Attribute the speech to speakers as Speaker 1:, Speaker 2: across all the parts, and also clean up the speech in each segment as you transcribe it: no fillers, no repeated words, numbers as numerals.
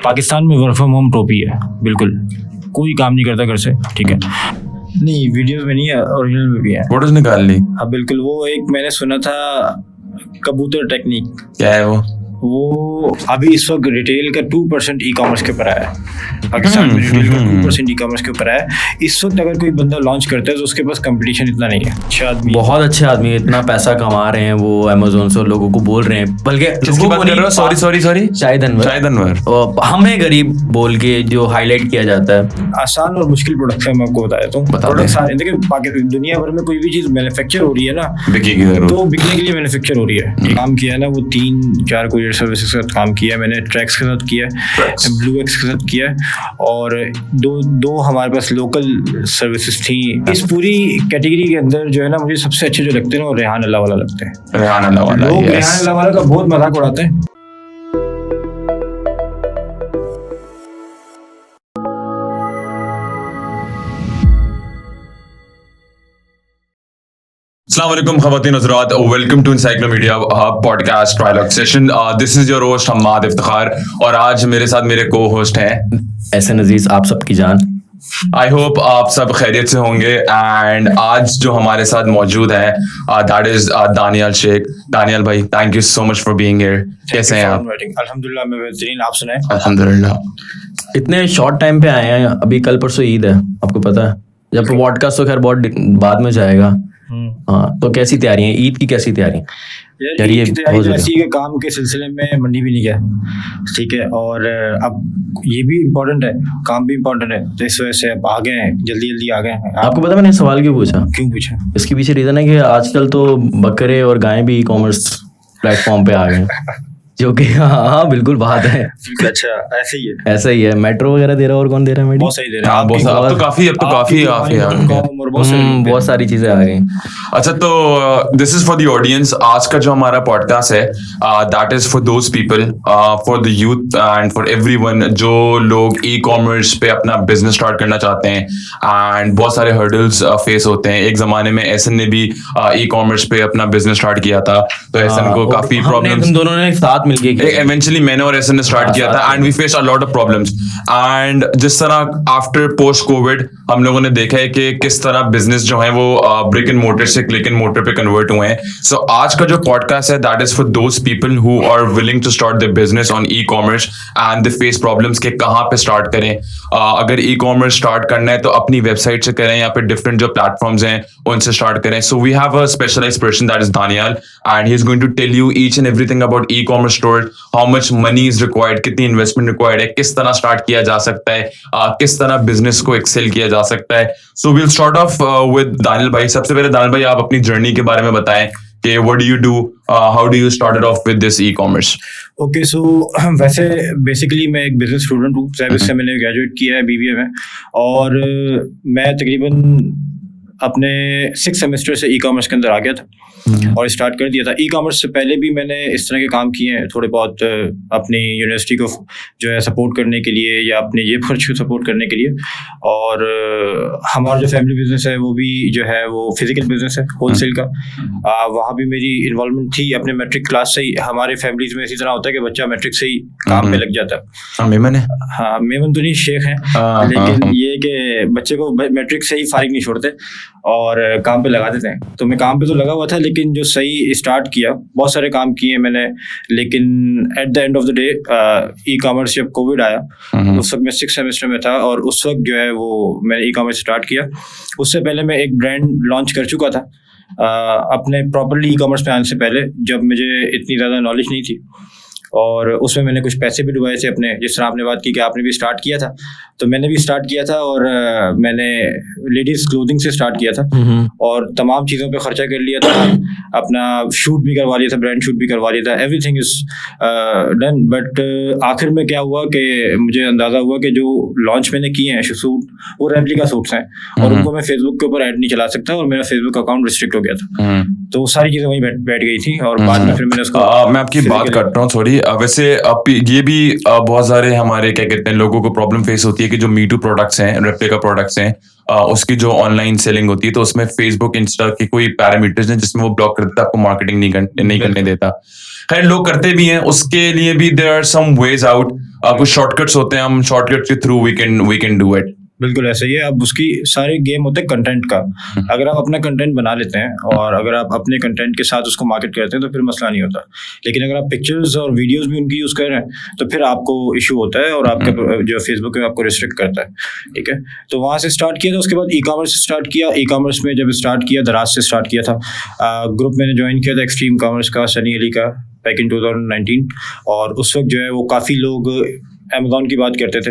Speaker 1: पाकिस्तान में work from home टोपी है, बिल्कुल कोई काम नहीं करता घर से, ठीक है। नहीं, वीडियोस में नहीं है, ओरिजिनल में भी है।
Speaker 2: फोटोज निकाल ली?
Speaker 1: हाँ बिल्कुल। वो एक मैंने सुना था कबूतर टेक्निक।
Speaker 2: क्या है
Speaker 1: वो अभी इस वक्त रिटेल का 2% ई कॉमर्स के ऊपर आया है। पाकिस्तान में रिटेल का 2% ई कॉमर्स के ऊपर आया है इस वक्त। अगर कोई बंदा लॉन्च करता है तो उसके पास कंपटीशन इतना नहीं है। अच्छा आदमी,
Speaker 3: बहुत अच्छे आदमी, इतना पैसा कमा रहे हैं वो अमेज़न से, लोगों को बोल रहे हैं, बल्कि
Speaker 2: सॉरी
Speaker 3: शाहिद अनवर, हमें गरीब बोल के जो हाईलाइट किया जाता है।
Speaker 1: आसान और मुश्किल प्रोडक्ट है, मैं आपको बताया तो प्रोडक्ट सारे देखिए, दुनिया भर में कोई भी चीज मैन्युफैक्चर हो रही है ना, तो बिकने के लिए मैन्युफैक्चर हो रही है। काम किया है ना वो 3-4 कोरियर सर्विसेज के साथ काम किया है मैंने, ट्रैक्स के साथ किया है, ब्लू एक्स के साथ किया है, और दो हमारे पास लोकल सर्विसेज थी। इस पूरी कैटेगरी के अंदर जो है ना, मुझे सबसे अच्छे जो लगते हैं वो रेहान अल्लाह वाला लगते हैं।
Speaker 2: रेहान अल्लाह वाला,
Speaker 1: लोग रेहान अल्लाह वाला का बहुत मजाक उड़ाते हैं।
Speaker 2: अस्सलाम वालेकुम ख़वातीन हज़रात, welcome to encyclopedia podcast trialogue session. This is your host Hammad Iftikhar, और आज मेरे साथ मेरे को होस्ट हैं
Speaker 3: एहसन अजीज, आप सबकी जान।
Speaker 2: आई होप आप सब खैरियत से होंगे। एंड आज जो हमारे साथ मौजूद है दैट इज दानियाल शेख। दानियाल भाई, thank you so much for being here. कैसे हैं आप?
Speaker 1: अल्हम्दुलिल्लाह मैं बेहतरीन, आप सुनाएं?
Speaker 2: अल्हम्दुलिल्लाह।
Speaker 3: इतने शॉर्ट टाइम पे आए हैं, अभी कल परसों ईद है, आपको पता है। जब पॉडकास्ट तो खैर बहुत बाद में जाएगा। हाँ, तो कैसी तैयारी है ईद की? कैसी तैयारी?
Speaker 1: यार ये ऐसी है, काम के सिलसिले में मंडी भी नहीं गया, ठीक है, और अब ये भी इम्पोर्टेंट है, काम भी इम्पोर्टेंट है, तो इस वजह से अब आ गए हैं, जल्दी आ गए हैं।
Speaker 3: आपको पता मैंने सवाल क्यों पूछा? इसके पीछे रीजन है कि आजकल तो बकरे और गायें भी ई कॉमर्स प्लेटफॉर्म पे आ गए, जो कि हाँ बिल्कुल बात है।
Speaker 1: अच्छा,
Speaker 3: ऐसा ही है। मेट्रो वगैरह दे रहा है, और कौन दे रहा है? मेडी
Speaker 1: बहुत सही दे रहा है।
Speaker 2: अब तो काफी
Speaker 3: बहुत सारी चीजें आ गई।
Speaker 2: अच्छा, तो this is for the audience. आज का जो हमारा पॉडकास्ट है that is for those people, for the youth and for everyone जो लोग ई कॉमर्स पे अपना बिजनेस स्टार्ट करना चाहते हैं, एंड बहुत सारे हर्डल्स फेस होते हैं। एक जमाने में एहसन ने भी ई कॉमर्स पे अपना बिजनेस स्टार्ट किया था, तो एहसन को काफी प्रॉब्लम्स,
Speaker 3: दोनों ने साथ मिलके
Speaker 2: इवेंचुअली मैंने और एहसन ने स्टार्ट किया था, and we face a lot of problems. And जिस तरह आफ्टर पोस्ट कोविड हम लोगों ने देखा है कि किस तरह बिजनेस जो है वो ब्रिक एंड मोटर से क्लिक एंड मोटर पे कन्वर्ट हुए हैं। सो आज का जो पॉडकास्ट है that is for those people who are willing to start their business on e commerce and they face problems के कहाँ पे स्टार्ट करें। अगर ई कॉमर्स स्टार्ट करना है तो अपनी वेबसाइट से करें या फिर डिफरेंट जो प्लेटफॉर्म्स हैं उनसे स्टार्ट करें। So we have a specialized person that is Daniyal, and he is going to tell you each and everything about e commerce store, how much money is required, कितनी investment required है, किस तरह start किया जा सकता है, किस तरह बिजनेस को एक्सेल किया जा सकता है। So we'll start off with Daniyal भाई। सबसे पहले दानियाल भाई, आप अपनी जर्नी के बारे में बताएं कि what do you do, how do you started off with this e commerce?
Speaker 1: Okay, so वैसे बेसिकली मैं एक बिजनेस स्टूडेंट हूँ, से मैंने ग्रेजुएट किया है बीबीए में, और मैं तकरीबन अपने 6 सेमेस्टर से ई कॉमर्स के अंदर आ गया था और स्टार्ट कर दिया था। ई कॉमर्स से पहले भी मैंने इस तरह के काम किए हैं थोड़े बहुत, अपनी यूनिवर्सिटी को जो है सपोर्ट करने के लिए या अपने जेब खर्च को सपोर्ट करने के लिए। और हमारा जो फैमिली बिजनेस है वो भी जो है वो फिजिकल बिजनेस है, होलसेल का। वहाँ भी मेरी इन्वॉल्वमेंट थी अपने मैट्रिक क्लास से ही। हमारे फैमिलीज में इसी तरह होता है कि बच्चा मैट्रिक से ही काम में लग जाता है। मेमन तो नहीं, शेख है, लेकिन ये कि बच्चे को मैट्रिक से ही फारिग नहीं छोड़ते और काम पे लगा देते हैं। तो मैं काम पे तो लगा हुआ था, लेकिन जो सही स्टार्ट किया, बहुत सारे काम किए मैंने, लेकिन at the end of the day e commerce जब कोविड आया, उस वक्त मैं 6 सेमेस्टर में था, और उस वक्त जो है वो मैंने ई कॉमर्स स्टार्ट किया। उससे पहले मैं एक ब्रांड लॉन्च कर चुका था अपने प्रॉपरली ई कॉमर्स पे आने से पहले, जब मुझे इतनी ज़्यादा नॉलेज नहीं थी, और उसमें मैंने कुछ पैसे भी डुबाए थे अपने। जिस तरह आपने बात की कि आपने भी स्टार्ट किया था, तो मैंने भी स्टार्ट किया था, और मैंने लेडीज़ क्लोथिंग से स्टार्ट किया था, और तमाम चीज़ों पे खर्चा कर लिया था। अपना शूट भी करवा लिया था, ब्रांड शूट भी करवा लिया था, एवरीथिंग इज डन। बट आखिर में क्या हुआ कि मुझे अंदाज़ा हुआ कि जो लॉन्च मैंने किए हैं सूट, वो रेप्लिका सूट्स हैं, और उनको मैं फेसबुक के ऊपर ऐड नहीं चला सकता, और मेरा फेसबुक अकाउंट रिस्ट्रिक्ट हो गया था। तो वो सारी चीज़ें वहीं बैठ गई थी, और बाद में फिर मैंने उसको
Speaker 2: मैं आपकी बात करता हूँ, सॉरी। वैसे ये भी बहुत सारे हमारे क्या कहते हैं लोगों को प्रॉब्लम फेस होती है कि जो मी टू प्रोडक्ट्स हैं, रेप्लिका प्रोडक्ट्स हैं, उसकी जो ऑनलाइन सेलिंग होती है, तो उसमें फेसबुक, इंस्टा के कोई पैरामीटर्स हैं जिसमें वो ब्लॉक कर देता है, आपको मार्केटिंग नहीं करने देता। खैर लोग करते भी हैं, उसके लिए भी there are some ways out. कुछ शॉर्टकट्स होते हैं, हम शॉर्टकट के through we can do it.
Speaker 1: बिल्कुल ऐसा ही है। अब उसकी सारे गेम होते हैं कंटेंट का। अगर आप अपना कंटेंट बना लेते हैं और अगर आप अपने कंटेंट के साथ उसको मार्केट करते हैं तो फिर मसला नहीं होता। लेकिन अगर आप पिक्चर्स और वीडियोस भी उनकी यूज़ कर रहे हैं तो फिर आपको इशू होता है और आपका जो फेसबुक है आपको रिस्ट्रिक्ट करता है। ठीक है, तो वहाँ से स्टार्ट किया था। उसके बाद ई कॉमर्स स्टार्ट किया। ई कॉमर्स में जब स्टार्ट किया, दराज से स्टार्ट किया था। ग्रुप मैंने ज्वाइन किया था एक्सट्रीम कॉमर्स का, सनी अली का, बैक इन 2019। और उस वक्त जो है वो काफ़ी लोग अमेज़ॉन की बात करते थे।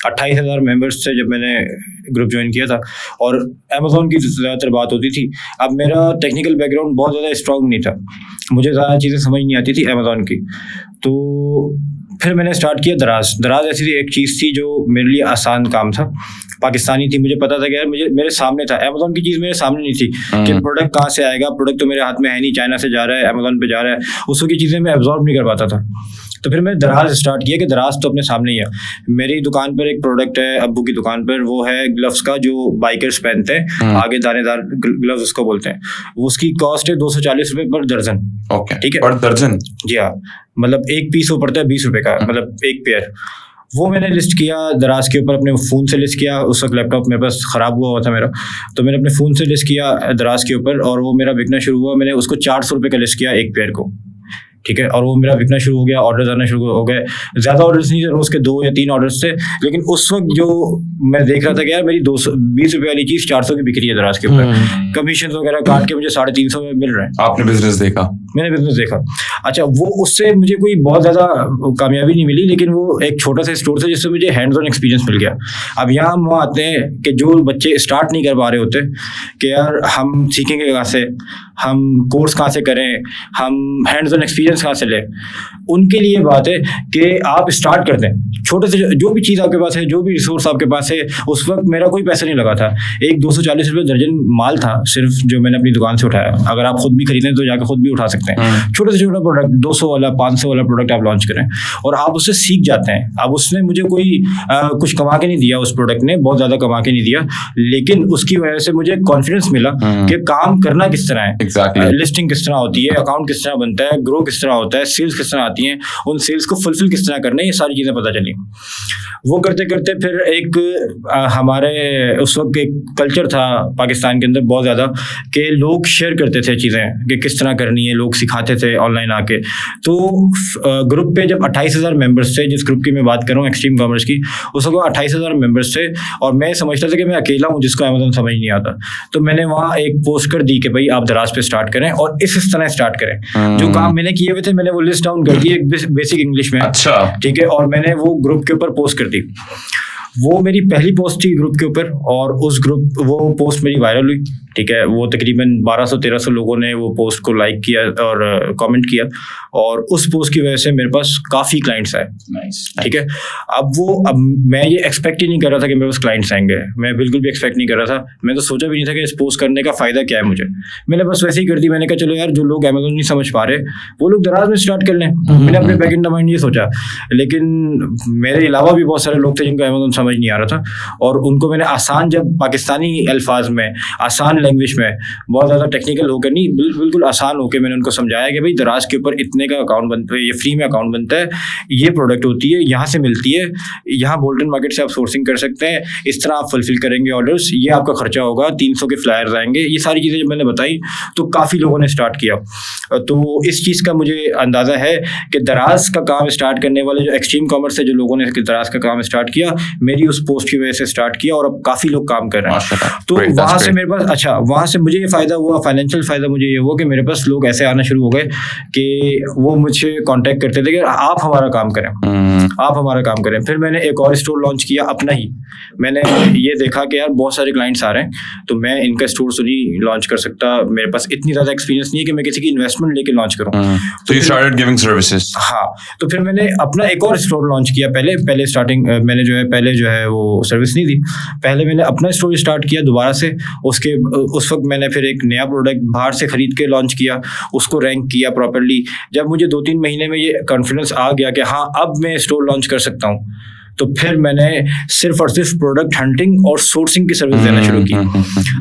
Speaker 1: 28,000 मेंबर्स थे जब मैंने ग्रुप ज्वाइन किया था और अमेज़ॉन की ज़्यादातर बात होती थी। अब मेरा टेक्निकल बैकग्राउंड बहुत ज़्यादा स्ट्रॉन्ग नहीं था, मुझे ज़्यादा चीज़ें समझ नहीं आती थी अमेज़ॉन की। तो फिर मैंने स्टार्ट किया दराज। दराज ऐसी एक चीज़ थी जो मेरे लिए आसान काम था, पाकिस्तानी थी। मुझे पता था कि यार मेरे सामने था, अमेज़ॉन की चीज़ मेरे सामने नहीं थी कि प्रोडक्ट कहाँ से आएगा। प्रोडक्ट तो मेरे हाथ में है नहीं, चाइना से जा रहा है, अमेज़ॉन पे जा रहा है, उसकी की चीज़ें मैं एब्जॉर्ब नहीं कर पाता था। तो फिर मैंने दराज स्टार्ट किया कि दराज तो अपने सामने ही है। मेरी दुकान पर एक प्रोडक्ट है, अब्बू की दुकान पर, वो है ग्लव्स का जो बाइकर्स पहनते हैं, आगे दानेदार ग्लव्स उसको बोलते हैं। उसकी कॉस्ट है 240 रुपये पर दर्जन।
Speaker 2: ओके,
Speaker 1: ठीक है,
Speaker 2: पर दर्जन?
Speaker 1: जी हाँ, मतलब एक पीस वो पड़ता है 20 रुपये का, मतलब एक पेयर। वो मैंने लिस्ट किया दराज के ऊपर, अपने फ़ोन से लिस्ट किया। उस वक्त लैपटॉप मेरे पास ख़राब हुआ था मेरा, तो मैंने अपने फ़ोन से लिस्ट किया दराज के ऊपर और वो मेरा बिकना शुरू हुआ। मैंने उसको 400 रुपये का लिस्ट किया एक पेयर को। ठीक है, और वो मेरा बिकना शुरू हो गया, ऑर्डर्स आना शुरू हो गए। ज़्यादा ऑर्डर्स नहीं थे, रोज़ के 2 या 3 ऑर्डर्स थे। लेकिन उस वक्त जो मैं देख रहा था कि यार मेरी 220 रुपये वाली चीज़ 400 की बिक रही है दराज के ऊपर, कमीशन वगैरह काट के मुझे 350 में मिल रहा है।
Speaker 2: आपने बिजनेस देखा? मैंने
Speaker 1: बिजनेस देखा। अच्छा, वो उससे मुझे कोई बहुत ज़्यादा कामयाबी नहीं मिली, लेकिन वो एक छोटा सा स्टोर था जिससे मुझे हैंड्स ऑन एक्सपीरियंस मिल गया। अब यहाँ हम वहाँ आते हैं कि जो बच्चे स्टार्ट नहीं कर पा रहे होते कि यार हम सीखेंगे कहाँ से, हम कोर्स कहाँ से करें, हम हैंड्स ऑन एक्सपीरियंस कहाँ से लें, उनके लिए बात है कि आप स्टार्ट कर दें छोटे से। जो भी चीज़ आपके पास है, जो भी रिसोर्स आपके पास है, उस वक्त मेरा कोई पैसा नहीं लगा था। एक 240 रुपये दर्जन माल था सिर्फ, जो मैंने अपनी दुकान से उठाया। अगर आप खुद भी खरीदें तो जाकर खुद भी उठा सकते हैं। छोटे से छोटा प्रोडक्ट, 200 वाला, 500 वाला प्रोडक्ट आप लॉन्च करें और आप उससे सीख जाते हैं। अब उसने मुझे कोई कुछ कमा के नहीं दिया, उस प्रोडक्ट ने बहुत ज़्यादा कमा के नहीं दिया, लेकिन उसकी वजह से मुझे कॉन्फिडेंस मिला कि काम करना किस तरह है, लिस्टिंग किस तरह होती है, अकाउंट किस तरह बनता है, ग्रो किस तरह होता है, सेल्स किस तरह आती हैं, उन सेल्स को फुलफिल किस तरह करना है, ये सारी चीज़ें पता चली। वो करते करते फिर एक हमारे उस वक्त एक कल्चर था पाकिस्तान के अंदर बहुत ज़्यादा कि लोग शेयर करते थे चीज़ें कि किस तरह करनी है, लोग सिखाते थे ऑनलाइन आके। तो ग्रुप पे जब 28,000 मेंबर्स थे, जिस ग्रुप की मैं बात कर रहा हूँ एक्सट्रीम कॉमर्स की, उस वक्त 28,000 मेंबर्स थे और मैं समझता था कि मैं अकेला हूँ जिसको अमेज़न समझ नहीं आता। तो मैंने वहाँ एक पोस्ट कर दी कि भाई आप दराज पे स्टार्ट करें और इस तरह स्टार्ट करें। जो काम मैंने किए हुए थे मैंने वो लिस्ट डाउन कर दी एक बेसिक इंग्लिश में।
Speaker 2: अच्छा, ठीक
Speaker 1: है, और मैंने वो ग्रुप के ऊपर पोस्ट कर दी। वो मेरी पहली पोस्ट थी ग्रुप के ऊपर और वो पोस्ट मेरी वायरल हुई। ठीक है, वो तकरीबन 1200-1300 लोगों ने वो पोस्ट को लाइक किया और कमेंट किया और उस पोस्ट की वजह से मेरे पास काफ़ी क्लाइंट्स आए। ठीक है, अब मैं ये एक्सपेक्ट ही नहीं कर रहा था कि मेरे पास क्लाइंट्स आएंगे, मैं बिल्कुल भी एक्सपेक्ट नहीं कर रहा था। मैं तो सोचा भी नहीं था कि इस पोस्ट करने का फ़ायदा क्या है मुझे। मैंने बस वैसे ही कर दी। मैंने कहा चलो यार, जो लोग अमेज़न नहीं समझ पा रहे वो लोग दराज में स्टार्ट कर लें। मैंने अपने बैक इन द माइंड ये सोचा, लेकिन मेरे अलावा भी बहुत सारे लोग थे जिनको अमेज़न समझ नहीं आ रहा था और उनको मैंने आसान, जब पाकिस्तानी अल्फाज में, आसान लैंग्वेज में, बहुत ज़्यादा टेक्निकल होकर नहीं, बिल्कुल आसान होकर मैंने उनको समझाया कि भाई दराज के ऊपर इतने का अकाउंट बनता है, ये फ्री में अकाउंट बनता है, ये प्रोडक्ट होती है, यहाँ से मिलती है, यहाँ बोल्टन मार्केट से आप सोर्सिंग कर सकते हैं, इस तरह आप फुलफिल करेंगे ऑर्डर्स, ये आपका खर्चा होगा, 300 के फ्लायर्स आएंगे। ये सारी चीज़ें जब मैंने बताई तो काफ़ी लोगों ने स्टार्ट किया। तो इस चीज़ का मुझे अंदाज़ा है कि दराज का काम स्टार्ट करने वाले जो एक्सट्रीम कॉमर्स से जो लोगों ने दराज का काम स्टार्ट किया, मेरी उस पोस्ट की वजह से स्टार्ट किया और अब काफ़ी लोग काम कर रहे हैं। तो वहाँ से मेरे पास, अच्छा, वहाँ से मुझे ये फ़ायदा हुआ, फाइनेंशियल फ़ायदा मुझे ये हुआ कि मेरे पास लोग ऐसे आना शुरू हो गए कि वो मुझे कांटेक्ट करते थे कि आप हमारा काम करें, आप हमारा काम करें। फिर मैंने एक और स्टोर लॉन्च किया अपना ही। मैंने ये देखा कि यार बहुत सारे क्लाइंट्स आ रहे हैं, तो मैं इनका स्टोर तो नहीं लॉन्च कर सकता, मेरे पास इतनी ज़्यादा एक्सपीरियंस नहीं है कि मैं किसी की इन्वेस्टमेंट लेके लॉन्च करूँ।
Speaker 2: तो यू स्टार्टेड गिविंग सर्विसेज?
Speaker 1: हाँ, तो फिर मैंने अपना एक और स्टोर लॉन्च किया। पहले स्टार्टिंग मैंने पहले जो है वो सर्विस नहीं दी, पहले मैंने अपना स्टोर स्टार्ट किया दोबारा से। उस वक्त मैंने फिर एक नया प्रोडक्ट बाहर से खरीद के लॉन्च किया, उसको रैंक किया प्रॉपर्ली। जब मुझे 2-3 महीने में ये कॉन्फिडेंस आ गया कि हाँ अब मैं स्टोर लॉन्च कर सकता हूँ, तो फिर मैंने सिर्फ और सिर्फ प्रोडक्ट हंटिंग और सोर्सिंग की सर्विस देना शुरू की।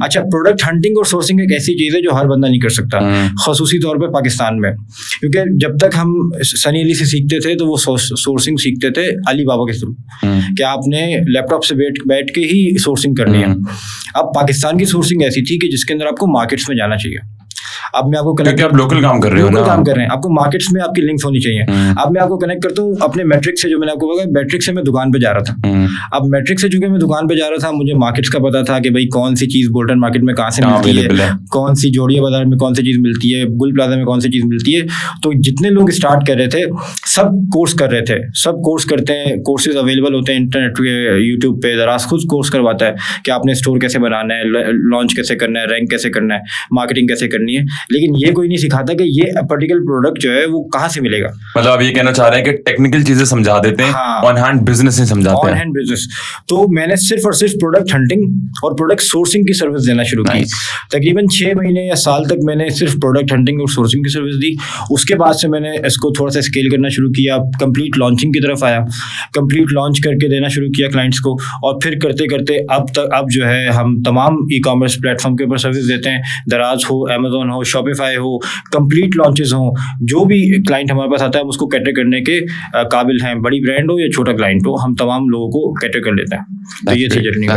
Speaker 1: अच्छा, प्रोडक्ट हंटिंग और सोर्सिंग एक ऐसी चीज़ है जो हर बंदा नहीं कर सकता, खसूसी तौर पे पाकिस्तान में, क्योंकि जब तक हम सनी अली से सीखते थे तो वो सोर्सिंग सीखते थे अली बाबा के थ्रू, कि आपने लैपटॉप से बैठ के ही सोर्सिंग करनी है। अब पाकिस्तान की सोर्सिंग ऐसी थी कि जिसके अंदर आपको मार्केट्स में जाना चाहिए। अब मैं आपको
Speaker 2: क्योंकि आप लोकल काम कर रहे हो ना,
Speaker 1: काम कर रहे हैं, आपको मार्केट्स में आपकी लिंक्स होनी चाहिए। अब मैं आपको कनेक्ट करता हूँ अपने मैट्रिक से, जो मैंने आपको बताया, मैट्रिक से मैं दुकान पे जा रहा था। अब मैट्रिक से चूंकि मैं दुकान पे जा रहा था, मुझे मार्केट्स का पता था कि भाई कौन सी चीज बोल्टन मार्केट में कहाँ से मिलती है, कौन सी जोड़िया बाजार में कौन सी चीज मिलती है, गुल प्लाजा में कौन सी चीज मिलती है। तो जितने लोग स्टार्ट कर रहे थे सब कोर्स कर रहे थे, सब कोर्स करते हैं, कोर्सेज अवेलेबल होते हैं इंटरनेट पे, यूट्यूब पे। दराज खुद कोर्स करवाता है कि आपने स्टोर कैसे बनाना है, लॉन्च कैसे करना है, रैंक कैसे करना है, मार्केटिंग कैसे करनी है। लेकिन ये कोई नहीं सिखाता कि ये पर्टिकुलर प्रोडक्ट जो है वो कहाँ से मिलेगा।
Speaker 2: मतलब आप ये कहना चाह रहे हैं कि टेक्निकल चीजें समझा देते हैं, ऑन हैंड बिजनेस नहीं समझाते हैं।
Speaker 1: On hand business. तो मैंने सिर्फ और सिर्फ प्रोडक्ट हंटिंग और प्रोडक्ट सोर्सिंग की सर्विस देना शुरू की। तकरीबन 6 महीने या साल तक मैंने सिर्फ प्रोडक्ट हंटिंग और सोर्सिंग की सर्विस दी। उसके बाद से मैंने इसको थोड़ा सा स्केल करना शुरू किया, कंप्लीट लॉन्चिंग की तरफ आया, कंप्लीट लॉन्च करके देना शुरू किया क्लाइंट्स को। और फिर करते करते अब जो है हम तमाम ई कॉमर्स प्लेटफॉर्म के ऊपर सर्विस देते हैं। दराज हो, अमेजोन हो, शॉपिफाई हो, कंप्लीट लॉन्चेस हों, जो भी क्लाइंट हमारे पास आता है हम उसको कैटर करने के काबिल हैं। बड़ी ब्रांड हो या छोटा क्लाइंट हो, हम तमाम लोगों को कैटर कर लेते हैं। तो ये थी जर्नी।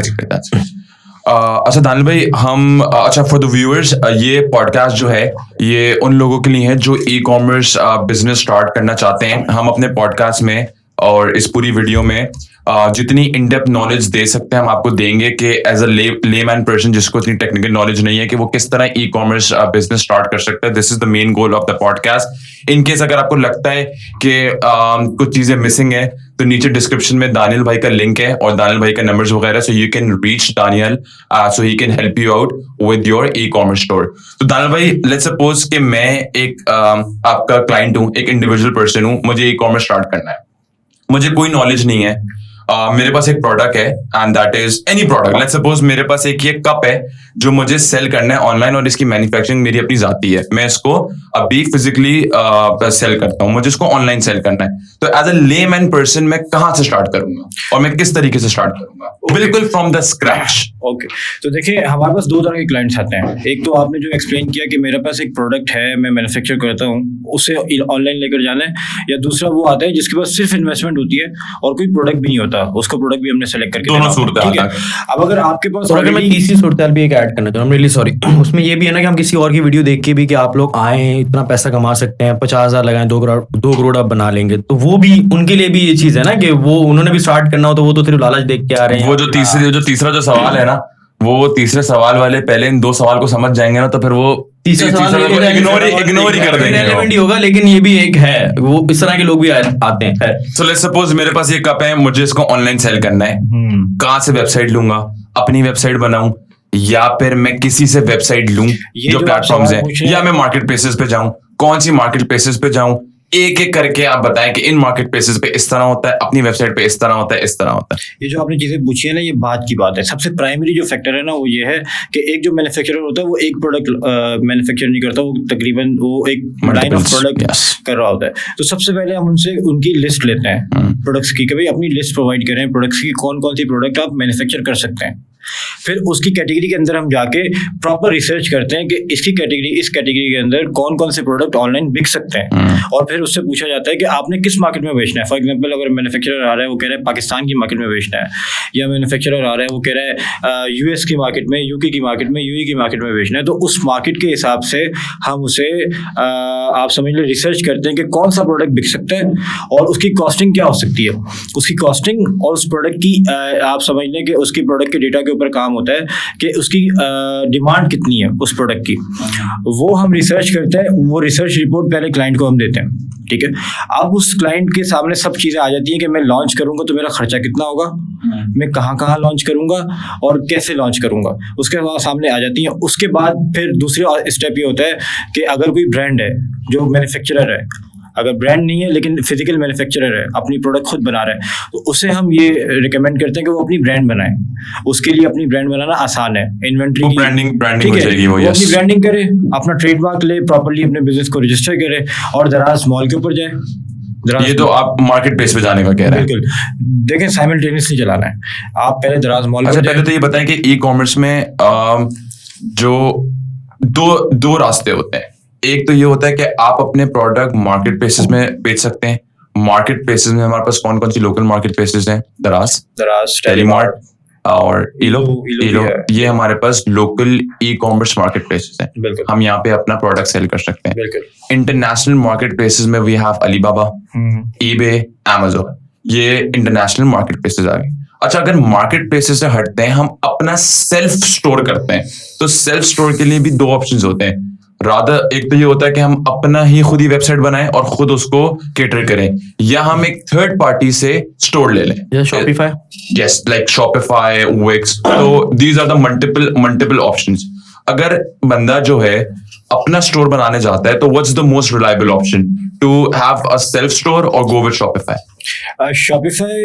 Speaker 2: अच्छा दानिल भाई, अच्छा फॉर द व्यूअर्स, ये पॉडकास्ट जो है ये उन लोगों के लिए है जो ई कॉमर्स बिजनेस स्टार्ट करना चाहते हैं। हम अपने पॉडकास्ट में और इस पूरी वीडियो में जितनी इन डेप्थ नॉलेज दे सकते हैं हम आपको देंगे कि एज अ लेमैन पर्सन जिसको इतनी टेक्निकल नॉलेज नहीं है कि वो किस तरह ई कॉमर्स बिजनेस स्टार्ट कर सकता है। This is the main goal of the podcast. In case अगर आपको लगता है कि कुछ चीजें मिसिंग है तो नीचे डिस्क्रिप्शन में दानिल भाई का लिंक है और दानिल भाई का नंबर्स वगैरह, so you can reach Daniyal, so he can help you out with your e commerce store. तो दानिल भाई, लेट्स सपोज कि मैं एक आपका क्लाइंट हूँ, एक इंडिविजुअल पर्सन हूँ, मुझे ई कॉमर्स स्टार्ट करना है, मुझे कोई नॉलेज नहीं है, मेरे पास एक प्रोडक्ट है and that is any product. Let's suppose मेरे पास एक ये कप है जो मुझे सेल करना है ऑनलाइन और इसकी मैन्युफैक्चरिंग मेरी अपनी जाती है, मैं इसको अभी फिजिकली सेल करता हूँ, मुझे इसको ऑनलाइन सेल करना है। तो एज अ लेमैन पर्सन मैं कहाँ से स्टार्ट करूंगा और मैं किस तरीके से स्टार्ट करूंगा, बिल्कुल फ्रॉम द स्क्रैच?
Speaker 1: ओके, तो देखिए हमारे पास 2 तरह के क्लाइंट्स आते हैं। एक तो आपने जो एक्सप्लेन किया कि मेरे पास एक प्रोडक्ट है, मैं मैन्युफैक्चर करता हूँ, उसे ऑनलाइन लेकर जाना है। या दूसरा वो आता है जिसके पास सिर्फ इन्वेस्टमेंट होती है और कोई प्रोडक्ट भी नहीं होता, उसका प्रोडक्ट भी हमने सेलेक्ट करके
Speaker 2: दोनों सूरत।
Speaker 1: ठीक है। अब अगर आपके पास,
Speaker 3: और अगर मैं तीसरी सूरत भी एक ऐड करना चाहूँ, रियली सॉरी, उसमें ये भी है ना कि हम किसी और की वीडियो देख के भी कि आप लोग आए इतना पैसा कमा सकते हैं, 50,000 लगाएं 2 करोड़ आप बना लेंगे, तो वो भी उनके लिए भी ये चीज है ना कि वो उन्होंने भी स्टार्ट करना हो तो वो तो सिर्फ लालच देख के आ रहे हैं।
Speaker 2: वो जो तीसरा जो सवाल है ना, वो तीसरे सवाल वाले पहले इन 2 सवाल को समझ जाएंगे ना तो फिर वो
Speaker 3: तीसरा सवाल
Speaker 2: इग्नोर ही कर देंगे,
Speaker 3: रेलेवेंट ही होगा। लेकिन ये भी एक है, वो इस तरह के लोग भी आते हैं।
Speaker 2: सो लेट्स सपोज मेरे पास ये कप है, मुझे इसको ऑनलाइन सेल करना है, कहाँ से वेबसाइट लूंगा, अपनी वेबसाइट बनाऊं या फिर मैं किसी से वेबसाइट लूं जो प्लेटफॉर्म्स है, या मैं मार्केट प्लेसेस पे जाऊं, कौन सी मार्केट प्लेसेस पे जाऊं? एक एक करके आप बताएं कि इन मार्केट प्लेसेस पे इस तरह होता है, अपनी वेबसाइट पे इस तरह होता है, इस तरह होता है।
Speaker 1: ये जो आपने चीजें पूछी है ना, ये बात की बात है। सबसे प्राइमरी जो फैक्टर है ना वो ये है कि एक जो मैन्युफैक्चरर होता है वो एक प्रोडक्ट मैन्युफैक्चर नहीं करता, वो तकरीबन वो एक लाइन ऑफ प्रोडक्ट कर रहा होता है। तो सबसे पहले हम उनसे उनकी लिस्ट लेते हैं प्रोडक्ट्स की, कि भाई अपनी लिस्ट प्रोवाइड करें प्रोडक्ट्स की, कौन कौन सी प्रोडक्ट आप मैन्युफैक्चर कर सकते हैं। फिर उसकी कैटेगरी के अंदर हम जाके प्रॉपर रिसर्च करते हैं कि इसकी कैटेगरी, इस कैटेगरी के अंदर कौन कौन से प्रोडक्ट ऑनलाइन बिक सकते हैं। और फिर उससे पूछा जाता है कि आपने किस मार्केट में बेचना है। फॉर एग्जांपल, अगर मैन्युफैक्चरर आ रहा है वो कह रहा है पाकिस्तान की मार्केट में बेचना है, या मैन्युफैक्चरर आ रहा है वो कह रहा है यूएस की मार्केट में, यूके की मार्केट में, यूए की मार्केट में बेचना है, तो उस मार्केट के हिसाब से हम उसे आप समझ लें रिसर्च करते हैं कि कौन सा प्रोडक्ट बिक सकता है और उसकी कॉस्टिंग क्या हो सकती है। उसकी कॉस्टिंग और उस प्रोडक्ट की आप समझ लें कि उसकी प्रोडक्ट के डेटा के ऊपर काम होता है कि उसकी डिमांड कितनी है उस प्रोडक्ट की, वो हम रिसर्च करते हैं। वो रिसर्च रिपोर्ट पहले क्लाइंट को हम देते हैं, ठीक है। अब उस क्लाइंट के सामने सब चीज़ें आ जाती हैं कि मैं लॉन्च करूंगा तो मेरा खर्चा कितना होगा, मैं कहाँ कहाँ लॉन्च करूंगा और कैसे लॉन्च करूंगा, उसके बाद सामने आ जाती हैं। उसके बाद फिर दूसरा स्टेप ये होता है कि अगर कोई ब्रांड है जो मैन्युफैक्चरर है, अगर ब्रांड नहीं है लेकिन फिजिकल मैन्युफैक्चरर है, अपनी प्रोडक्ट खुद बना रहा है, तो उसे हम ये रिकमेंड करते हैं कि वो अपनी ब्रांड बनाए। उसके लिए अपनी ब्रांड बनाना आसान है, इन्वेंट्री की
Speaker 2: ब्रांडिंग हो जाएगी, वो
Speaker 1: अपनी ब्रांडिंग करे, अपना ट्रेडमार्क ले, प्रॉपर्ली अपने बिजनेस को रजिस्टर करे और दराज मॉल के ऊपर जाए, दराज
Speaker 2: ये तो आप मार्केट प्लेस पे जाने का कह रहे हैं।
Speaker 1: बिल्कुल, देखें साइमल्टेनियसली चलाना है। आप पहले दराज मॉल
Speaker 2: अच्छा, पहले तो ये बताएं कि ई कॉमर्स में जो दो रास्ते होते हैं। एक तो ये होता है कि आप अपने प्रोडक्ट मार्केट प्लेसेस में बेच सकते हैं। मार्केट प्लेसेस में हमारे पास कौन कौन सी लोकल मार्केट प्लेसेस हैं? दराज, टेलीमार्ट और इलो। ये हमारे पास local e commerce market places हैं।
Speaker 1: बिल्कुल,
Speaker 2: हम यहाँ पे अपना प्रोडक्ट सेल कर सकते हैं।
Speaker 1: बिल्कुल।
Speaker 2: इंटरनेशनल मार्केट प्लेसेस में we have Alibaba, eBay, Amazon. ये इंटरनेशनल मार्केट प्लेसेस आ गए। अच्छा, अगर मार्केट प्लेसेस से हटते हैं, हम अपना सेल्फ स्टोर करते हैं, तो सेल्फ स्टोर के लिए भी दो ऑप्शंस होते हैं। रादर, एक तो ये होता है कि हम अपना ही खुद ही वेबसाइट बनाएं और खुद उसको केटर करें, या हम एक थर्ड पार्टी से स्टोर ले लें।
Speaker 3: Shopify,
Speaker 2: yes, like Shopify, Wix. तो these are the multiple options. अगर बंदा जो है अपना स्टोर बनाने जाता है, तो what's the most reliable option to have a self store और go with Shopify?
Speaker 1: Shopify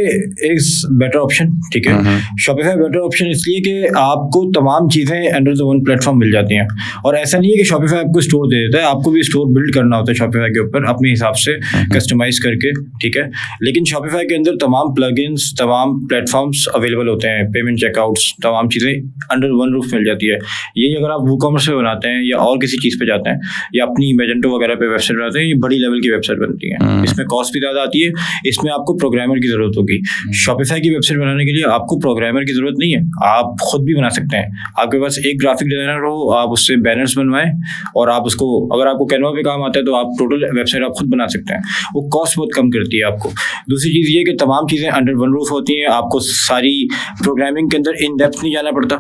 Speaker 1: is better option. ठीक है, शॉपिफाई बेटर ऑप्शन इसलिए कि आपको तमाम चीज़ें अंडर द वन प्लेटफॉर्म मिल जाती हैं, और ऐसा नहीं है कि शॉपिफाई आपको स्टोर दे देता है, आपको भी स्टोर बिल्ड करना होता है शॉपिफाई के ऊपर अपने हिसाब से कस्टमाइज करके। ठीक है, लेकिन शॉपिफाई के अंदर तमाम प्लगइन्स, तमाम प्लेटफॉर्म्स अवेलेबल होते हैं, पेमेंट चेकआउट्स, तमाम चीज़ें अंडर वन रूफ मिल जाती है। यही अगर आप वूकॉमर्स पे बनाते हैं या और किसी चीज़ पे जाते हैं या अपनी मैजेंटो वगैरह पे वेबसाइट बनाते हैं, ये बड़ी लेवल की वेबसाइट बनती है, इसमें कॉस्ट भी ज़्यादा आती है, इसमें आपको प्रोग्रामर की जरूरत होगी। शॉपिफाई की वेबसाइट बनाने के लिए आपको प्रोग्रामर की जरूरत नहीं है, आप खुद भी बना सकते हैं। आपके पास एक ग्राफिक डिजाइनर हो, आप उससे बैनर्स बनवाएं और आप उसको, अगर आपको कैनवा पे काम आता है तो आप टोटल वेबसाइट आप खुद बना सकते हैं। वो कॉस्ट बहुत कम करती है आपको। दूसरी चीज़ ये कि तमाम चीज़ें अंडर वन रूफ होती हैं, आपको सारी प्रोग्रामिंग के अंदर इन डेप्थ नहीं जाना पड़ता,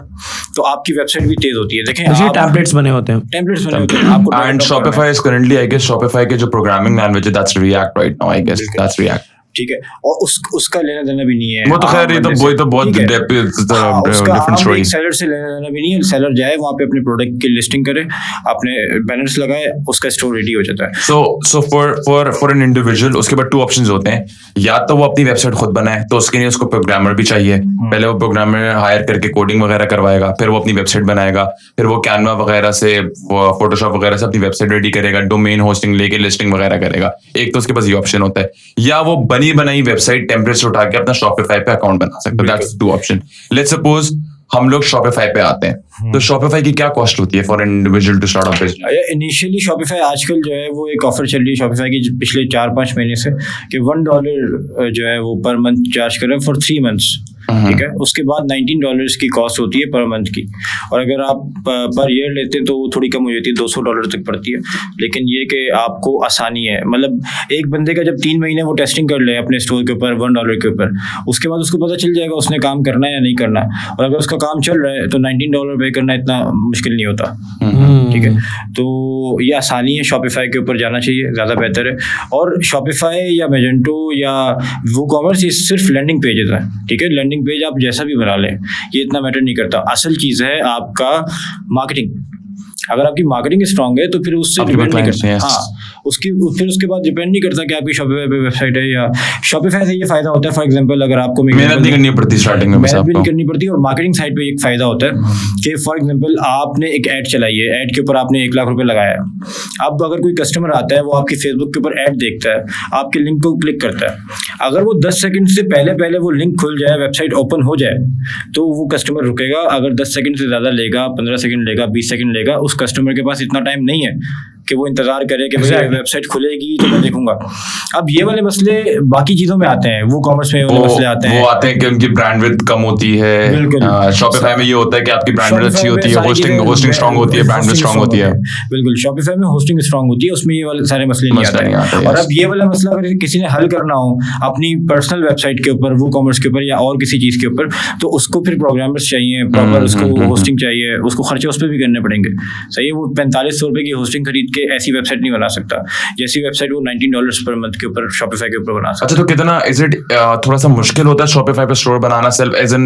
Speaker 1: तो आपकी वेबसाइट भी तेज होती है। देखें,
Speaker 3: टेम्पलेट्स बने होते हैं,
Speaker 1: आपको।
Speaker 2: And Shopify is currently, I guess, Shopify के जो प्रोग्रामिंग लैंग्वेज है, that's React right now, I guess, that's React.
Speaker 1: ठीक है, और उसका लेना देना भी नहीं है।
Speaker 2: वो तो खैर ये तो बहुत डिफरेंट स्टोरी।
Speaker 1: सेलर से लेना देना भी नहीं है, सेलर जाए वहाँ पे अपने प्रोडक्ट की लिस्टिंग करे, अपने बैनर्स लगाए, उसका स्टोर रेडी हो जाता है।
Speaker 2: सो फॉर एन इंडिविजुअल उसके बाद टू ऑप्शंस होते हैं, या तो वो अपनी वेबसाइट खुद बनाए, तो उसके लिए उसको प्रोग्रामर भी चाहिए। पहले वो प्रोग्रामर हायर करके कोडिंग वगैरह करवाएगा, फिर वो अपनी वेबसाइट बनाएगा, फिर वो कैनवा वगैरह से, फोटोशॉप वगैरह से अपनी वेबसाइट रेडी करेगा, डोमेन होस्टिंग लेके लिस्टिंग वगैरह करेगा। एक तो उसके पास ये ऑप्शन होता है, या वो बनी बनाई वेबसाइट टेम्पलेट्स उठा के अपना शॉपिफाई पे अकाउंट बना सकते हैं। That's two option. Let's suppose हम लोग शॉपिफाई पे आते हैं, तो शॉपिफाई की क्या कॉस्ट होती है for an individual to start a business?
Speaker 1: Initially Shopify आजकल जो है वो एक ऑफर चल रही है शॉपिफाई की पिछले 4-5 महीने से, कि $1 जो है वो पर मंथ चार्ज कर रहे हैं फॉर 3 मंथ्स। ठीक है, उसके बाद $19 की कॉस्ट होती है पर मंथ की, और अगर आप पर ईयर लेते हैं तो वो थोड़ी कम हो जाती है, $200 तक पड़ती है। लेकिन ये कि आपको आसानी है, मतलब एक बंदे का जब 3 महीने वो टेस्टिंग कर ले अपने स्टोर के ऊपर $1 के ऊपर, उसके बाद उसको पता चल जाएगा उसने काम करना है या नहीं करना, और अगर उसका काम चल रहा है तो $19 पे करना इतना मुश्किल नहीं होता। ठीक है, तो ये आसानी है, शॉपिफाई के ऊपर जाना चाहिए, ज़्यादा बेहतर है। और शॉपिफाई या मैजेंटो या वूकॉमर्स ये सिर्फ लैंडिंग पेजेस हैं। ठीक है, लैंडिंग पेज आप जैसा भी बना लें, ये इतना मैटर नहीं करता। असल चीज़ है आपका मार्केटिंग। अगर आपकी मार्केटिंग स्ट्रांग है तो फिर उससे डिपेंड नहीं करता। हाँ, फिर उसके बाद डिपेंड नहीं करता कि आपकी शॉपिफाई पे वेबसाइट है या शॉपिफाई से ये फायदा होता है। फॉर एग्जांपल, अगर आपको
Speaker 2: मेहनत नहीं करनी पड़ती स्टार्टिंग में,
Speaker 1: मेहनत भी नहीं करनी पड़ती, और मार्केटिंग साइड पे एक फायदा होता है कि फॉर एग्जांपल आपने एक ऐड चलाई है, ऐड के ऊपर आपने 1 लाख रुपए लगाया है। अब अगर कोई कस्टमर आता है, वो आपकी फेसबुक के ऊपर ऐड देखता है, आपके लिंक को क्लिक करता है, अगर वो 10 सेकंड से पहले वो लिंक खुल जाए, वेबसाइट ओपन हो जाए, तो वो कस्टमर रुकेगा। अगर 10 सेकंड से ज़्यादा लेगा, 15 सेकंड लेगा, 20 सेकंड लेगा, उस कस्टमर के पास इतना टाइम नहीं है कि वो इंतजार करे कि वेबसाइट खुलेगी तो मैं देखूंगा। अब ये वाले मसले बाकी चीजों में आते हैं, वो कॉमर्स में वाले मसले आते हैं।
Speaker 2: वो आते हैं कि उनकी ब्रांड विड्थ कम होती है। शॉपिफाई में ये होता है कि आपकी ब्रांड विड्थ अच्छी होती है, होस्टिंग स्ट्रांग होती है, ब्रांड विड्थ स्ट्रांग होती है।
Speaker 1: बिल्कुल, शॉपिफाई में होस्टिंग स्ट्रांग होती है, उसमें ये वाले सारे मसले नहीं आते। और अब ये वाला मसला अगर किसी ने हल करना हो अपनी पर्सनल वेबसाइट के ऊपर, वो कॉमर्स के ऊपर या और किसी चीज के ऊपर, तो उसको फिर प्रोग्रामर्स चाहिए, प्रॉपर उसको होस्टिंग चाहिए, उसको खर्चे उस पर भी करने पड़ेंगे। सही है, वो 4500 रुपए की होस्टिंग खरीद के ऐसी वेबसाइट नहीं बना सकता जैसी वेबसाइट वो $19 पर मंथ के ऊपर शॉपिफाई के ऊपर बना सकता।
Speaker 2: अच्छा, तो कितना इज इट थोड़ा सा मुश्किल होता है शॉपिफाई पे स्टोर बनाना सेल्फ एज अ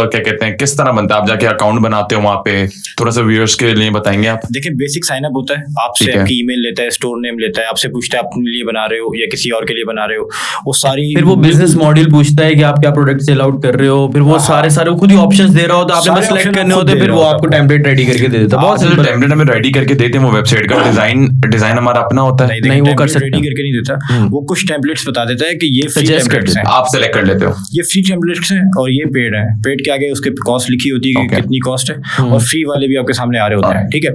Speaker 2: क्या कहते हैं, किस तरह बनता है? आप जाके अकाउंट बनाते हो वहाँ पे, थोड़ा सा व्यूअर्स के लिए बताएंगे आप?
Speaker 1: देखिए, बेसिक साइन अप होता है, आपसे आपकी ईमेल लेता है, स्टोर नेम लेता है, आपसे पूछता है अपने लिए बना रहे हो या किसी और के लिए बना रहे हो, वो सारी,
Speaker 3: फिर वो बिजनेस मॉडल पूछता है कि आप क्या प्रोडक्ट सेल आउट कर रहे हो, फिर वो सारे खुद ही ऑप्शंस दे रहा होता है, आपने बस सिलेक्ट करने होते हैं, फिर वो आपको टेम्पलेट रेडी करके दे देता है। बहुत
Speaker 2: टेम्पलेट हमें रेडी करके देते हैं, वो वेबसाइट का डिजाइन डिजाइन हमारा अपना होता है?
Speaker 3: नहीं, वो कर सकते
Speaker 1: रेडी
Speaker 3: हैं।
Speaker 1: करके नहीं देता, वो कुछ टेम्पलेट्स बता देता है कि ये फ्री
Speaker 3: Suggest
Speaker 1: टेम्पलेट्स
Speaker 3: करते
Speaker 1: हैं,
Speaker 2: आप सेलेक्ट कर लेते हो?
Speaker 1: ये फ्री टेम्पलेट्स हैं और ये पेड है। पेड के आगे उसके कॉस्ट लिखी होती है कि
Speaker 2: Okay.
Speaker 1: कितनी कॉस्ट है, और फ्री वाले भी आपके सामने आ रहे होते हैं, ठीक है।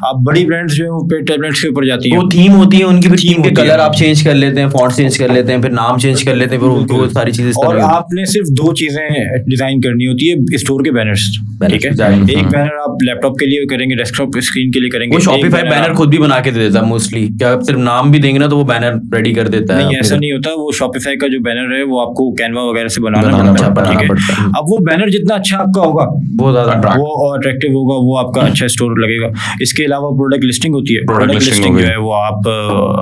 Speaker 1: अब बड़ी ब्रांड्स जो है वो पेड टेम्पलेट्स के ऊपर जाती हैं,
Speaker 3: वो थीम होती है उनकी, फिर
Speaker 1: Theme
Speaker 3: थीम के
Speaker 1: होती है।
Speaker 3: कलर आप चेंज कर लेते हैं, फॉन्ट चेंज कर लेते हैं, फिर नाम चेंज कर लेते हैं, फिर वो सारी चीजें इस
Speaker 1: और
Speaker 3: तरह
Speaker 1: आपने सिर्फ 2 चीजें डिजाइन करनी होती है स्टोर के बैनर्स, ठीक है।
Speaker 3: design,
Speaker 1: एक बैनर आप लैपटॉप के लिए करेंगे, डेस्कटॉप स्क्रीन के लिए करेंगे।
Speaker 3: वो
Speaker 1: एक
Speaker 3: शॉपिफाई बैनर
Speaker 1: आप-
Speaker 3: खुद भी बना के दे देता है मोस्टली। क्या आप सिर्फ नाम भी देंगे ना तो वो बैनर रेडी कर देता है?
Speaker 1: नहीं, ऐसा नहीं होता। वो शॉपिफाई का जो बैनर है वो आपको कैनवा वगैरह से बनाना
Speaker 3: बनाना
Speaker 1: पड़ता है,
Speaker 3: बनाना
Speaker 1: ठीक
Speaker 3: पड़ता है।
Speaker 1: है। अब वो बैनर जितना अच्छा आपका होगा,
Speaker 3: बहुत ज्यादा
Speaker 2: Attract-
Speaker 1: वो अट्रैक्टिव होगा, वो आपका अच्छा स्टोर लगेगा। इसके अलावा प्रोडक्ट लिस्टिंग होती है।
Speaker 2: Product
Speaker 1: प्रोडक्ट
Speaker 2: listing
Speaker 1: लिस्टिंग
Speaker 2: हो
Speaker 1: जो
Speaker 2: गई।
Speaker 1: है वो आप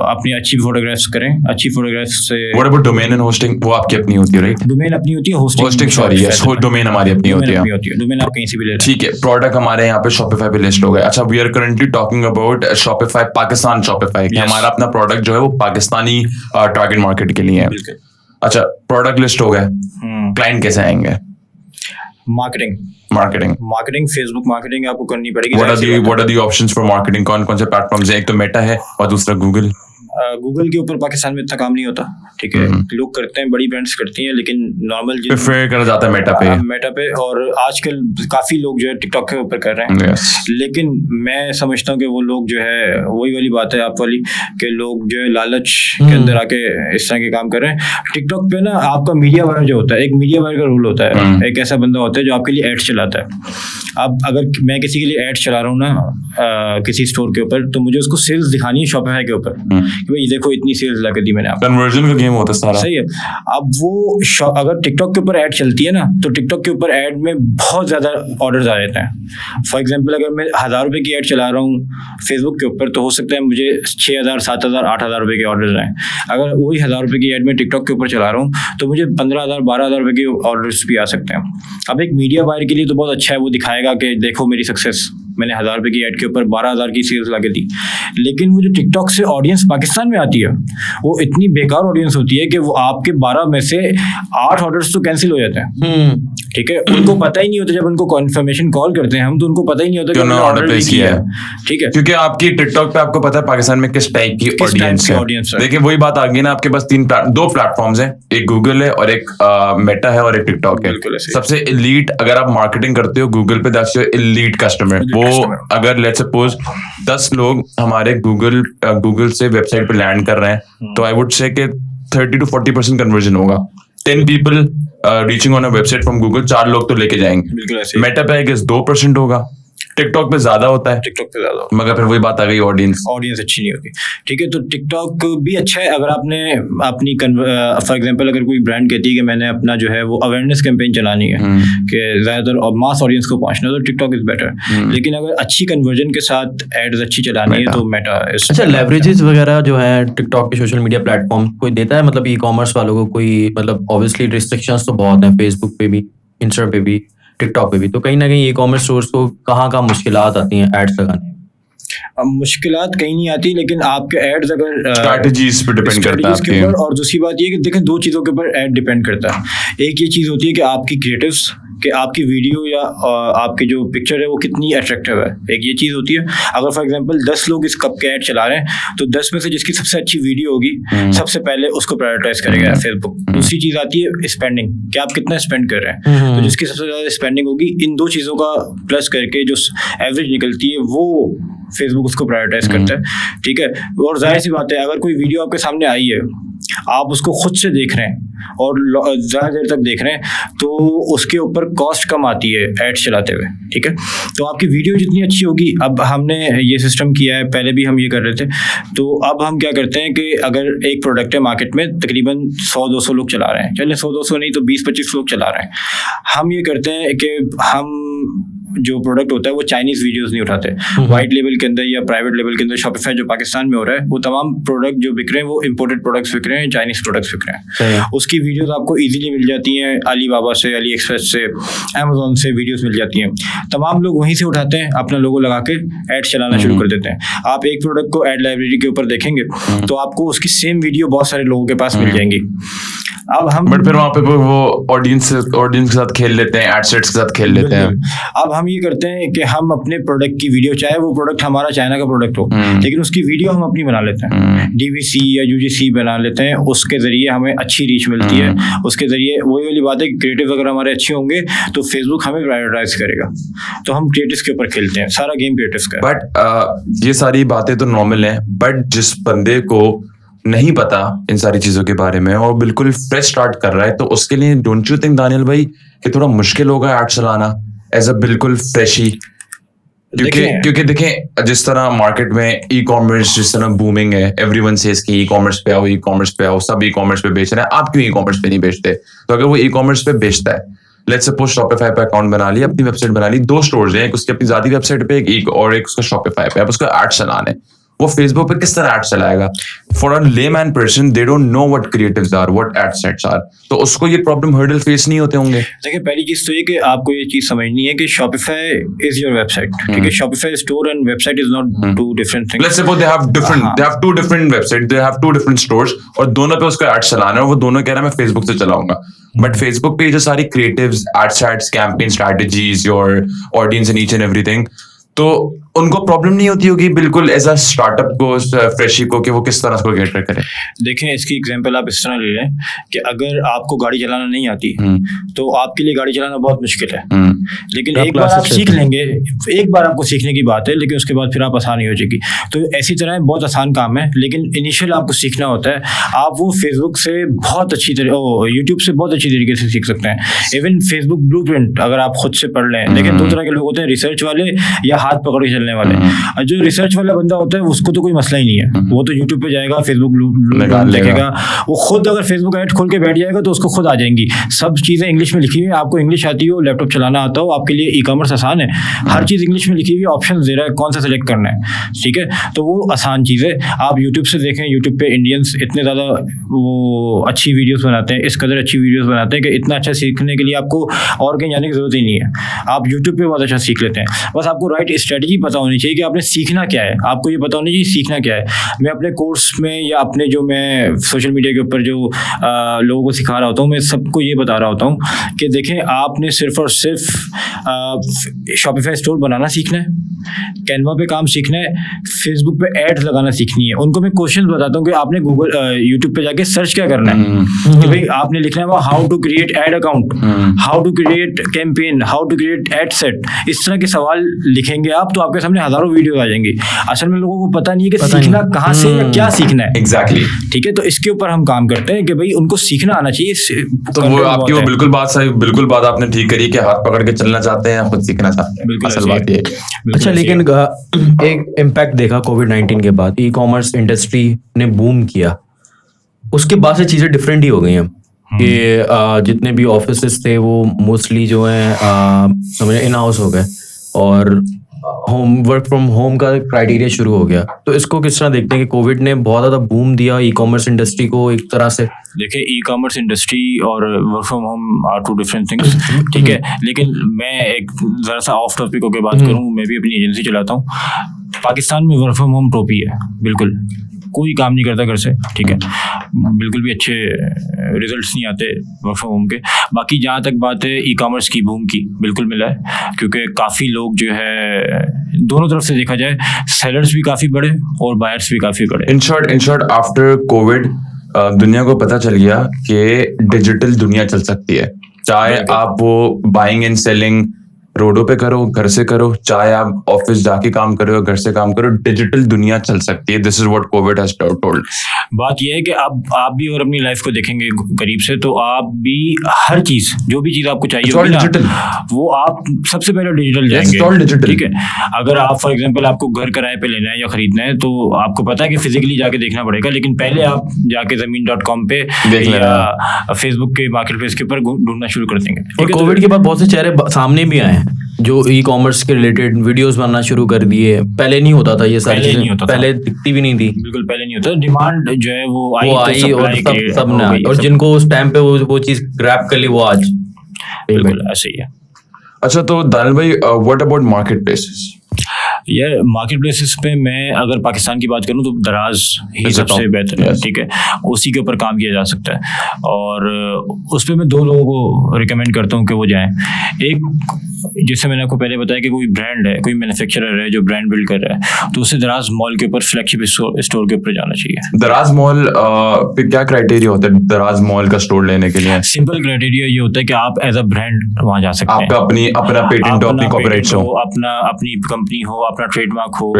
Speaker 1: अपनी अच्छी फोटोग्राफ्स करें, अच्छी फोटोग्राफ्स से।
Speaker 2: What about domain and hosting? वो आपकी अपनी होती है, राइट?
Speaker 1: डोमेन अपनी होती है,
Speaker 2: Hosting, sorry, yes, डोमेन हमारी अपनी होती है।
Speaker 1: डोमेन आप कहीं से भी ले लें।
Speaker 2: ठीक है, प्रोडक्ट हमारे यहाँ पे शॉपिफाई पे लिस्ट हो गए। अच्छा, we are currently talking about Shopify Pakistan Shopify, कि
Speaker 1: Yes.
Speaker 2: हमारा अपना प्रोडक्ट जो है वो पाकिस्तानी टारगेट मार्केट के लिए है।
Speaker 1: बिल्कुल।
Speaker 2: अच्छा, प्रोडक्ट लिस्ट हो गए, क्लाइंट कैसे आएंगे?
Speaker 1: मार्केटिंग
Speaker 2: मार्केटिंग
Speaker 1: फेसबुक मार्केटिंग आपको करनी पड़ेगी।
Speaker 2: What are the options for marketing? कौन कौन से प्लेटफॉर्म्स हैं? एक तो मेटा है और दूसरा गूगल।
Speaker 1: गूगल के ऊपर पाकिस्तान में इतना काम नहीं होता, ठीक है। लोग करते हैं, बड़ी ब्रांड्स करती हैं, लेकिन नॉर्मल
Speaker 2: प्रेफर करा जाता है मेटा पे।
Speaker 1: मेटा पे, और आजकल काफी लोग जो है टिकटॉक के ऊपर कर रहे हैं।
Speaker 2: Yes.
Speaker 1: लेकिन मैं समझता हूँ कि वो लोग जो है, वही वाली बात है आप वाली, कि लोग जो है लालच के अंदर आके इस तरह के काम कर रहे हैं। टिकटॉक पे ना आपका मीडिया बायर जो होता है, एक मीडिया बायर का रूल होता है। एक ऐसा बंदा होता है जो आपके लिए एड्स चलाता है। अब अगर मैं किसी के लिए एड्स चला रहा हूँ ना किसी स्टोर के ऊपर, तो मुझे उसको सेल्स दिखानी है शॉपिफाई के ऊपर कि भाई देखो इतनी सेल्स लगा दी मैंने आपको।
Speaker 2: कन्वर्जन का गेम होता है सारा।
Speaker 1: सही है। अब वो अगर टिकटॉक के ऊपर ऐड चलती है ना, तो टिकटॉक के ऊपर ऐड में बहुत ज़्यादा ऑर्डर्स आ जाते हैं। फॉर एग्जांपल, अगर मैं 1000 रुपये की ऐड चला रहा हूँ फेसबुक के ऊपर, तो हो सकता है मुझे 6000, 7000, 8000 रुपये के ऑर्डर्स आए। अगर वही 1000 रुपये की ऐड में टिकटॉक के ऊपर चला रहा हूँ, तो मुझे 15000, 12000 रुपये के ऑर्डर्स भी आ सकते हैं। अब एक मीडिया बायर के लिए तो बहुत अच्छा है, वो दिखाएगा कि देखो मेरी सक्सेस, मैंने 1000 रुपये की ऐड के ऊपर 12000 की सेल्स लगा दी। लेकिन वो जो टिकटॉक से ऑडियंस पाकिस्तान में आती है, वो इतनी बेकार ऑडियंस होती है कि वो आपके 12 में से 8 ऑर्डर्स तो कैंसिल हो जाते हैं, ठीक है। उनको पता ही नहीं होता, जब उनको कन्फर्मेशन कॉल करते हैं हम, तो उनको पता ही नहीं होता कि
Speaker 2: उन्होंने
Speaker 1: ऑर्डर
Speaker 2: order place
Speaker 1: किया
Speaker 2: किया
Speaker 1: है, ठीक है।
Speaker 2: क्योंकि आपकी टिकटॉक पे आपको पता है पाकिस्तान में किस टाइप की
Speaker 1: किस
Speaker 2: ऑडियंस
Speaker 1: type
Speaker 2: है।
Speaker 1: की audience है।
Speaker 2: देखिए वही बात आ गई ना, आपके पास 2 प्लेटफॉर्म्स हैं, एक गूगल है और एक मेटा है और एक टिकटॉक है।
Speaker 1: बिल्कुल ऐसे ही।
Speaker 2: सबसे एलीट अगर आप मार्केटिंग करते हो गूगल पे, that's your elite customer.
Speaker 1: Elite
Speaker 2: वो
Speaker 1: customer।
Speaker 2: अगर लेट्स सपोज 10 लोग हमारे गूगल से वेबसाइट पे लैंड कर रहे हैं, तो आई वुड से कि 30 to 40% कन्वर्जन होगा। 10 people reaching on a website from Google, 4 लोग तो लेके जाएंगे।
Speaker 1: बिल्कुल ऐसे ही।
Speaker 2: मेटा पे आई गेस 2% होगा, टिकटॉक पे ज्यादा होता है,
Speaker 1: टिकटॉक पे ज्यादा
Speaker 2: मगर फिर वही बात आ गई ऑडियंस।
Speaker 1: ऑडियंस अच्छी नहीं होती, ठीक है। तो टिकटॉक भी अच्छा है अगर आपने अपनी फॉर एग्जांपल अगर कोई ब्रांड कहती है कि मैंने अपना जो है वो अवेयरनेस कैंपेन चलानी है कि ज़्यादातर मास ऑडियंस को पहुंचना, तो टिकटॉक इज बेटर। लेकिन अगर अच्छी कन्वर्जन के साथ एड्स अच्छी चलानी है तो मेटा।
Speaker 3: अच्छा, लेवरेजेस वगैरह जो है टिकटॉक के सोशल मीडिया प्लेटफॉर्म कोई देता है, मतलब ई कॉमर्स वालों को कोई, मतलब ऑब्वियसली रिस्ट्रिक्शंस तो बहुत हैं फेसबुक पे भी, इंस्टा पे भी, टिकटॉक पे भी, तो कहीं ना कहीं ई कॉमर्स स्टोर्स को कहाँ मुश्किलात आती हैं एड्स लगाने में?
Speaker 1: मुश्किलात कहीं नहीं आती, लेकिन आपके एड्स अगर
Speaker 2: स्ट्रैटेजीज पे डिपेंड करता है
Speaker 1: strategies के
Speaker 2: आपके।
Speaker 1: ऊपर। और दूसरी बात ये कि देखें, 2 चीज़ों के ऊपर ऐड डिपेंड करता है। एक ये चीज़ होती है कि आपकी क्रिएटिव्स, कि आपकी वीडियो या आपकी जो पिक्चर है वो कितनी अट्रैक्टिव है, एक ये चीज़ होती है। अगर फॉर एग्जांपल 10 लोग इस कप के ऐड चला रहे हैं, तो 10 में से जिसकी सबसे अच्छी वीडियो होगी सबसे पहले उसको प्रायोरिटाइज करेगा फेसबुक। दूसरी चीज़ आती है स्पेंडिंग, कि आप कितना स्पेंड कर रहे हैं। तो जिसकी सबसे ज़्यादा स्पेंडिंग होगी, इन 2 चीज़ों का प्लस करके जो एवरेज निकलती है वो फेसबुक उसको प्रायोरिटाइज करता है, ठीक है। और जाहिर सी बात है, अगर कोई वीडियो आपके सामने आई है, आप उसको खुद से देख रहे हैं और ज़्यादा देर तक देख रहे हैं, तो उसके ऊपर कॉस्ट कम आती है एड्स चलाते हुए, ठीक है। तो आपकी वीडियो जितनी अच्छी होगी, अब हमने ये सिस्टम किया है, पहले भी हम ये कर रहे थे, तो अब हम क्या करते हैं कि अगर एक प्रोडक्ट है मार्केट में, तकरीबन 100-200 लोग चला रहे हैं, चलिए 100-200 नहीं तो 20-25 लोग चला रहे हैं, हम ये करते हैं कि हम जो प्रोडक्ट होता है वो चाइनीज वीडियोस नहीं उठाते। वाइट लेवल के अंदर या प्राइवेट लेवल के अंदर शॉपिफाई जो पाकिस्तान में हो रहा है, वो तमाम प्रोडक्ट जो बिक रहे हैं वो इंपोर्टेड प्रोडक्ट्स बिक रहे हैं, चाइनीज प्रोडक्ट्स बिक रहे हैं। उसकी वीडियोस आपको इजीली मिल जाती हैं, अलीबाबा से, अली एक्सप्रेस से, अमेजोन से वीडियोस मिल जाती हैं। तमाम लोग वहीं से उठाते हैं, अपना लोगो लगा के एड्स चलाना शुरू कर देते हैं। आप एक प्रोडक्ट को एड लाइब्रेरी के ऊपर देखेंगे तो आपको उसकी सेम वीडियो बहुत सारे लोगों के पास मिल जाएंगी। अब हम
Speaker 2: बट फिर वहां पे वो ऑडियंस के साथ खेल लेते हैं, एडसेट्स के साथ खेल लेते हैं।
Speaker 1: अब हम ये करते हैं कि हम अपने प्रोडक्ट की वीडियो, चाहे वो प्रोडक्ट हमारा चाइना का प्रोडक्ट हो, लेकिन उसकी वीडियो हम अपनी बना लेते हैं, DVC या UGC बना लेते हैं, उसके जरिए हमें अच्छी रीच मिलती है। उसके जरिए वही वाली बात है कि क्रिएटिव अगर हमारे अच्छे होंगे तो फेसबुक हमें प्रायोरिटाइज करेगा, तो हम क्रिएटिव्स के ऊपर खेलते हैं, सारा गेम क्रिएटिव्स का है।
Speaker 2: बट ये सारी बातें तो नॉर्मल हैं, बट जिस बंदे को नहीं पता इन सारी चीजों के बारे में और बिल्कुल फ्रेश स्टार्ट कर रहा है, तो उसके लिए डोंट यू थिंक दानियल भाई कि थोड़ा मुश्किल होगा ऐड चलाना एज अ बिल्कुल फ्रेशी? क्योंकि देखें जिस तरह मार्केट में ई कॉमर्स जिस तरह बूमिंग है, एवरीवन सेज कि ई कॉमर्स पे आओ, ई कॉमर्स पे आओ, सब ई कॉमर्स पे बेच रहे हैं, आप क्यों ई कॉमर्स पे नहीं बेचते? तो अगर वो ई कॉमर्स पे बेचता है, लेट्स सपोज शॉपिफाई पे अकाउंट बना लिया, अपनी वेबसाइट बना ली, 2 स्टोर्स हैं, एक उसकी अपनी जाती वेबसाइट पे, एक और एक उसका शॉपिफाई पे, आप उसको ऐड चलाने, वो फेसबुक पे किस तरह ऐड चलाएगा? For a layman person they don't know what creatives are, what ad sets are, तो उसको ये प्रॉब्लम हर्डल फेस नहीं होते होंगे।
Speaker 1: देखिए, पहली चीज तो ये कि आपको ये चीज समझनी है कि शॉपिफाई इज योर वेबसाइट, ठीक है? Shopify store and website is not two different things.
Speaker 2: Let's suppose they have two different website, they have 2 different stores, और दोनों पे उसका ऐड चलाना है, और वो दोनों कह रहा है मैं फेसबुक से चलाऊंगा। बट फेसबुक पे जो सारी creatives, ad sets, campaign strategies, your audience and each and everything, तो उनको प्रॉब्लम नहीं होती होगी बिल्कुल एज अ स्टार्टअप को, फ्रेशी को, कि वो किस तरह उसको कैटर करे?
Speaker 1: देखें, इसकी एग्जांपल आप इस तरह ले लें कि अगर आपको गाड़ी चलाना नहीं आती तो आपके लिए गाड़ी चलाना बहुत मुश्किल है, लेकिन एक बार आप सीख लेंगे, एक बार आपको सीखने की बात है, लेकिन उसके बाद फिर आप आसानी हो जाएगी। तो ऐसी तरह बहुत आसान काम है, लेकिन इनिशियल आपको सीखना होता है। आप वो फेसबुक से बहुत अच्छी तरह, यूट्यूब से बहुत अच्छी तरीके से सीख सकते हैं। इवन फेसबुक ब्लूप्रिंट अगर आप खुद से पढ़ लें, लेकिन 2 तरह के लोग होते हैं, रिसर्च वाले या हाथ पकड़ के चलने वाले। और जो रिसर्च वाला बंदा होता है उसको तो कोई मसला ही नहीं है, वो तो यूट्यूब पे जाएगा, फेसबुक देखेगा, वो खुद अगर फेसबुक ऐड खोल के बैठ जाएगा तो उसको खुद आ जाएंगी सब चीजें इंग्लिश में लिखी हुई है। आपको इंग्लिश आती हो, लैपटॉप चलाना आता हो, आपके लिए ई कॉमर्स आसान है, हर चीज इंग्लिश में लिखी हुई है, ऑप्शन दे रहा है कौन सा सेलेक्ट करना है, ठीक है? तो वो आसान चीज है। आप यूट्यूब से देखें, यूट्यूब पे इंडियंस इतने ज्यादा वो अच्छी वीडियोस बनाते हैं, इस कदर अच्छी वीडियोस बनाते हैं कि इतना अच्छा सीखने के लिए आपको और कहीं जाने की जरूरत ही नहीं है, आप यूट्यूब पे बहुत अच्छा सीख लेते हैं। बस आपको राइट स्ट्रेटजी पता होनी चाहिए कि आपने सीखना क्या है, आपको ये पता होना चाहिए सीखना क्या है। मैं अपने कोर्स में या अपने जो मैं सोशल मीडिया के ऊपर जो लोगों को सिखा रहा होता हूँ, मैं सबको ये बता रहा होता हूँ कि देखें, आपने सिर्फ और सिर्फ शॉपिफाई स्टोर बनाना सीखना है, कैनवा पे काम सीखना है, फेसबुक पे एड्स लगाना सीखनी है। उनको मैं क्वेश्चन बताता हूँ कि आपने गूगल यूट्यूब पे जाके सर्च क्या करना है, कि भाई आपने लिखना है how to create ad account, how to create campaign, how to create ad set, इस तरह के सवाल लिखेंगे आप तो आपके सामने हजारों वीडियो आ जाएंगी। असल में लोगों को पता नहीं है कि सीखना कहाँ से या क्या सीखना है।
Speaker 2: एग्जैक्टली,
Speaker 1: ठीक है? तो इसके ऊपर हम काम करते हैं कि भाई उनको सीखना आना चाहिए।
Speaker 2: तो वो आपकी वो बिल्कुल बात सही, बिल्कुल बात आपने ठीक करी कि हाथ पकड़ के चलना चाहते हैं, खुद सीखना चाहते हैं, असल बात ये।
Speaker 3: अच्छा, लेकिन एक इम्पैक्ट देखा कोविड-19 के बाद, ई कॉमर्स इंडस्ट्री ने बूम किया, उसके बाद से चीजें डिफरेंट ही हो गई हैं कि जितने भी ऑफिसेस थे वो मोस्टली जो है समझे इन हाउस हो गए, और वर्क फ्रॉम होम का क्राइटेरिया शुरू हो गया। तो इसको किस तरह देखते हैं कि कोविड ने बहुत ज्यादा बूम दिया ई कॉमर्स इंडस्ट्री को एक तरह से?
Speaker 1: देखिए, ई कॉमर्स इंडस्ट्री और work from home are 2 different things, ठीक है? लेकिन मैं एक जरा सा ऑफ टॉपिक होकर बात करूं, मैं भी अपनी एजेंसी चलाता हूं। पाकिस्तान में वर्क फ्रॉम होम टोपी है, बिल्कुल कोई काम नहीं करता घर से, ठीक है? बिल्कुल भी अच्छे रिजल्ट्स नहीं आते वर्क फ्रॉम होम के। बाकी जहाँ तक बात है ई कॉमर्स की बूम की, बिल्कुल मिला है, क्योंकि काफ़ी लोग जो है, दोनों तरफ से देखा जाए, सेलर्स भी काफ़ी बड़े और बायर्स भी काफ़ी बड़े।
Speaker 2: इन शॉर्ट आफ्टर कोविड दुनिया को पता चल गया कि डिजिटल दुनिया चल सकती है, चाहे आप वो बाइंग एंड सेलिंग रोडों पे करो, घर से करो, चाहे आप ऑफिस जाके काम करो, घर से काम करो, डिजिटल दुनिया चल सकती है। This is what Covid has told.
Speaker 1: बात यह है कि आप भी और अपनी लाइफ को देखेंगे करीब से, तो आप भी हर चीज, जो भी चीज आपको चाहिए होगी ना, वो आप सबसे पहले डिजिटल जाएंगे, ठीक है? अगर आप फॉर एग्जांपल आपको घर किराए पे लेना है या खरीदना है, तो आपको पता है कि फिजिकली जाके देखना पड़ेगा, लेकिन पहले आप जाके जमीन.com पे या फेसबुक के मार्केट प्लेस के ऊपर ढूंढना शुरू कर देंगे।
Speaker 3: और कोविड के बाद बहुत से चेहरे सामने भी आए हैं जो ई कॉमर्स के रिलेटेड वीडियोस बनना शुरू कर दिए। पहले नहीं होता था ये सारी चीजें, पहले दिखती भी नहीं थी,
Speaker 1: बिल्कुल पहले नहीं होता। डिमांड जो है वो आई
Speaker 3: और सब ने आई, और जिनको उस टाइम पे वो चीज ग्रैब कर ली, वो आज
Speaker 1: बिल्कुल ऐसे ही है।
Speaker 2: अच्छा, तो दानिल भाई, व्हाट अबाउट मार्केट प्लेसेस?
Speaker 1: यार मार्केट प्लेसेस पे मैं अगर पाकिस्तान की बात करूं तो दराज ही सबसे बेहतर है, ठीक है, उसी के ऊपर काम किया जा सकता है। और उस पर मैं 2 लोगों को रिकमेंड करता हूं कि वो जाएं। एक, जैसे मैंने आपको पहले बताया कि कोई ब्रांड है, कोई मैन्युफैक्चरर है जो ब्रांड बिल्ड कर रहा है, तो उसे दराज मॉल के ऊपर फ्लैगशिप स्टोर के ऊपर जाना चाहिए।
Speaker 2: दराज मॉल पे क्या क्राइटेरिया होता है दराज मॉल का स्टोर लेने के लिए?
Speaker 1: सिंपल क्राइटेरिया ये होता है कि आप एज अ ब्रांड वहां जा सकते हैं,
Speaker 2: आपका अपना पेटेंट हो, अपनी कॉपीराइट्स हो,
Speaker 1: अपनी कंपनी हो, अपना ट्रेडमार्क हो,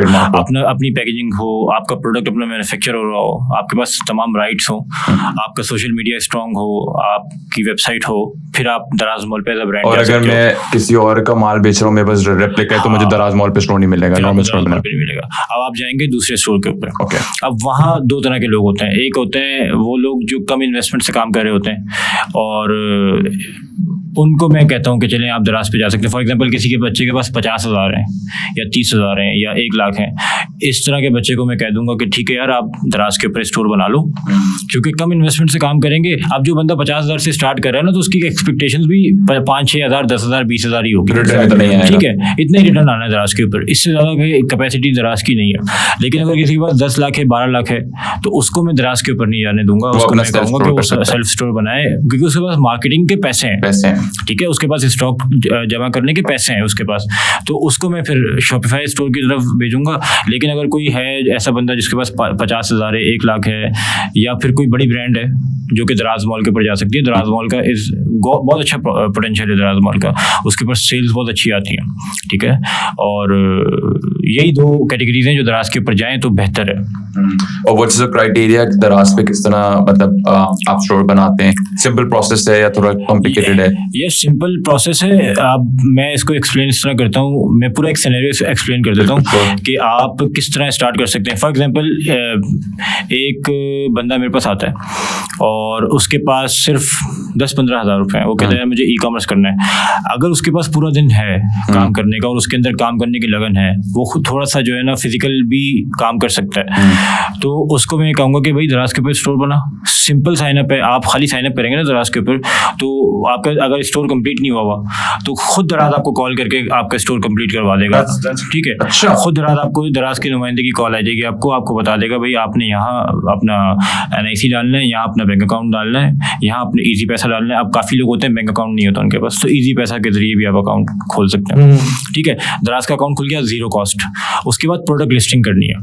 Speaker 1: अपनी पैकेजिंग हो, आपका प्रोडक्ट अपना मैन्युफैक्चर हो रहा हो, आपके पास तमाम राइट्स हो, आपका सोशल मीडिया स्ट्रांग हो, आपकी वेबसाइट हो, फिर आप दराज मॉल पे एज अ ब्रांड।
Speaker 2: और अगर मैं किसी और का माल बेच रहा हूँ, मेरे पास रेप्लिका है, तो मुझे दराज मॉल पे स्टोर नहीं मिलेगा, नॉर्मल स्टोर में नहीं मिलेगा।
Speaker 1: अब आप जाएंगे दूसरे स्टोर के ऊपर।
Speaker 2: ओके।
Speaker 1: अब वहाँ 2 तरह के लोग होते हैं। एक होते हैं वो लोग जो कम इन्वेस्टमेंट से काम कर रहे होते हैं, और उनको मैं कहता हूँ कि चलें आप दराज पे जा सकते हैं। फॉर एग्जांपल किसी के बच्चे के पास 50,000 हैं या 30,000 हैं या 1 लाख हैं, इस तरह के बच्चे को मैं कह दूंगा कि ठीक है यार, आप दराज के ऊपर स्टोर बना लो, क्योंकि कम इन्वेस्टमेंट से काम करेंगे। अब जो बंदा 50,000 से स्टार्ट कर रहा है ना, तो उसकी एक्सपेक्टेशंस भी 5-6 हज़ार, 10,000, 20,000 ही होगी, ठीक है, इतना ही रिटर्न आना है दराज के ऊपर, इससे ज़्यादा कैपेसिटी दराज की नहीं है। लेकिन अगर किसी के पास 10 लाख है, 12 लाख है, तो उसको मैं दराज के ऊपर नहीं जाने दूंगा, उसको मैं कहूँगा कि वो सेल्फ स्टोर बनाए, क्योंकि उसके पास मार्केटिंग के पैसे हैं, ठीक है, उसके पास स्टॉक जमा करने के पैसे हैं उसके पास, तो उसको मैं फिर शॉपिफाई स्टोर की तरफ भेजूंगा। लेकिन अगर कोई है ऐसा बंदा जिसके पास 50,000 है, 1 लाख है, या फिर कोई बड़ी ब्रांड है जो कि दराज मॉल के ऊपर जा सकती है, दराज मॉल का बहुत अच्छा पोटेंशियल है दराज मॉल का, उसके पास सेल्स बहुत अच्छी आती हैं, ठीक है। और यही 2 कैटेगरीज हैं जो दराज के ऊपर जाएं तो बेहतर है।
Speaker 2: और व्हाट्स द क्राइटेरिया दराज पे किस तरह मतलब आप स्टोर बनाते हैं? सिंपल प्रोसेस है या थोड़ा कॉम्प्लिकेटेड है?
Speaker 1: ये सिंपल प्रोसेस है। अब मैं इसको एक्सप्लेन इस तरह करता हूँ, मैं पूरा एक सिनेरियो एक्सप्लेन कर देता हूँ कि आप किस तरह स्टार्ट कर सकते हैं। फॉर एग्जांपल एक बंदा मेरे पास आता है और उसके पास सिर्फ 10-15 हज़ार रुपए हैं, वो कहता है मुझे ई-कॉमर्स करना है। अगर उसके पास पूरा दिन है काम करने का और उसके अंदर काम करने की लगन है, वो खुद थोड़ा सा जो है ना फिजिकल भी काम कर सकता है, तो उसको मैं कहूँगा कि भाई दराज के ऊपर स्टोर बना, सिंपल साइनअप है, आप खाली साइनअप करेंगे ना दराज के ऊपर, तो आपका अगर स्टोर कंप्लीट नहीं हुआ तो खुद दराज आपको कॉल करके आपका स्टोर कंप्लीट करवा देगा, ठीक है।
Speaker 2: अच्छा।
Speaker 1: खुद दराज आपको, दराज की नुमाइंदे की कॉल आ जाएगी, आपको बता देगा भाई आपने यहाँ अपना NIC डालना है, यहाँ अपना बैंक अकाउंट डालना है, यहाँ अपने ईजी पैसा डालना है। अब काफ़ी लोग होते हैं बैंक अकाउंट नहीं होता उनके पास, तो ईजी पैसा के जरिए भी आप अकाउंट खोल सकते हैं, ठीक है। दराज का अकाउंट खुल गया, 0 कॉस्ट। उसके बाद प्रोडक्ट लिस्टिंग करनी है।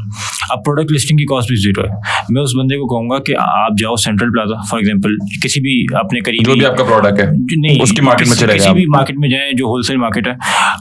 Speaker 1: अब प्रोडक्ट लिस्टिंग की कॉस्ट भी 0 है। मैं उस बंदे को कहूँगा कि आप जाओ सेंट्रल प्लाजा फॉर एग्जाम्पल, किसी भी अपने करीब
Speaker 2: जो भी आपका प्रोडक्ट है
Speaker 1: नहीं
Speaker 2: उसकी मार्केट में चले
Speaker 1: किसी भी मार्केट में जाएं जो होलसेल मार्केट है,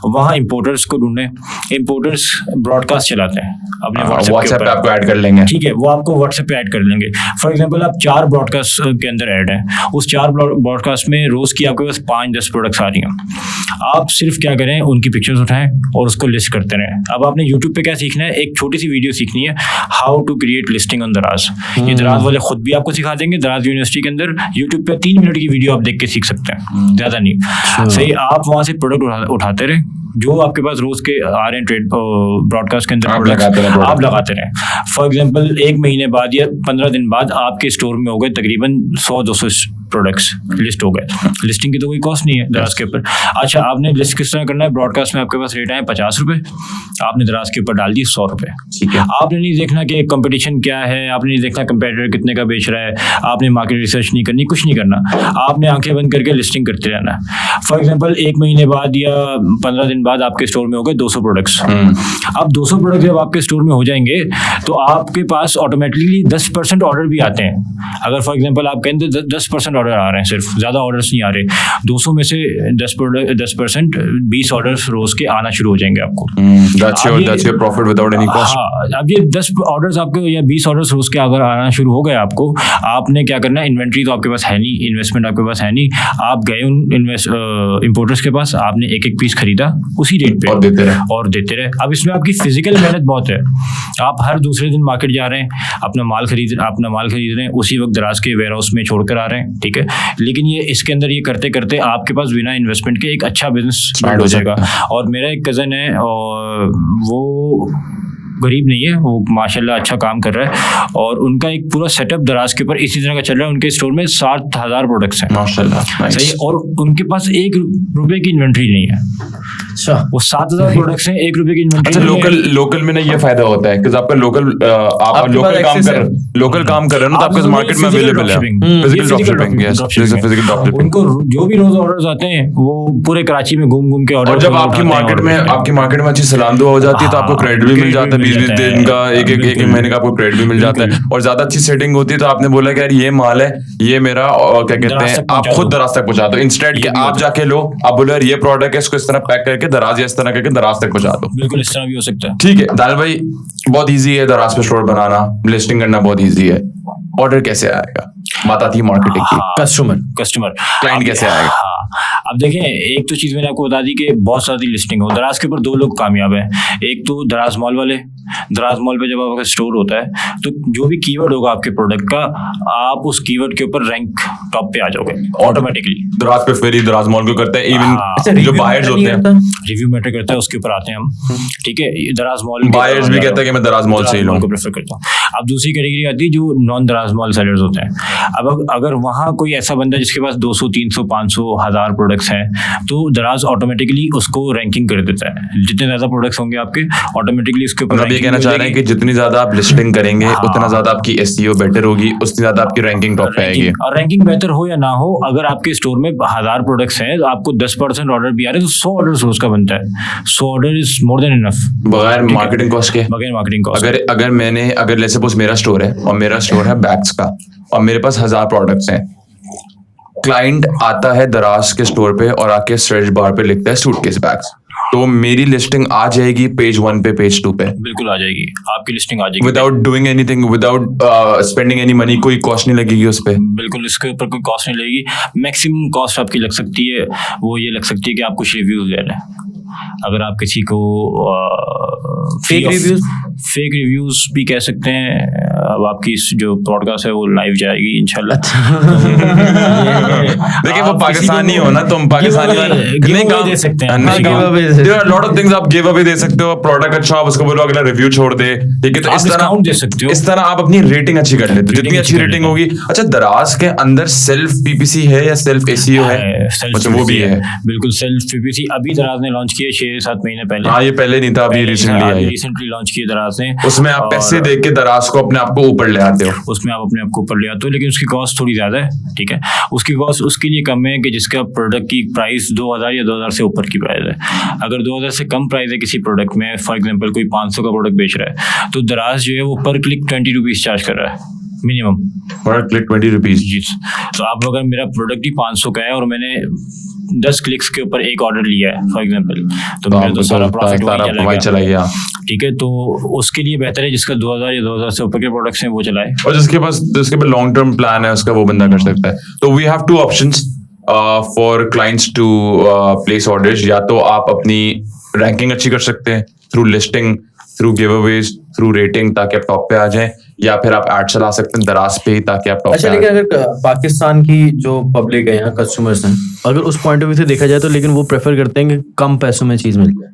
Speaker 1: वहाँ इंपोर्टर्स को ढूंढें। इंपोर्टर्स ब्रॉडकास्ट चलाते हैं अपने
Speaker 2: व्हाट्सएप पे, आपको ऐड कर लेंगे,
Speaker 1: ठीक है, वो आपको व्हाट्सएप पे ऐड कर लेंगे। फॉर एग्जांपल आप 4 ब्रॉडकास्ट के अंदर ऐड हैं, उस 4 ब्रॉडकास्ट में रोज की आपके पास 5-10 प्रोडक्ट्स आ रही हैं। आप सिर्फ क्या करें, उनकी पिक्चर्स उठाएं और उसको लिस्ट करते रहें। अब आपने यूट्यूब पे क्या सीखना है, एक छोटी सी वीडियो सीखनी है, how to create listing on Daraz. ये दराज वाले खुद भी आपको सिखा देंगे, दराज यूनिवर्सिटी के अंदर यूट्यूब पे 3 मिनट की वीडियो आप देख के सीख सकते हैं, ज्यादा नहीं। सही, आप वहां से प्रोडक्ट उठाते रहे, जो आपके पास रोज के आ रहे हैं ट्रेड ब्रॉडकास्ट के अंदर आप लगाते रहें। फॉर एग्जांपल 1 महीने बाद या 15 दिन बाद आपके स्टोर में हो गए तकरीबन 100-200 प्रोडक्ट्स लिस्ट हो गए। लिस्टिंग की तो कोई कॉस्ट नहीं है दराज के ऊपर। अच्छा, आपने लिस्ट किस तरह करना है, ब्रॉडकास्ट में आपके पास रेट आए 50 रुपए, आपने दराज के ऊपर डाल दी 100 रुपए, ठीक है। आपने नहीं देखना कि कंपटीशन क्या है, आपने नहीं देखना कंपेटिटर कितने का बेच रहा है, आपने मार्केट रिसर्च नहीं करनी, कुछ नहीं करना, आपने आंखें बंद करके लिस्टिंग करते रहना। फॉर एग्जाम्पल 1 महीने बाद या 15 दिन बाद आपके स्टोर में हो गए 200 प्रोडक्ट्स। अब 200 प्रोडक्ट जब आपके स्टोर में हो जाएंगे तो आपके पास ऑटोमेटिकली 10% ऑर्डर भी आते हैं। अगर फॉर एग्जांपल आप कहें तो 10% ऑर्डर आ रहे हैं, सिर्फ, ज़्यादा ऑर्डर्स नहीं आ रहे। 200 में से 10%, 20 ऑर्डर्स रोज के आना शुरू हो जाएंगे आपको।
Speaker 2: That's your profit without any cost.
Speaker 1: हाँ, अब ये 10 ऑर्डर्स आपके या 20 ऑर्डर्स रोज के अगर आना शुरू हो गए आपको, आपने क्या करना है, इन्वेंट्री तो आपके पास है नहीं, इन्वेस्टमेंट आपके पास है नहीं, आप गए उन इंपोर्टर्स के पास, आपने एक पीस खरीदा उसी रेट पे और देते रहे। अब इसमें आपकी फिजिकल मेहनत बहुत है, आप हर दूसरे दिन मार्केट जा रहे हैं, अपना माल खरीद रहे हैं, उसी वक्त दराज के वेयर हाउस में छोड़कर आ रहे हैं, ठीक है। लेकिन ये इसके अंदर ये करते करते आपके पास बिना इन्वेस्टमेंट के एक अच्छा बिजनेस स्टार्ट हो जाएगा। और मेरा एक कज़न है और वो गरीब नहीं है, वो माशाल्लाह अच्छा काम कर रहा है और उनका एक पूरा सेटअप दराज के ऊपर इसी तरह का चल रहा है। उनके स्टोर में 7,000 प्रोडक्ट्स हैं
Speaker 2: माशाल्लाह, nice.
Speaker 1: सही, और उनके पास 1 रुपए की इन्वेंट्री नहीं है।
Speaker 3: अच्छा,
Speaker 1: वो 7,000 प्रोडक्ट्स हैं, 1 रुपए की इन्वेंट्री।
Speaker 2: अच्छा, लोकल में ना ये फायदा होता है कि आपका लोकल आप लोकल काम कर रहे हो ना, तो आपके मार्केट में अवेलेबल है physical dropshipping. Yes, physical dropshipping.
Speaker 1: उनको जो भी रोज ऑर्डर्स आते हैं वो पूरे कराची में घूम के ऑर्डर,
Speaker 2: और जब आपकी मार्केट में अच्छी सलामदुआ हो जाती है तो आपको क्रेडिट भी मिल जाता है, 20-20 दिन का, एक महीने का आपको क्रेडिट भी मिल जाता है, और ज्यादा अच्छी सेटिंग होती है। तो आपने बोला कि यार ये माल है, ये मेरा क्या कहते हैं, आप खुद दराज तक पहुंचा दो, इंस्टेड कि आप जाके लो, आप बोलो यार ये प्रोडक्ट है, इसको इस तरह पैक करके दराज या इस तरह करके दराज तक पहुंचा दो।
Speaker 1: बिल्कुल इस तरह भी हो सकता है।
Speaker 2: ठीक है दानिल भाई, बहुत इजी है दराज पे स्टोर बनाना, लिस्टिंग करना बहुत इजी है। ऑर्डर कैसे आएगा, बात आती है मार्केटिंग की।
Speaker 1: कस्टमर
Speaker 2: क्लाइंट कैसे आएगा?
Speaker 1: हाँ, अब देखें, एक तो चीज मैंने आपको बता दी कि बहुत सारी लिस्टिंग हो दराज के ऊपर। 2 लोग कामयाब हैं, एक तो दराज मॉल वाले। दराज मॉल पे जब आपका स्टोर होता है तो जो भी कीवर्ड होगा आपके प्रोडक्ट का, आप उस कीवर्ड के ऊपर रैंक टॉप पे आ जाओगे ऑटोमेटिकली।
Speaker 2: दराज पे फेरी दराज मॉल को करते हैं, इवन जो बायर्स होते हैं
Speaker 1: रिव्यू मैटर करता है, उसके ऊपर आते हैं हम। ठीक है, दराज मॉल
Speaker 2: बायर्स भी कहते हैं कि मैं दराज मॉल से ही लूं,
Speaker 1: को प्रेफर करता हूँ। अब दूसरी कैटेगरी आती है जो नॉन दराज मॉल सेलर्स होते हैं। अब अगर वहाँ कोई ऐसा बंदा जिसके पास 200, 300, 500, 1000 प्रोडक्ट्स हैं, तो दराज ऑटोमेटिकली उसको रैंकिंग कर देता है। जितने ज्यादा प्रोडक्ट्स होंगे आपके, ऑटोमेटिकली उसके ऊपर।
Speaker 2: मतलब ये कहना चाह रहे हैं कि जितनी ज्यादा आप लिस्टिंग करेंगे उतना ज्यादा आपकी एसईओ बेटर होगी, उतनी ज्यादा आपकी रैंकिंग टॉप पे आएगी।
Speaker 1: और रैंकिंग बेहतर हो या ना हो, अगर आपके स्टोर में 1000 प्रोडक्ट्स हैं, तो आपको 10% ऑर्डर भी आ रहे हैं, तो 100 ऑर्डर रोज का बनता है। 100 order is more than enough,
Speaker 2: बगैर मार्केटिंग कॉस्ट के।
Speaker 1: बगैर मार्केटिंग कॉस्ट।
Speaker 2: अगर लेट्स सपोज मेरा स्टोर है और मेरा स्टोर है बैग्स का और मेरे पास 1000 प्रोडक्ट्स हैं, क्लाइंट आता है दराज के स्टोर पे और आके सर्च बार पे लिखता है सूटकेस बैग्स, तो मेरी लिस्टिंग आ जाएगी पेज 1 पे, पेज 2 पे।
Speaker 1: बिल्कुल आ जाएगी, आपकी लिस्टिंग आ जाएगी
Speaker 2: without doing anything, without spending any money. कोई कॉस्ट नहीं लगेगी उस पे।
Speaker 1: बिल्कुल, इसके ऊपर कोई कॉस्ट नहीं लगेगी। मैक्सिमम कॉस्ट आपकी लग सकती है, वो ये लग सकती है कि आप कुछ रिव्यूज ले लें। अगर आप किसी को फेक रिव्यूज भी कह सकते हैं। अब आपकी जो पॉडकास्ट है वो लाइव जाएगी इंशाल्लाह।
Speaker 2: देखिए वो पाकिस्तानी हो ना, तुम पाकिस्तानी
Speaker 1: नहीं दे सकते हैं,
Speaker 2: लॉट ऑफ थिंग्स आप गिव अवे दे सकते हो। प्रोडक्ट अच्छा, आप उसको बोलो अगला रिव्यू छोड़ दे, ठीक है, तो इस तरह आप अपनी रेटिंग अच्छी कर लेते हो। जितनी अच्छी रेटिंग होगी। अच्छा, दराज के अंदर सेल्फ पीपीसी है या सेल्फ एसीओ है? अच्छा, वो भी है।
Speaker 1: बिल्कुल, सेल्फ पीपीसी अभी दराज ने लॉन्च किया 6-7 महीने पहले।
Speaker 2: हाँ, ये पहले नहीं था, अभी
Speaker 1: रिसेंटली लॉन्च किया दराज ने।
Speaker 2: उसमें आप पैसे देख के दराज को अपने आप को ऊपर ले आते हो।
Speaker 1: उसमें आप अपने आप को ऊपर ले आते हो, लेकिन उसकी कॉस्ट थोड़ी ज्यादा है। ठीक है, उसकी कॉस्ट उसके लिए कम है कि जिसका प्रोडक्ट की प्राइस 2000 या 2000 से ऊपर की प्राइस है। अगर 2000 से कम प्राइस है किसी प्रोडक्ट में, फॉर एग्जांपल कोई 500 का प्रोडक्ट बेच रहा है, तो दराज जो है वो पर क्लिक 20 रुपीज चार्ज कर रहा है मिनिमम।
Speaker 2: पर क्लिक 20 रुपीज।
Speaker 1: जी, तो आप अगर मेरा प्रोडक्ट ही 500 का है और मैंने 10 क्लिक्स के ऊपर एक ऑर्डर लिया है फॉर एग्जांपल, तो मेरा तो सारा प्रॉफिट चला गया। ठीक है, तो उसके लिए बेहतर है जिसका 2000 या 2000 से ऊपर के प्रोडक्ट्स हैं वो चलाए,
Speaker 2: और जिसके पास लॉन्ग टर्म प्लान है उसका वो बंदा कर सकता है। तो we have 2 options for clients to place orders. या तो आप अपनी रैंकिंग अच्छी कर सकते हैं through listing, through giveaways, through rating, ताकि आप टॉप पे आ जाएं, या फिर आप एड चला सकते हैं दराज पे ही ताकि आप टॉप पे आ जाएं।
Speaker 3: लेकिन अगर पाकिस्तान की जो पब्लिक है या कस्टमर्स हैं, अगर उस पॉइंट ऑफ व्यू से देखा जाए तो लेकिन वो प्रेफर करते हैं कि कम पैसों में चीज़ मिल जाए,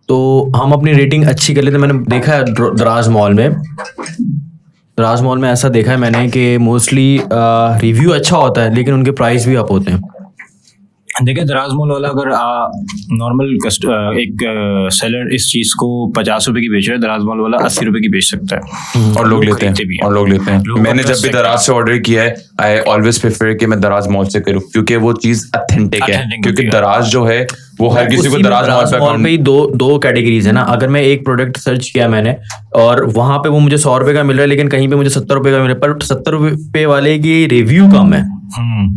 Speaker 3: तो हम अपनी रेटिंग अच्छी कर लेते हैं। मैंने देखा है दराज मॉल में ऐसा देखा है मैंने कि मोस्टली रिव्यू अच्छा होता है लेकिन उनके प्राइस भी अप होते हैं।
Speaker 1: देखिए, दराज मॉल वाला अगर नॉर्मल एक सेलर इस चीज को 50 रुपए की बेच रहा है, दराज मॉल वाला 80 रुपए की बेच सकता है,
Speaker 2: और लोग लेते हैं। मैंने जब भी दराज से ऑर्डर किया है, आई ऑलवेज प्रेफर कि मैं दराज मॉल से करूं, क्योंकि वो चीज ऑथेंटिक है। क्योंकि दराज जो है वो हर किसी को दराज मॉल पे ही
Speaker 3: दो कैटेगरीज है ना। अगर मैं एक प्रोडक्ट सर्च किया मैंने और वहां पे वो मुझे 100 रुपए का मिल रहा है, लेकिन कहीं पे मुझे 70 रुपए का मिल रहा है, पर 70 रुपए वाले की रिव्यू कम है,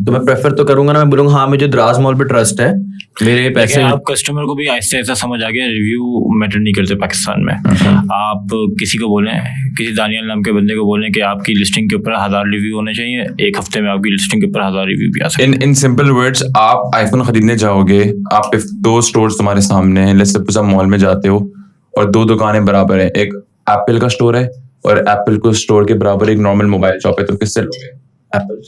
Speaker 3: तो मैं प्रेफर तो करूंगा ना, मैं बोलूंगा हाँ मुझे दराज मॉल पे ट्रस्ट है, मेरे पैसे।
Speaker 1: आप कस्टमर को भी ऐसा ऐसा समझ आ गया, रिव्यू मैटर नहीं करते पाकिस्तान में। आप किसी को बोलें, किसी दानियल नाम के बंदे को बोलें कि आपकी लिस्टिंग के ऊपर 1000 रिव्यू होने चाहिए, एक हफ्ते में आपकी लिस्टिंग के ऊपर 1000 रिव्यू भी आ सकते हैं।
Speaker 2: इन सिंपल वर्ड्स, आप आईफोन खरीदने जाओगे, आप 2 स्टोर्स तुम्हारे सामने हैं, लेट्स सपोज आप मॉल में जाते हो और 2 दुकानें बराबर है, एक एप्पल का स्टोर है और एप्पल को स्टोर के बराबर एक नॉर्मल मोबाइल शॉप है, तो किससे लोगे? Apple.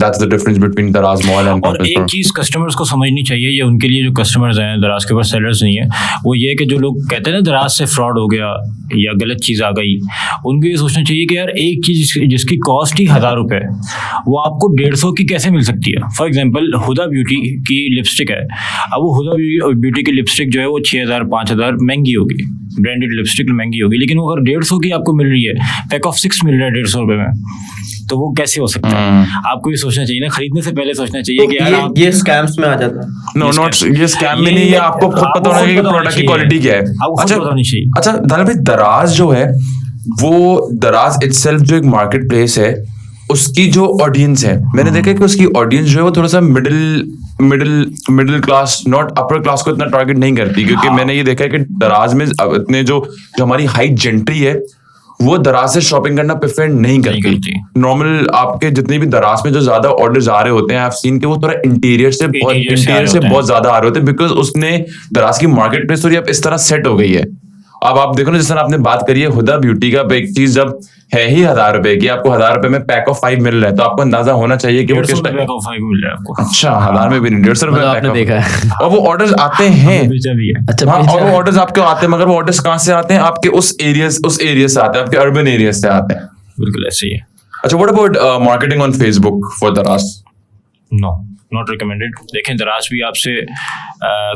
Speaker 2: That's the difference between Daraz Mall and
Speaker 1: और
Speaker 2: Campus
Speaker 1: एक
Speaker 2: Road.
Speaker 1: चीज़ कस्टमर्स को समझनी चाहिए, ये उनके लिए जो कस्टमर्स हैं दराज के पास सेलर्स नहीं है, वो ये कि जो लोग कहते हैं ना दराज से फ्रॉड हो गया या गलत चीज़ आ गई, उनको ये सोचना चाहिए कि यार एक चीज़ जिसकी कॉस्ट ही 1000 रुपये है वो आपको 150 की कैसे मिल सकती है। फॉर एग्जांपल हुदा ब्यूटी की लिपस्टिक है, अब वो हुदा ब्यूटी की लिपस्टिक जो है वो 6000 5000 महंगी होगी, ब्रांडेड लिपस्टिक महंगी होगी, लेकिन वो अगर 150 की आपको मिल रही है, पैक ऑफ 6 मिल रहा है 150 रुपये में, तो वो कैसे हो सकता है? आपको ये सोचना चाहिए ना, खरीदने से पहले सोचना चाहिए कि यार आप
Speaker 3: ये स्कैम्स में आ जाता है।
Speaker 2: No, not ये स्कैम में नहीं है, आपको खुद पता होना चाहिए कि प्रोडक्ट की क्वालिटी क्या है।
Speaker 1: आपको खुद पता होनी चाहिए।
Speaker 2: अच्छा दानिश भाई, दराज जो है वो दराज इटसेल्फ जो एक मार्केट प्लेस है, उसकी जो ऑडियंस है, मैंने देखा कि उसकी ऑडियंस जो है वो थोड़ा सा middle class, not upper class को इतना टारगेट नहीं करती, क्योंकि मैंने ये देखा है कि दराज में इतने जो हमारी हाई जेंट्री है वो दराज से शॉपिंग करना प्रेफर नहीं करती। नॉर्मल आपके जितने भी दराज में जो ज्यादा ऑर्डर्स आ रहे होते हैं, आई हैव सीन कि वो थोड़ा इंटीरियर से बहुत ज्यादा आ रहे होते हैं, बिकॉज उसने दराज की मार्केट प्लेस थोड़ी अब इस तरह सेट हो गई है। अब आप देखो ना, जिस तरह आपने बात करी है हुदा ब्यूटी का, एक चीज जब है ही 1000 रुपए की, आपको 1000 रुपए में पैक ऑफ 5 मिल रहा है, तो आपको अंदाजा होना चाहिए कि वो किस
Speaker 1: पैक ऑफ 5 मिल रहा है आपको।
Speaker 2: अच्छा, 1000 में भी नहीं, 150 रुपए
Speaker 3: आपने देखा है।
Speaker 2: और वो ऑर्डर्स आते हैं।
Speaker 1: बेचा भी है।
Speaker 3: अच्छा,
Speaker 2: हाँ,
Speaker 3: बेचा
Speaker 2: और वो
Speaker 3: है।
Speaker 2: ऑर्डर्स आपके आते हैं, मगर वो ऑर्डर्स कहाँ से आते हैं? आपके उस एरिया से आते हैं, आपके अर्बन एरिया से आते हैं।
Speaker 1: बिल्कुल ऐसे ही है।
Speaker 2: अच्छा, what about marketing on Facebook for Daraz?
Speaker 1: No, not recommended. देखें, दराज भी आपसे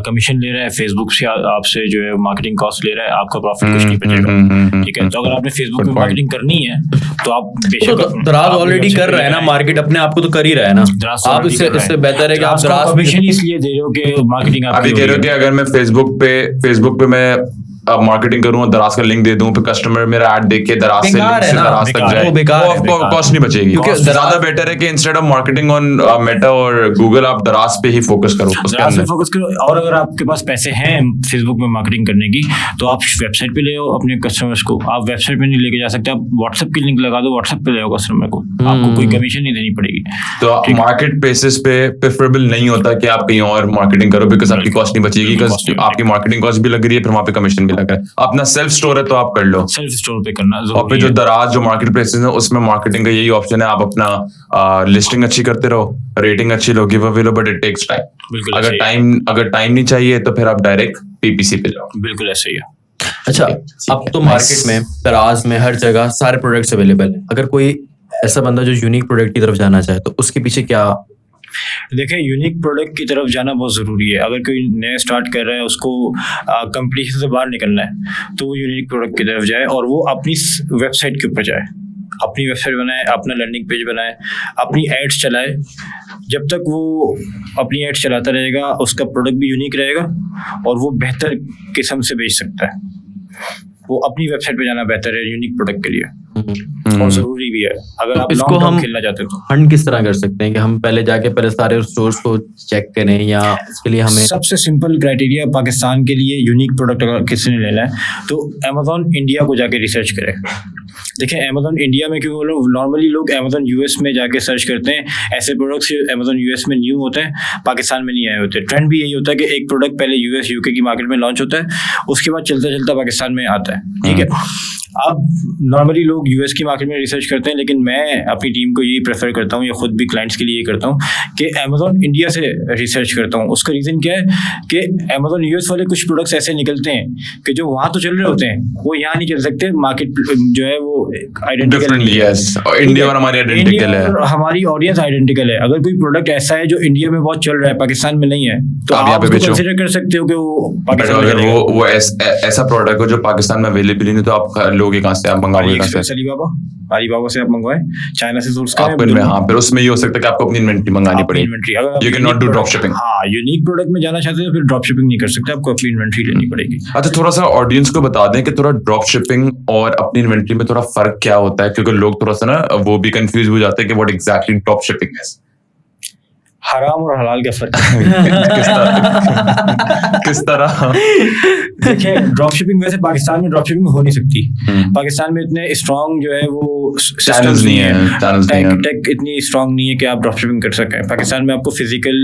Speaker 1: कमीशन ले रहा है, फेसबुक से आपसे जो है मार्केटिंग कॉस्ट ले रहा है, आपका प्रॉफिट कुछ नहीं बचेगा। ठीक है, तो अगर आपने फेसबुक पे मार्केटिंग करनी है तो आप बेशक
Speaker 3: तो दराज ऑलरेडी कर रहा है ना, मार्केट अपने आप को तो कर ही रहा है ना। आप इससे बेहतर है कि आप दराज
Speaker 1: कमीशन इसलिए दे रहे हो कि मार्केटिंग आप
Speaker 2: अभी कह रहे हो कि अगर मैं फेसबुक पे मैं मार्केटिंग करूं, दराज का लिंक दे दूं, फिर कस्टमर मेरा ऐड देख के दराज से
Speaker 3: बेकार है ना,
Speaker 2: दराज तक जाए,
Speaker 3: बेकार है,
Speaker 2: वो कॉस्ट नहीं बचेगी।
Speaker 3: क्योंकि
Speaker 2: ज्यादा बेटर है कि instead of marketing on Meta और गूगल, आप दराज पे ही फोकस करो उसके
Speaker 1: दराज पे
Speaker 2: अंदर।
Speaker 1: फोकस करो। और अगर आपके पास पैसे हैं फेसबुक में मार्केटिंग करने की, तो आप वेबसाइट पे ले आओ अपने कस्टमर्स को। आप वेबसाइट पे नहीं लेके जा सकते, आप व्हाट्सएप की लिंक लगा दो, व्हाट्सएप पे ले आओ कस्टमर को, आपको कोई कमीशन नहीं देनी पड़ेगी।
Speaker 2: तो मार्केट प्लेसेस पे प्रेफरेबल नहीं होता कि आप कहीं और मार्केटिंग करो, बिकॉज आपकी कॉस्ट नहीं बचेगी, बिकॉज आपकी मार्केटिंग कॉस्ट भी लग रही है, फिर वहां पे कमिशन भी लग रहा है। अपना सेल्फ स्टोर है तो आप कर लो,
Speaker 1: सेल्फ स्टोर पे करना
Speaker 2: और
Speaker 1: जरूरी
Speaker 2: फिर जो
Speaker 1: है।
Speaker 2: दराज जो मार्केट प्लेसेस है उसमें मार्केटिंग का यही ऑप्शन है, आप अपना लिस्टिंग अच्छी करते रहो, रेटिंग अच्छी लो, गिव अवे लो, बट इट टेक्स टाइम।
Speaker 1: बिल्कुल
Speaker 2: अगर टाइम नहीं चाहिए तो फिर आप डायरेक्ट पीपीसी पे जाओ।
Speaker 1: बिल्कुल ऐसे ही है।
Speaker 3: अच्छा, अब तो मार्केट में दराज में हर जगह सारे प्रोडक्ट्स अवेलेबल है। अगर कोई ऐसा बंदा जो यूनिक प्रोडक्ट की तरफ जाना चाहे तो उसके पीछे क्या?
Speaker 1: देखें, यूनिक प्रोडक्ट की तरफ जाना बहुत ज़रूरी है। अगर कोई नया स्टार्ट कर रहा है, उसको कंपटीशन से बाहर निकलना है, तो वो यूनिक प्रोडक्ट की तरफ जाए और वो अपनी वेबसाइट के ऊपर जाए, अपनी वेबसाइट बनाए, अपना लैंडिंग पेज बनाए, अपनी एड्स चलाए। जब तक वो अपनी एड्स चलाता रहेगा, उसका प्रोडक्ट भी यूनिक रहेगा और वो बेहतर किस्म से बेच सकता है। वो अपनी वेबसाइट पे जाना बेहतर है यूनिक प्रोडक्ट के लिए, और ज़रूरी भी है अगर आप
Speaker 3: इसको
Speaker 1: लॉन्ग टर्म
Speaker 3: हम
Speaker 1: खेलना चाहते हो तो।
Speaker 3: फंड किस तरह कर सकते हैं कि हम पहले जाके पहले सारे स्टोर्स को चेक करें, या इसके लिए हमें?
Speaker 1: सबसे सिंपल क्राइटेरिया पाकिस्तान के लिए यूनिक प्रोडक्ट अगर किसी ने लेना है तो अमेज़ॉन इंडिया को जाके रिसर्च करें। देखें, अमेज़ॉन इंडिया में क्यों बोलो, नॉर्मली लोग अमेज़ॉन यूएस में जाके सर्च करते हैं, ऐसे प्रोडक्ट्स अमेज़ॉन यूएस में न्यू होते हैं, पाकिस्तान में नहीं आए होते। ट्रेंड भी यही होता है कि एक प्रोडक्ट पहले यूएस यूके की मार्केट में लॉन्च होता है, उसके बाद चलता चलता पाकिस्तान में आता है। ठीक है, अब नॉर्मली लोग यूएस की मार्केट में रिसर्च करते हैं, लेकिन मैं अपनी टीम को यही प्रेफर करता हूँ, या खुद भी क्लाइंट्स के लिए ये करता हूँ कि अमेज़ॉन इंडिया से रिसर्च करता हूँ। उसका रीज़न क्या है कि अमेज़ॉन यूएस वाले कुछ प्रोडक्ट्स ऐसे निकलते हैं कि जो वहाँ तो चल रहे होते हैं, वो यहाँ नहीं चल सकते। मार्केट जो है वो आइडेंटिकल है,
Speaker 2: इंडिया और हमारी आइडेंटिकल है,
Speaker 1: हमारी ऑडियंस आइडेंटिकल है। अगर कोई प्रोडक्ट ऐसा है जो इंडिया में बहुत चल रहा है, पाकिस्तान में नहीं है, तो
Speaker 2: आप यहाँ
Speaker 1: आप
Speaker 2: पे
Speaker 1: उसको
Speaker 2: बेचो।
Speaker 1: कंसिडर कर सकते हो कि वो पाकिस्तान में
Speaker 2: अगर
Speaker 1: चलेगा।
Speaker 2: वो ऐसा प्रोडक्ट हो जो पाकिस्तान में अवेलेबल नहीं, तो आप लोगे कहाँ से? आप मंगाओगे कहाँ से?
Speaker 1: अलीबाबा से आप मंगवाएं, चाइना से सोर्स करें।
Speaker 2: अपन में, हाँ, फिर उसमें ये हो सकता है कि आपको अपनी इन्वेंटरी मंगानी पड़ेगी।
Speaker 1: इन्वेंट्री अगर
Speaker 2: You cannot do drop shipping.
Speaker 1: हाँ, यूनिक प्रोडक्ट में जाना चाहते हैं तो फिर ड्रॉप शिपिंग नहीं कर सकते, आपको अपनी इन्वेंट्री लेनी पड़ेगी।
Speaker 2: अच्छा, थोड़ा सा ऑडियंस को बता दें कि थोड़ा ड्रॉप शिपिंग और अपनी इन्वेंट्री में थोड़ा फर्क क्या होता है, क्योंकि लोग थोड़ा सा ना वो भी कंफ्यूज हो जाते हैं कि व्हाट एग्जैक्टली ड्रॉप शिपिंग है।
Speaker 1: हराम और हलाल का फर्क
Speaker 2: किस किस तरह?
Speaker 1: देखिए ड्रॉप शिपिंग वैसे पाकिस्तान में ड्रॉप शिपिंग हो नहीं सकती। पाकिस्तान में इतने स्ट्रांग जो है वो
Speaker 2: चैनल्स नहीं है,
Speaker 1: टेक इतनी स्ट्रांग नहीं है कि आप ड्रॉप शिपिंग कर सकें। पाकिस्तान में आपको फिजिकल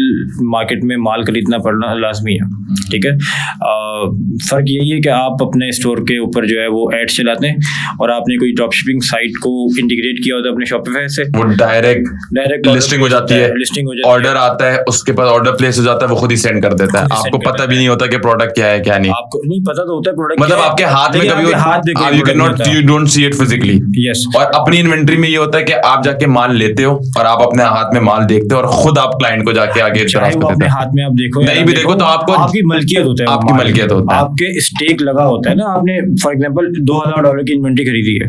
Speaker 1: मार्केट में माल खरीदना पड़ना लाजमी है, ठीक है। फर्क यही है कि आप अपने स्टोर के ऊपर जो है वो एड चलाते हैं और आपने कोई ड्रॉप शिपिंग साइट को इंटीग्रेट किया होता है अपने शॉपिफाई से,
Speaker 2: वो डायरेक्ट लिस्टिंग हो जाती है, ऑर्डर आता है, उसके बाद ऑर्डर प्लेस हो जाता है, वो खुद ही सेंड कर देता है, आपको पता भी नहीं होता कि प्रोडक्ट क्या है क्या नहीं,
Speaker 1: आपको नहीं पता तो होता है प्रोडक्ट
Speaker 2: मतलब आपके हाथ में कभी you can not, you don't see it physically.
Speaker 1: Yes,
Speaker 2: और अपनी इन्वेंटरी में ये होता है कि आप जाके माल लेते हो और आप अपने हाथ में माल देखते हो और खुद आप क्लाइंट को जाके आगे
Speaker 1: अपने हाथ में आप देखो
Speaker 2: नहीं भी देखो तो आपको
Speaker 1: आपकी मलकियत होता है,
Speaker 2: आपकी मलकियत होता है,
Speaker 1: आपके स्टेक लगा होता है ना। आपने फॉर एग्जांपल $2000 की इन्वेंट्री खरीदी है,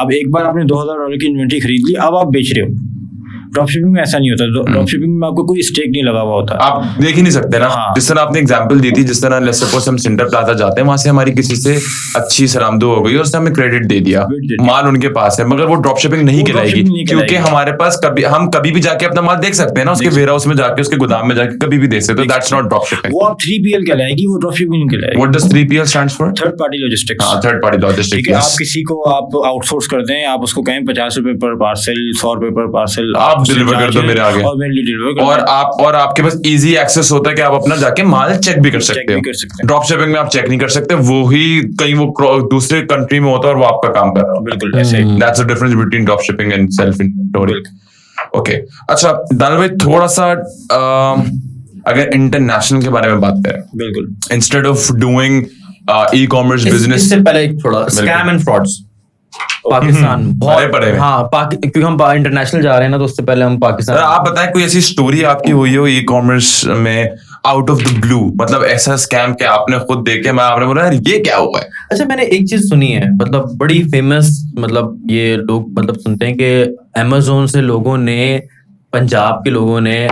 Speaker 1: अब एक बार आपने $2000 की इन्वेंट्री खरीद ली, अब आप बेच रहे हो। ड्रॉप शिपिंग में ऐसा नहीं होता, ड्रॉप शिपिंग में आपको कोई स्टेक नहीं लगा हुआ होता,
Speaker 2: आप देख ही नहीं सकते ना।
Speaker 1: हाँ।
Speaker 2: जिस तरह आपने एग्जांपल दी थी, जिस तरह लेट्स सपोज हम सेंटर प्लाजा जाते हैं, वहां से हमारी किसी से अच्छी सलामदो हो गई और उसने हमें क्रेडिट दे दिया, माल उनके पास है, मगर वो ड्रॉप शिपिंग नहीं कहलाएगी क्योंकि हमारे पास हम कभी भी जाके अपना माल देख सकते हैं ना, उसके वेयर हाउस में जाके, उसके गोदाम में जाके कभी भी देख सकते हो। That's not drop shipping.
Speaker 1: वो आप 3PL कहलाएगी, वो ड्रॉप शिपिंग नहीं कहलाएगी।
Speaker 2: What does 3PL stands for?
Speaker 1: Third party logistics.
Speaker 2: हां, थर्ड पार्टी लॉजिस्टिक्स।
Speaker 1: ठीक है, आप किसी को आप आउटसोर्स करते हैं, आप उसको कहें ₹50 पर पार्सल, ₹100 पर पार्सल,
Speaker 2: आप डिलीवर कर दो मेरे आगे, और आपके पास इजी एक्सेस होता है कि आप अपना जाके माल चेक भी कर सकते हो। ड्रॉप शिपिंग में आप चेक नहीं कर सकते, वो ही कहीं वो दूसरे कंट्री में होता है और वो आपका काम कर रहा है।
Speaker 1: बिल्कुल ऐसे।
Speaker 2: That's the difference between drop shipping and self inventory. Okay, अच्छा दानिल भाई, थोड़ा सा अगर इंटरनेशनल के बारे में बात करें,
Speaker 1: बिल्कुल,
Speaker 2: instead of doing e commerce business,
Speaker 3: इससे पहले एक थोड़ा स्कैम एंड फ्रॉड्स पाकिस्तान बहुत
Speaker 2: पड़े हैं।
Speaker 3: हाँ, क्योंकि हम इंटरनेशनल जा रहे हैं ना, तो उससे पहले हम पाकिस्तान।
Speaker 2: आप बताएं कोई ऐसी स्टोरी आपकी हुई हो ई कॉमर्स में आउट ऑफ द ब्लू, मतलब ऐसा स्कैम कि आपने खुद देखे, मैं आपने बोला यार ये क्या हुआ है?
Speaker 3: अच्छा, मैंने एक चीज सुनी है, मतलब बड़ी फेमस, मतलब ये लोग मतलब सुनते हैं कि अमेज़न से लोगों ने, पंजाब के लोगों ने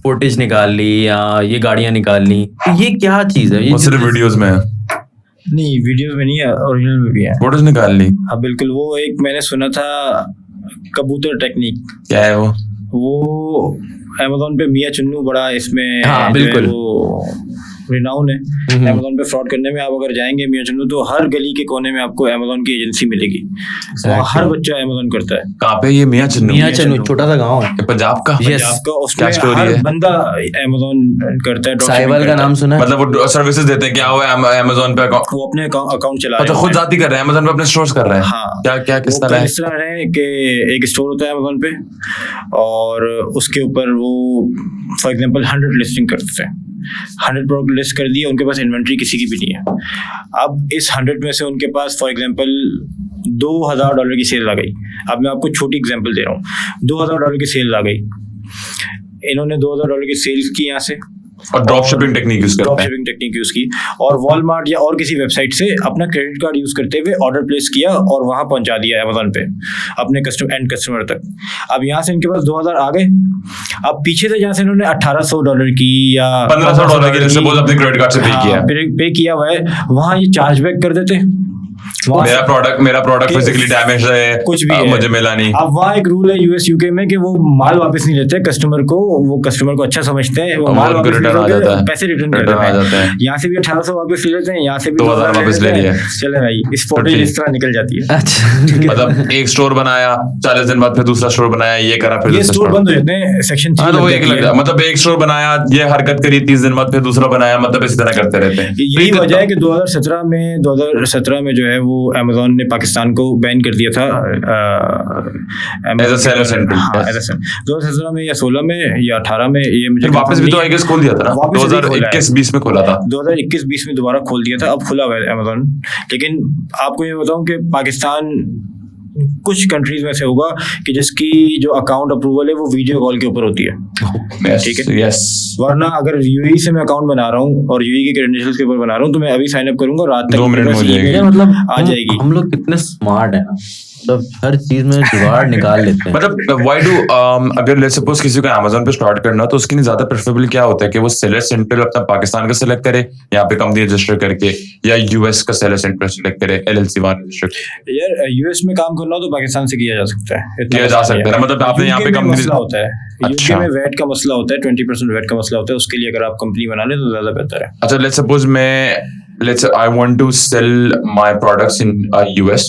Speaker 3: फुटेज निकाल ली या ये गाड़ियां निकाल ली, तो ये क्या चीज है?
Speaker 2: वो सिर्फ वीडियोस में है?
Speaker 1: नहीं, वीडियोस में नहीं है, ओरिजिनल में भी है।
Speaker 2: फोटोज निकाल ली?
Speaker 1: हाँ बिल्कुल, वो एक मैंने सुना था कबूतर टेक्निक।
Speaker 2: क्या है वो?
Speaker 1: वो अमेज़न पे मियां चुन्नू बड़ा इसमें,
Speaker 3: हाँ बिल्कुल,
Speaker 1: वो रिनाउन है अमेज़न पे फ्रॉड करने में। आप अगर जाएंगे मियां चुन्नू, तो हर गली के कोने में आपको अमेज़न की एजेंसी मिलेगी, वहाँ हर बच्चा अमेज़न करता है।
Speaker 2: कहाँ पे ये मियां चुन्नू?
Speaker 3: मियां चुन्नू छोटा सा गांव है
Speaker 2: पंजाब का।
Speaker 1: पंजाब का, उसमें
Speaker 2: क्या स्टोरी
Speaker 1: हर
Speaker 2: है?
Speaker 1: बंदा अमेज़न करता है।
Speaker 3: साइबर का नाम सुना है?
Speaker 2: मतलब वो सर्विसेज देते हैं, क्या हुआ है अमेज़न पे?
Speaker 1: वो अपने अकाउंट चला रहे हैं,
Speaker 2: अच्छा खुद जाती कर रहे हैं अमेज़न पे, अपने स्टोर्स कर रहे हैं।
Speaker 1: हाँ,
Speaker 2: क्या क्या किस तरह है?
Speaker 1: इस तरह है कि एक स्टोर होता है अमेज़न पे और उसके ऊपर वो फॉर एग्जांपल 100 लिस्टिंग करते हैं, 100 प्रोडक्ट लिस्ट कर दिए, उनके पास इन्वेंट्री किसी की भी नहीं है। अब इस 100 में से उनके पास फॉर एग्जांपल $2000 की सेल आ गई। अब मैं आपको छोटी एग्जांपल दे रहा हूँ, $2000 की सेल आ गई, इन्होंने $2000 की सेल्स की यहाँ से,
Speaker 2: और ड्रॉप शिपिंग टेक्निक यूज करते हैं,
Speaker 1: ड्रॉप शिपिंग टेक्निक यूज की, और वॉलमार्ट या और किसी वेबसाइट से अपना क्रेडिट कार्ड यूज करते हुए ऑर्डर प्लेस किया और वहां पहुंचा दिया अमेज़न पे अपने एंड कस्टमर तक। अब यहाँ से इनके पास 2000 आ गए, अब पीछे से जहाँ से इन्होंने $1800 की या
Speaker 2: $1500 की सपोज अपने क्रेडिट कार्ड से
Speaker 1: पे किया हुआ है, वहां ये चार्ज बैक कर देते।
Speaker 2: मेरा प्रोडक्ट फिजिकली डैमेज है,
Speaker 1: कुछ भी
Speaker 2: मुझे मिला नहीं।
Speaker 1: अब वहाँ एक रूल है यूएस यूके में कि वो माल वापस नहीं लेते कस्टमर को, वो कस्टमर को अच्छा समझते हैं, वो माल वापस
Speaker 2: रिटर्न आ जाता है,
Speaker 1: पैसे रिटर्न कर देते हैं। यहाँ से भी 1800 वापस ले लेते हैं, यहाँ से भी
Speaker 2: 2000 वापस ले लिए,
Speaker 1: चले भाई, इस फोटो इस तरह निकल जाती है।
Speaker 2: मतलब एक स्टोर बनाया, 40 दिन बाद फिर दूसरा स्टोर बनाया, ये करा, फिर
Speaker 1: स्टोर बंद हो जाते हैं, सेक्शन 3
Speaker 2: तो एक लग जाता, मतलब एक स्टोर बनाया, ये हरकत करी, 30 दिन बाद फिर दूसरा बनाया, मतलब इस तरह करते रहते हैं।
Speaker 1: यही वजह है कि 2017 में जो है वो अमेज़न ने पाकिस्तान को बैन कर दिया था
Speaker 2: एज अ सेलर सेंटर।
Speaker 1: 2017 में या 16 में या 18 में, ये मुझे
Speaker 2: वापस भी तो आई गेस खोल दिया था ना, 2021-20 में खोला था,
Speaker 1: 2021-20 में दोबारा खोल दिया था, अब खुला हुआ है अमेज़न। लेकिन आपको ये बताऊं कि पाकिस्तान कुछ कंट्रीज में से होगा कि जिसकी जो अकाउंट अप्रूवल है वो वीडियो कॉल के ऊपर होती है, ठीक है।
Speaker 2: यस,
Speaker 1: वरना अगर यूएई से मैं अकाउंट बना रहा हूँ और यूएई के क्रेडेंशियल्स के ऊपर बना रहा हूँ, तो मैं अभी साइन अप करूंगा, रात तक
Speaker 2: 2 मिनट में हो जाएगी,
Speaker 3: मतलब
Speaker 1: आ जाएगी।
Speaker 3: हम लोग कितने स्मार्ट है ना, मतलब हर चीज में जुगाड़ निकाल लेते हैं।
Speaker 2: मतलब व्हाई डू अगर लेट्स सपोज किसी को Amazon पे स्टार्ट करना तो उसके लिए ज्यादा प्रेफरेबल क्या होता है कि वो सेलर सेंटर अपना पाकिस्तान का सिलेक्ट करे यहाँ पे कंपनी रजिस्टर करके, या यूएस का सेलर सेंटर सिलेक्ट करे LLC वहां रजिस्टर?
Speaker 1: यार यूएस में काम करना हो तो पाकिस्तान से किया जा सकता है,
Speaker 2: किया जा सकता है। मतलब आपने यहाँ पे कंपनी
Speaker 1: मसला होता है, यूके
Speaker 2: अच्छा।
Speaker 1: में वैट का मसला होता है, 20% वैट का मसला होता है, उसके लिए अगर आप कंपनी बना ले तो ज्यादा बेहतर है।
Speaker 2: अच्छा, let's suppose let's say I want to sell my products in US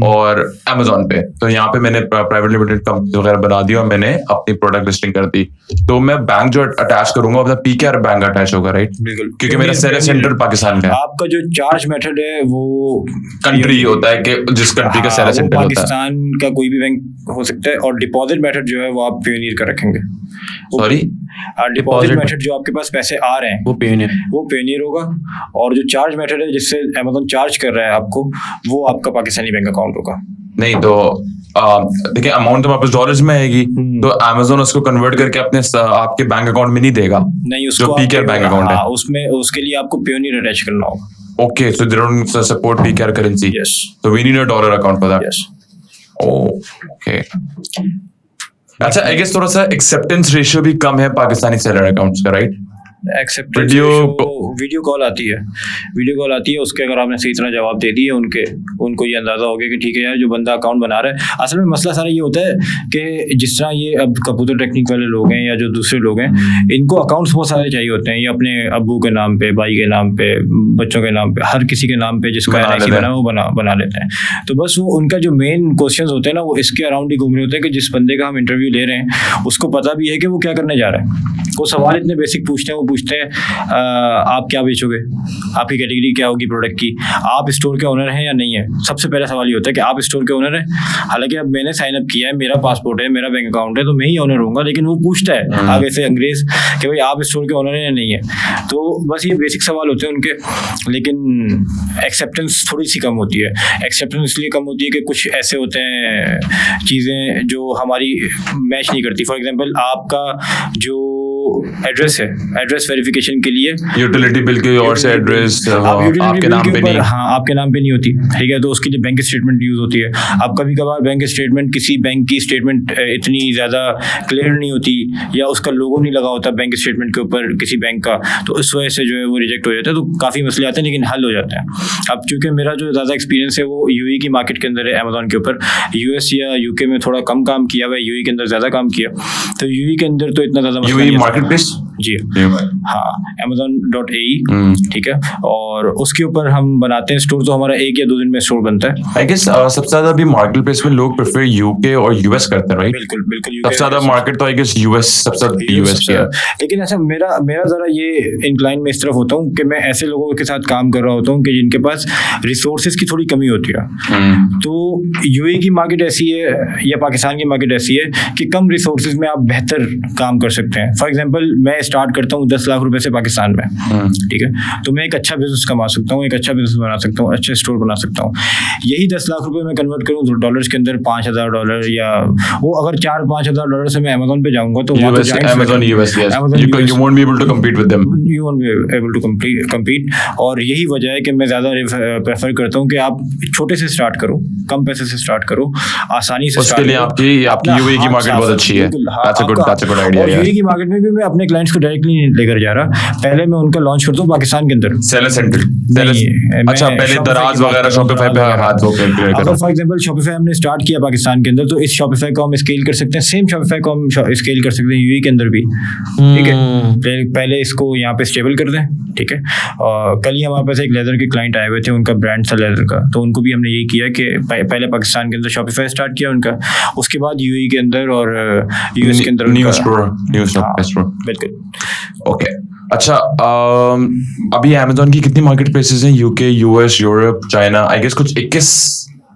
Speaker 2: और Amazon पे, तो यहाँ पे मैंने प्राइवेट लिमिटेड कंपनी वगैरह बना दी और मैंने अपनी प्रोडक्ट लिस्टिंग कर दी, तो मैं बैंक जो अटैच करूंगा अपना PKR बैंक अटैच होगा, राइट?
Speaker 1: बिल्कुल,
Speaker 2: क्योंकि मेरा सेलर सेंटर पाकिस्तान का है।
Speaker 1: आपका जो चार्ज मेथड है वो
Speaker 2: कंट्री होता है कि जिस कंट्री का सेलर सेंटर होता है,
Speaker 1: पाकिस्तान का कोई भी बैंक हो सकता है, और डिपॉजिट मेथड जो है वो आप पियोनियर का रखेंगे।
Speaker 2: सॉरी,
Speaker 1: डिपॉजिट मेथड जो आपके पास पैसे आ रहे हैं
Speaker 3: वो
Speaker 1: पेनियर होगा, और जो चार्ज मेथड है जिससे Amazon चार्ज कर रहा है आपको, वो आपका पाकिस्तानी बैंक अकाउंट होगा।
Speaker 2: नहीं तो देखिए अमाउंट तो वापस डॉलर्स में आएगी, तो Amazon उसको कन्वर्ट करके अपने आपके बैंक अकाउंट में नहीं देगा,
Speaker 1: नहीं, उसको
Speaker 2: जो PKR बैंक अकाउंट है
Speaker 1: उसमें उसके लिए आपको पियोनियर अटैच करना होगा।
Speaker 2: Okay, so they don't support PKR currency,
Speaker 1: yes,
Speaker 2: so we need a dollar account for that.
Speaker 1: Yes.
Speaker 2: Okay, अच्छा, आई गेस थोड़ा सा एक्सेप्टेंस रेशियो भी कम है पाकिस्तानी सेलर अकाउंट्स का, राइट?
Speaker 1: एक्सेप्टेंस वीडियो कॉल आती है, उसके अगर आपने सही तरह जवाब दे दिए उनको ये अंदाजा हो गया कि ठीक है यार जो बंदा अकाउंट बना रहा है। असल में मसला सारा ये होता है कि जिस तरह ये अब कबूतर टेक्निक वाले लोग हैं या जो दूसरे लोग हैं, इनको अकाउंट्स बहुत सारे चाहिए होते हैं, ये अपने अब्बू के नाम पे, भाई के नाम पे, बच्चों के नाम पे, हर किसी के नाम पे जिसका LIC बना वो बना लेते हैं। तो बस वो उनका जो मेन क्वेश्चन होते हैं ना वो इसके अराउंड ही घूम रहे होते हैं कि जिस बंदे का हम इंटरव्यू ले रहे हैं उसको पता भी है कि वो क्या करने जा रहा है। वो सवाल इतने बेसिक पूछते हैं, वो पूछते हैं आप क्या बेचोगे, आपकी कैटेगरी क्या होगी प्रोडक्ट की, आप स्टोर के ओनर हैं या नहीं है। सबसे पहला सवाल ये होता है कि आप स्टोर के ओनर हैं। हालांकि अब मैंने साइन अप किया है, मेरा पासपोर्ट है, मेरा बैंक अकाउंट है, तो मैं ही ओनर होऊंगा, लेकिन वो पूछता है आगे से अंग्रेज कि भाई आप स्टोर के ओनर हैं या नहीं है। तो बस ये बेसिक सवाल होते हैं उनके, लेकिन एक्सेप्टेंस थोड़ी सी कम होती है। एक्सेप्टेंस इसलिए कम होती है कि कुछ ऐसे होते हैं चीज़ें जो हमारी मैच नहीं करती। फॉर एग्जांपल आपका जो एड्रेस है, एड्रेस वेरिफिकेशन के लिए
Speaker 2: यूटिलिटी बिल के और से एड्रेस आपके नाम पे नहीं,
Speaker 1: हाँ आपके नाम पे नहीं होती, ठीक है, तो उसके लिए बैंक स्टेटमेंट यूज होती है। अब कभी कभार बैंक स्टेटमेंट, किसी बैंक की स्टेटमेंट इतनी ज़्यादा क्लियर नहीं होती या उसका लोगो नहीं लगा होता बैंक स्टेटमेंट के ऊपर किसी बैंक का, तो इस वजह से जो है वो रिजेक्ट हो जाता है। तो काफ़ी मसले आते हैं, लेकिन हल हो जाते हैं। अब चूँकि मेरा जो ज़्यादा एक्सपीरियंस है वो यूएई की मार्केट के अंदर है, Amazon के ऊपर। यूएस या यूके में थोड़ा कम काम किया हुआ है, यूएई के अंदर ज़्यादा काम किया। तो यूएई के अंदर तो इतना ज़्यादा
Speaker 2: यूएई मार्केट प्लेस,
Speaker 1: जी हाँ, Amazon.ae, ठीक है, और उसके ऊपर हम बनाते हैं स्टोर। तो हमारा 1 या 2 दिन में स्टोर बनता है।
Speaker 2: आई गेस सबसे ज्यादा अभी मार्केट प्लेस में लोग प्रेफर यूके और यूएस करते हैं, राइट?
Speaker 1: बिल्कुल बिल्कुल,
Speaker 2: सबसे ज्यादा मार्केट तो आई गेस यूएस, सबसे यूएस की है।
Speaker 1: लेकिन ऐसा मेरा जरा ये इंक्लाइन में इस तरफ होता हूँ कि मैं ऐसे लोगों के साथ काम कर रहा होता हूँ कि जिनके पास रिसोर्सेज की थोड़ी कमी होती है। तो यूएई की मार्केट ऐसी है या पाकिस्तान की मार्केट ऐसी है कि कम रिसोर्सेज में आप बेहतर काम कर सकते हैं। फॉर एग्जाम्पल मैं स्टार्ट करता हूँ 10 लाख रुपए से पाकिस्तान में, ठीक है, तो मैं एक अच्छा बिजनेस कमा सकता हूँ, एक अच्छा बिजनेस बना सकता हूँ, अच्छे स्टोर बना सकता हूँ। यही 10 लाख रुपए मैं कन्वर्ट करूँ डॉलर्स के अंदर, $5,000 या वो अगर $4-5,000 से मैं अमेजोन पे जाऊंगा तो
Speaker 2: Amazon US, yes. You won't be able to compete with them.
Speaker 1: You won't be able to compete. और यही वजह है कि मैं ज़्यादा प्रेफर करता हूँ कि आप छोटे से स्टार्ट करो, कम पैसे से स्टार्ट करो, आसानी से
Speaker 2: उसके लिए आपकी यूएई की मार्केट बहुत अच्छी है। That's a good idea.
Speaker 1: UAE की मार्केट में भी मैं अपने क्लाइंट्स को डायरेक्टली नहीं लेकर जा रहा, पहले मैं उनका लॉन्च करता हूँ पाकिस्तान के अंदर
Speaker 2: सेलर सेंटर। अच्छा, पहले दराज वगैरह शॉपिफाई पे हाथ धो के क्लियर करो।
Speaker 1: फॉर एग्जांपल शॉपिफाई हमने स्टार्ट किया पाकिस्तान के अंदर, तो इस शॉपिफाई को हम स्केल कर सकते हैं, सेम शॉपिफाई को हम स्केल कर सकते हैं यूएई के अंदर भी, ठीक है। पहले इसको यहाँ पे स्टेबल कर दें, ठीक है। और कल ही हमारे पास एक लेदर के क्लाइंट आए हुए थे, उनका ब्रांड था लेदर का, तो उनको भी हमने यही किया कि पहले पाकिस्तान के अंदर शॉपिफाई स्टार्ट किया उनका, उसके बाद यूएई के अंदर और यूएस के अंदर
Speaker 2: न्यू स्टोर
Speaker 1: बिल्कुल।
Speaker 2: ओके, अच्छा, अभी Amazon की कितनी मार्केट प्लेसेस हैं? UK, US, Europe, China, I guess कुछ 21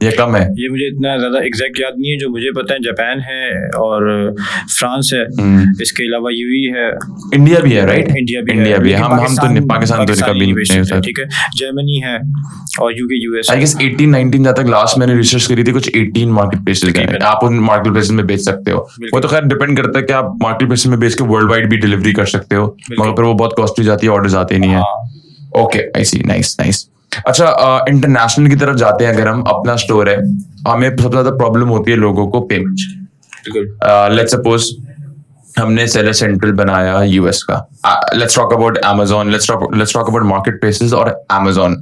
Speaker 2: या कम है?
Speaker 1: ये मुझे इतना ज्यादा एग्जैक्ट याद नहीं है, जो मुझे पता है जापान है और फ्रांस है, इसके अलावा यूएई है,
Speaker 2: इंडिया भी है, राइट?
Speaker 1: इंडिया भी है।
Speaker 2: हम तो पाकिस्तान तो कभी नहीं है,
Speaker 1: ठीक है। जर्मनी है और यूके, यूएस।
Speaker 2: आई गेस 18-19 जहाँ तक लास्ट मैंने रिसर्च करी थी, कुछ 18 मार्केट प्लेसेस हैं। आप उन मार्केट प्लेसेस में बेच सकते हो। वो तो खैर डिपेंड करता है कि आप मार्केट प्लेसेस में बेच के वर्ल्ड वाइड भी डिलीवरी कर सकते हो, मगर फिर वो बहुत कॉस्टली जाती है, ऑर्डर्स आते नहीं है। ओके, आई सी, नाइस। अच्छा, इंटरनेशनल की तरफ जाते हैं। अगर हम अपना स्टोर है हमें सबसे ज्यादा प्रॉब्लम होती है लोगों को पेमेंट। लेट्स सपोज हमने सेलर सेंट्रल बनाया यूएस का, let's talk about Amazon, let's talk about market places और Amazon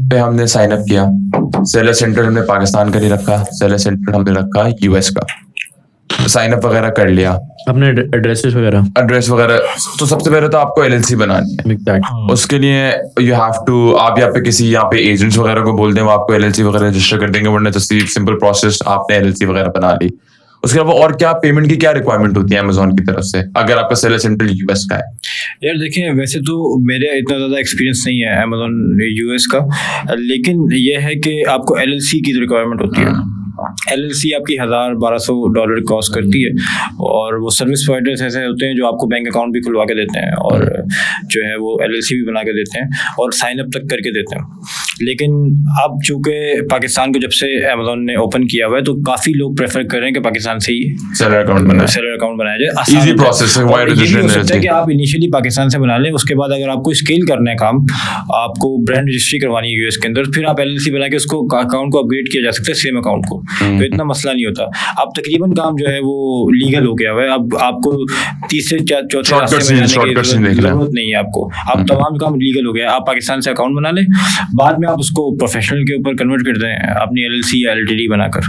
Speaker 2: पे हमने साइन अप किया, सेलर सेंट्रल हमने पाकिस्तान का नहीं रखा, सेलर सेंट्रल हमने रखा यूएस का, साइन अप वगैरह कर लिया,
Speaker 3: अपने एड्रेस वगैरह।
Speaker 2: तो सबसे पहले तो आपको एलएलसी बनानी है।
Speaker 3: Exactly.
Speaker 2: उसके लिए यू हैव टू, आप यहाँ पे किसी यहाँ पे एजेंट्स वगैरह को बोल दें, वो आपको एलएलसी वगैरह रजिस्टर कर देंगे, वरना तो सिंपल प्रोसेस, आपने एलएलसी वगैरह बना ली। उसके अलावा और क्या पेमेंट की क्या रिक्वायरमेंट होती है अमेजोन की तरफ से अगर आपका सेलर सेंट्रल यूएस का है?
Speaker 1: यार देखिए, वैसे तो मेरे इतना ज़्यादा एक्सपीरियंस नहीं है अमेजोन यूएस का, लेकिन यह है कि आपको एलएलसी की रिक्वायरमेंट होती है। एलएलसी आपकी $1,000-1,200 कॉस्ट करती है, और वो सर्विस प्रोवाइडर्स ऐसे होते हैं जो आपको बैंक अकाउंट भी खुलवा के देते हैं, और जो है वो एलएलसी भी बना के देते हैं और साइन अप तक करके देते हैं। लेकिन अब चूंकि पाकिस्तान को जब से अमेजोन ने ओपन किया हुआ है, तो काफ़ी लोग प्रेफर कर रहे हैं कि पाकिस्तान से ही
Speaker 2: सेलर अकाउंट बनाया
Speaker 1: जाए।
Speaker 2: इजी प्रोसेस है।
Speaker 1: और ये भी हो सकता है कि आप इनिशियली पाकिस्तान से बना लें, उसके बाद अगर आपको स्केल करना है काम, आपको ब्रांड रजिस्ट्री करवानी है यूएस के अंदर, फिर आप एलएलसी बना के उसको अकाउंट को अपग्रेड किया जा सकता है, सेम अकाउंट को, तो इतना मसला नहीं होता। अब तकरीबन काम जो है वो लीगल हो गया हुआ है। अब आपको तीसरे चौथे रास्ते में जाने की जरूरत नहीं है आपको, अब तमाम काम लीगल हो गया। आप पाकिस्तान से अकाउंट बना लें, बाद में आप उसको प्रोफेशनल के ऊपर कन्वर्ट कर दें अपनी एलएलसी या एलटीडी बनाकर।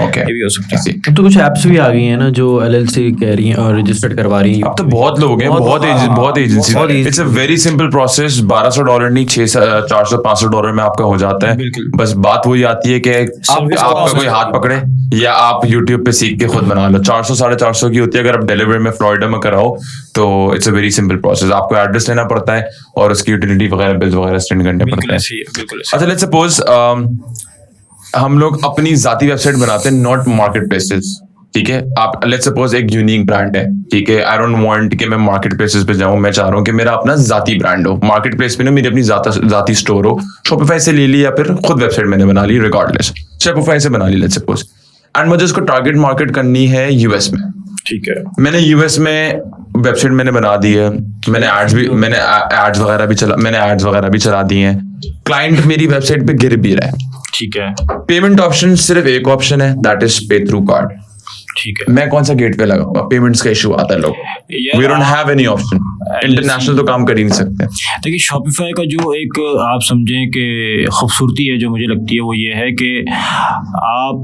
Speaker 2: ओके,
Speaker 1: ये भी हो सकता है।
Speaker 3: अब तो कुछ ऐप्स भी आ गई हैं ना जो एलएलसी कह रही हैं और रजिस्टर्ड करवा रही हैं।
Speaker 2: अब तो बहुत लोग हैं, बहुत agency. It's a very simple process, $1,200 नहीं, $400-500 में आपका हो जाता है। बस बात वही आती है कि आपका कोई हाथ पकड़े या आप यूट्यूब पे सीख के खुद बना लो। 400-450 की होती है। अगर आप डिलीवरी में फ्लोरिडा में कराओ तो it's a very simple process. आपको एड्रेस लेना पड़ता है और उसकी यूटिलिटी वगैरह बिल्स वगैरह सेंड करने पड़ते हैं। अच्छा, लेट्स सपोज हम लोग अपनी जाती वेबसाइट बनाते हैं, नॉट मार्केट प्लेसेस, ठीक है। आप लेट्स सपोज एक यूनिक ब्रांड है, ठीक है। आई डोंट वांट कि मैं मार्केट प्लेसेस पे जाऊं, मैं चाह रहा हूं कि मेरा अपना जाती ब्रांड हो। मार्केट प्लेस पे ना मेरी अपनी जाती स्टोर हो। शॉपिफाई से ले ली या फिर खुद वेबसाइट मैंने बना ली, रिगार्डलेस शॉपिफाई से बना ली लेट्स सपोज, एंड मुझे उसको टारगेट मार्केट करनी है यूएस में,
Speaker 1: ठीक है।
Speaker 2: मैंने यूएस में वेबसाइट मैंने बना दी है, मैंने एड्स वगैरह भी चला दी हैं, क्लाइंट मेरी वेबसाइट पे गिर भी रहा है,
Speaker 1: ठीक है।
Speaker 2: पेमेंट ऑप्शन सिर्फ एक ऑप्शन है, दैट इज पे थ्रू कार्ड,
Speaker 1: ठीक है।
Speaker 2: मैं कौन सा गेट पे लगाऊंगा? पेमेंट्स का इशू आता है लोग, we don't have any option, international तो काम कर ही नहीं सकते।
Speaker 1: देखिए, शॉपिफाई का जो एक आप समझें कि खूबसूरती है जो मुझे लगती है, वो ये है कि आप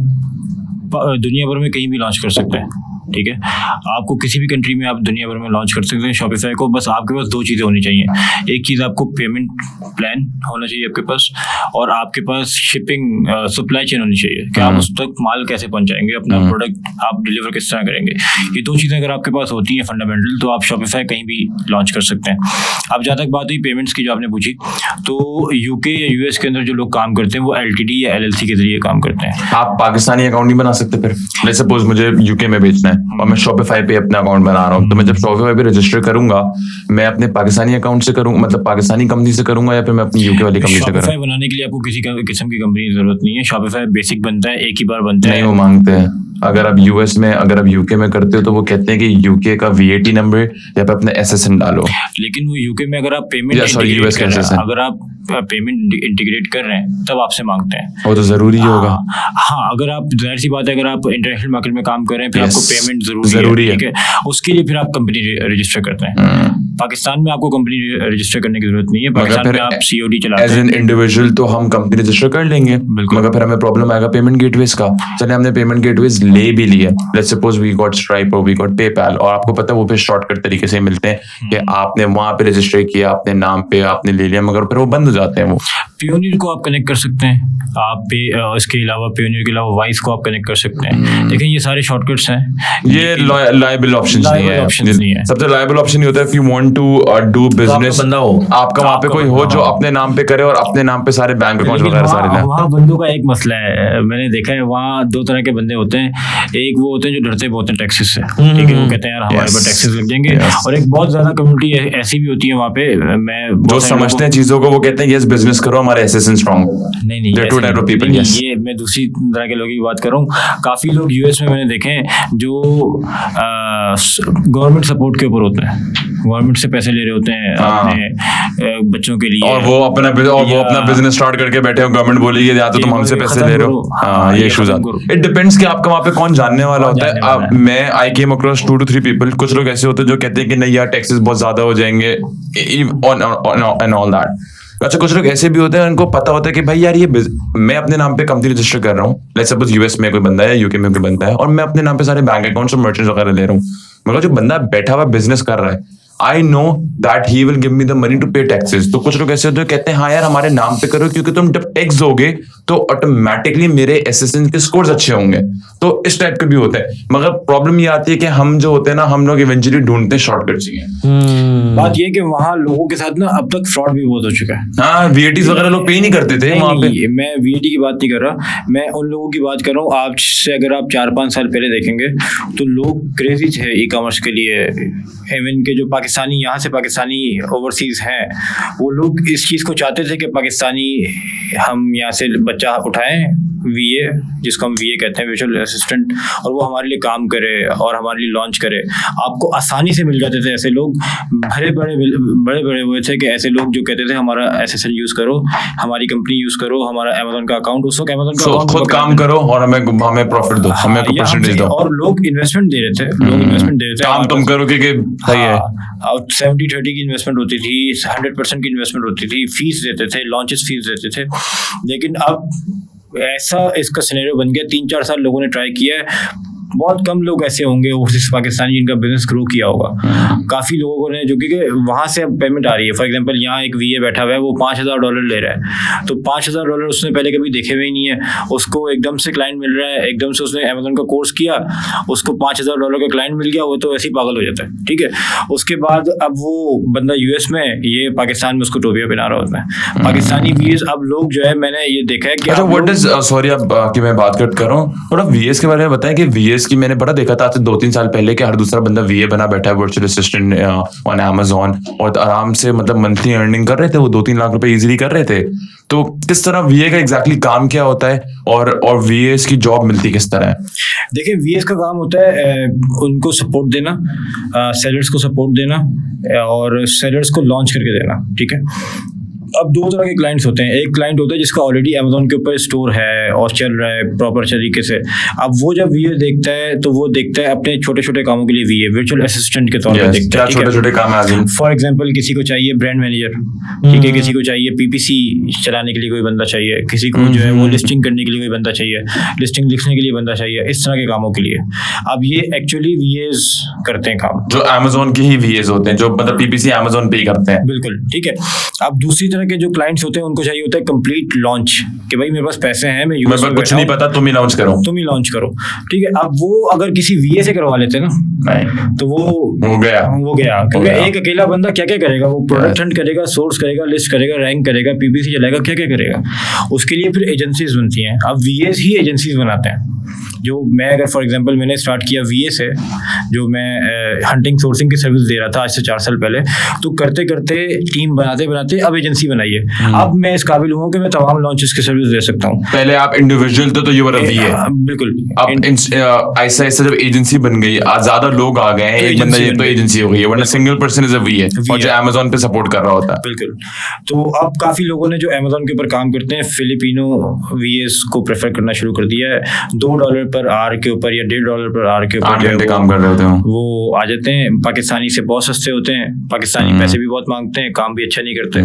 Speaker 1: दुनिया भर में कहीं भी लॉन्च कर सकते हैं, ठीक है। आपको किसी भी कंट्री में आप दुनिया भर में लॉन्च कर सकते हैं शॉपिफाई को। बस आपके पास दो चीज़ें होनी चाहिए। एक चीज़ आपको पेमेंट प्लान होना चाहिए आपके पास, और आपके पास शिपिंग सप्लाई चेन होनी चाहिए कि आप उस तक माल कैसे पहुंचाएंगे, अपना प्रोडक्ट आप डिलीवर किस तरह करेंगे। ये दो चीज़ें अगर आपके पास होती हैं फंडामेंटल, तो आप शॉपिफाई कहीं भी लॉन्च कर सकते हैं। अब जहाँ तक बात हुई पेमेंट्स की जो आपने पूछी, तो यूके या यूएस के अंदर जो लोग काम करते हैं वो एलटीडी या एलएलसी के जरिए काम करते हैं।
Speaker 2: आप पाकिस्तानी अकाउंट नहीं बना सकते फिर? लेट्स सपोज मुझे यूके में बेचना है और मैं शॉपिफाई पे अपना अकाउंट बना रहा हूँ, तो मैं जब शॉपिफाई पे रजिस्टर करूंगा, मैं अपने पाकिस्तानी अकाउंट से करूंगा, मतलब पाकिस्तानी कंपनी से करूंगा, या फिर मैं अपनी यूके वाली कंपनी से करूंगा?
Speaker 1: शॉपिफाई बनाने के लिए आपको किसी किस्म की कंपनी की जरूरत नहीं है। शॉपिफाई बेसिक बनता है, एक ही बार बनता है।
Speaker 2: नहीं, वो मांगते हैं। अगर आप यूएस में, अगर आप यूके में करते हो तो वो कहते हैं कि यूके का VAT नंबर या फिर अपने SSN डालो।
Speaker 1: लेकिन वो यूके में अगर आप पेमेंट इंटीग्रेट कर रहे हैं तब आपसे मांगते हैं।
Speaker 2: वो तो जरूरी होगा।
Speaker 1: हाँ, अगर आप, जाहिर सी बात है, अगर आप इंटरनेशनल मार्केट में काम कर रहे हैं फिर आपको पेमेंट जरूरी है, ठीक है। उसके लिए फिर आप कंपनी रजिस्टर करते हैं। पाकिस्तान में आपको कंपनी रजिस्टर करने की जरूरत नहीं है। पाकिस्तान में आप COD चलाते हैं
Speaker 2: एज एन इंडिविजुअल, तो हम कंपनी रजिस्टर कर लेंगे, मगर फिर हमें प्रॉब्लम आएगा पेमेंट गेटवेज का। चलिए हमने पेमेंट गेटवेज ले भी लिया, let's suppose we got Stripe और वी गॉट पेपैल, और आपको पता है वो फिर शॉर्टकट तरीके से मिलते हैं कि आपने वहां पे रजिस्टर किया, अपने नाम पे आपने ले लिया, मगर फिर वो बंद हो जाते हैं। वो
Speaker 1: पेयोनियर को आप कनेक्ट कर सकते हैं, आप इसके अलावा पेयोनियर के अलावा वाइस को आप कनेक्ट कर सकते हैं। लेकिन ये सारे शॉर्टकट्स हैं,
Speaker 2: ये लायबल ऑप्शंस नहीं है। सबसे लायबल ऑप्शन ये होता है if you want to do business,
Speaker 3: बंदा हो,
Speaker 2: आपका वहां पे कोई हो जो अपने नाम पे करे और अपने नाम पे सारे बैंक अकाउंट वगैरह सारे ना।
Speaker 1: वहाँ बंदों का एक मसला है, मैंने देखा है वहाँ दो तरह के बंदे होते हैं। एक वो होते हैं जो डरते बहुत हैं टैक्सेस से, ठीक है, वो कहते हैं यार हमारे पर टैक्सेस लग जाएंगे। और एक बहुत ज्यादा कम्युनिटी ऐसी भी होती है वहाँ पे, मैं
Speaker 2: जो समझते हैं चीजों को, वो कहते हैं यस बिजनेस करो, हमारे SSN स्ट्रांग।
Speaker 1: नहीं, ये मैं दूसरी तरह के लोगों की बात कर रहा हूँ। काफी लोग यूएस में मैंने देखे हैं जो गवर्नमेंट सपोर्ट के ऊपर होते हैं, गवर्नमेंट से पैसे ले रहे होते हैं अपने बच्चों के लिए,
Speaker 2: और वो अपना बिजनेस स्टार्ट करके बैठे हो, गवर्नमेंट बोलेगी या तो तुम हमसे पैसे ले रहे हो। हाँ, ये इश्यूज आते हैं। इट डिपेंड्स कि आपका वहाँ पे कौन जानने वाला होता है। मैं आई केम अक्रॉस 2 to 3 पीपल, कुछ लोग ऐसे होते हैं जो कहते हैं कि नहीं यार टैक्सेस बहुत ज्यादा हो जाएंगे एंड ऑल दैट। अच्छा, कुछ लोग ऐसे भी होते हैं उनको पता होता है कि भाई यार ये मैं अपने नाम पे कंपनी रजिस्टर कर रहा हूँ, लेट्स सपोज यूएस में कोई बंदा है, यूके में कोई बंदा है, और मैं अपने नाम पे सारे बैंक अकाउंट्स और मर्चेंट्स वगैरह ले रहा हूँ, मगर जो बंदा बैठा हुआ बिजनेस कर रहा है, I know that he will give me the money to pay taxes. तो कुछ लोग ऐसे होते हैं कहते हैं हाँ यार हमारे नाम पे करो, क्योंकि तुम जब टैक्स दोगे तो ऑटोमेटिकली मेरे एसएसएन के स्कोर्स अच्छे होंगे। तो इस टाइप के भी होते हैं, मगर प्रॉब्लम ये आती है कि हम जो होते हैं ना, हम लोग इवेंचुअली ढूंढते हैं शॉर्टकट चाहिए।
Speaker 1: बात ये कि वहाँ लोगों के साथ ना अब तक फ्रॉड भी बहुत हो चुका है।
Speaker 2: हाँ, वीएटीज वगैरह लोग पे ही नहीं करते थे वहाँ पे।
Speaker 1: मैं वीएटी की बात नहीं कर रहा, मैं उन लोगों की बात कर रहा हूँ। आज से अगर आप 4-5 साल पहले देखेंगे तो लोग क्रेजी थे ई कॉमर्स के लिए। इवन के जो पाकिस्तानी यहाँ से पाकिस्तानी ओवरसीज हैं, वो लोग इस चीज़ को चाहते थे कि पाकिस्तानी हम यहाँ से बच्चा उठाएं, वीए जिसको हम वीए कहते हैं, वर्चुअल असिस्टेंट, और वो हमारे लिए काम करे और हमारे लिए लॉन्च करे। आपको आसानी से मिल जाते थे ऐसे लोग। बड़े बड़े हुए थे कि ऐसे लोग जो कहते थे हमारा एसएसएन यूज़ करो, हमारी कंपनी यूज़ करो, हमारा अमेजोन का अकाउंट, उस वक्त अमेजोन का
Speaker 2: खुद काम करो और हमें प्रॉफिट दो, हमें परसेंटेज दो।
Speaker 1: और लोग इन्वेस्टमेंट दे रहे थे,
Speaker 2: काम तुम करो कि सही है।
Speaker 1: 70-30 की इन्वेस्टमेंट होती थी, 100% की इन्वेस्टमेंट होती थी, फीस देते थे, लॉन्चेस फीस देते थे। लेकिन अब ऐसा इसका सिनेरियो बन गया, 3-4 साल लोगों ने ट्राई किया है। बहुत कम लोग ऐसे होंगे ओवरसीज पाकिस्तानी जिनका बिजनेस ग्रो किया होगा। काफ़ी लोगों ने, जो कि वहाँ से अब पेमेंट आ रही है। फॉर एग्जांपल यहाँ एक वीए बैठा हुआ है, वो $5,000 ले रहा है, तो $5,000 उसने पहले कभी देखे हुए ही नहीं है, उसको एकदम से क्लाइंट मिल रहा है, एकदम से उसने अमेजोन का कोर्स किया, उसको $5,000 का क्लाइंट मिल गया, वो तो ऐसे ही पागल हो जाता है। ठीक है, उसके बाद अब वो बंदा यूएस में, ये पाकिस्तान में उसको टोपिया पहना रहा होता है। पाकिस्तानी वीएस अब लोग जो है, मैंने ये देखा है कि
Speaker 2: व्हाट इज, सॉरी अब कि मैं बात कट कर रहा हूँ, थोड़ा वीएस के बारे में बताएं कि वीएस की मैंने बड़ा देखा था आज से 2-3 साल पहले कि हर दूसरा बंदा वीए बना बैठा है, वर्चुअल असिस्टेंट ऑन अमेजोन, और आराम से मतलब मंथली अर्निंग कर रहे थे, वो 2-3 लाख रुपए इजीली कर रहे थे। तो किस तरह वीए का एग्जैक्टली काम क्या होता है, और वीएस की जॉब मिलती किस तरह है?
Speaker 1: देखिए, वीएस का काम होता है उनको सपोर्ट देना, सेलर्स को सपोर्ट देना और सेलर्स को लॉन्च करके देना। ठीक है, अब 2 तरह के क्लाइंट्स होते हैं। एक क्लाइंट होता है जिसका ऑलरेडी अमेजोन के ऊपर स्टोर है और चल रहा है प्रॉपर तरीके से। अब वो जब वीए देखता है तो वो देखता है अपने छोटे छोटे कामों के लिए वीए वर्चुअल असिस्टेंट के तौर पर देखता है।
Speaker 2: छोटे छोटे काम है।
Speaker 1: फॉर एग्जांपल, किसी को चाहिए ब्रांड मैनेजर, ठीक है, किसी को चाहिए पीपीसी चलाने के लिए कोई बंदा चाहिए, किसी को जो है वो लिस्टिंग करने के लिए कोई बंदा चाहिए, लिस्टिंग लिखने के लिए बंदा चाहिए, इस तरह के कामों के लिए। अब ये एक्चुअली वीएस करते हैं काम,
Speaker 2: जो अमेजोन के ही वीएस होते हैं, जो मतलब पीपीसी अमेजोन पे ही करते हैं।
Speaker 1: बिल्कुल, ठीक है। अब दूसरी तरह के जो क्लाइंट्स होते हैं उनको चाहिए होता है कंप्लीट लॉन्च, कि भाई मेरे पास पैसे हैं, मैं यूएस में
Speaker 2: कुछ नहीं पता, तुम ही लॉन्च करो,
Speaker 1: ठीक है। अब वो अगर किसी वीए से करवा लेते हैं ना, तो वो गया क्योंकि एक अकेला बंदा क्या क्या करेगा, वो प्रोडक्ट हंट करेगा, सोर्स करेगा, लिस्ट करेगा, रैंक करेगा, पीपीसी चलाएगा, क्या क्या करेगा। उसके लिए फिर एजेंसीज बनती हैं। अब वीएस ही एजेंसीज बनाते हैं। जो मैं अगर फॉर एग्जांपल मैंने स्टार्ट किया वीए से, जो मैं हंटिंग सोर्सिंग की सर्विस दे रहा था आज से 4 साल पहले, तो करते करते टीम बनाते अब एजेंसी बनाई है। अब मैं इस काबिल हूँ कि मैं तमाम लॉन्चेस की सर्विस दे सकता हूँ।
Speaker 2: पहले आप इंडिविजुअल तो यू वर अ वीए,
Speaker 1: बिल्कुल।
Speaker 2: अब ऐसा ऐसा जब एजेंसी बन गई, ज्यादा लोग आ गए हैं, एक बंदा ये तो एजेंसी हो गई है, वरना सिंगल पर्सन इज अ वीए, और जो अमेजोन पे सपोर्ट कर रहा होता है।
Speaker 1: बिल्कुल। तो अब काफी लोगों ने जो अमेजोन के ऊपर काम करते हैं, फिलिपिनो वीएस को प्रेफर करना शुरू कर दिया है। $2 पर आवर के ऊपर या $1.5 पर आवर के ऊपर
Speaker 2: 8 घंटे काम कर रहे होते हैं,
Speaker 1: वो आ जाते हैं। पाकिस्तानी से बहुत सस्ते होते हैं, पाकिस्तानी पैसे भी बहुत मांगते हैं, काम भी अच्छा नहीं करते।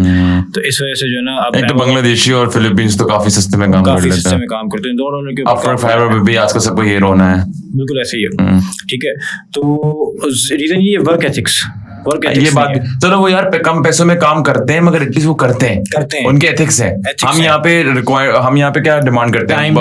Speaker 1: तो इस वजह से जो है ना, अब
Speaker 2: तो बांग्लादेशी और फिलीपींस तो काफी सस्ते में काम कर लेते हैं,
Speaker 1: $2 के ऊपर।
Speaker 2: फाइबर में भी आजकल सबको ये रोना है।
Speaker 1: बिल्कुल ऐसे ही है, ठीक है। तो रीजन ये वर्क एथिक्स,
Speaker 2: ये बात, चलो वो यार कम पैसों में काम करते हैं, मगर एटलीस्ट वो करते हैं, उनके एथिक्स है। हम यहाँ पे क्या डिमांड करते हैं,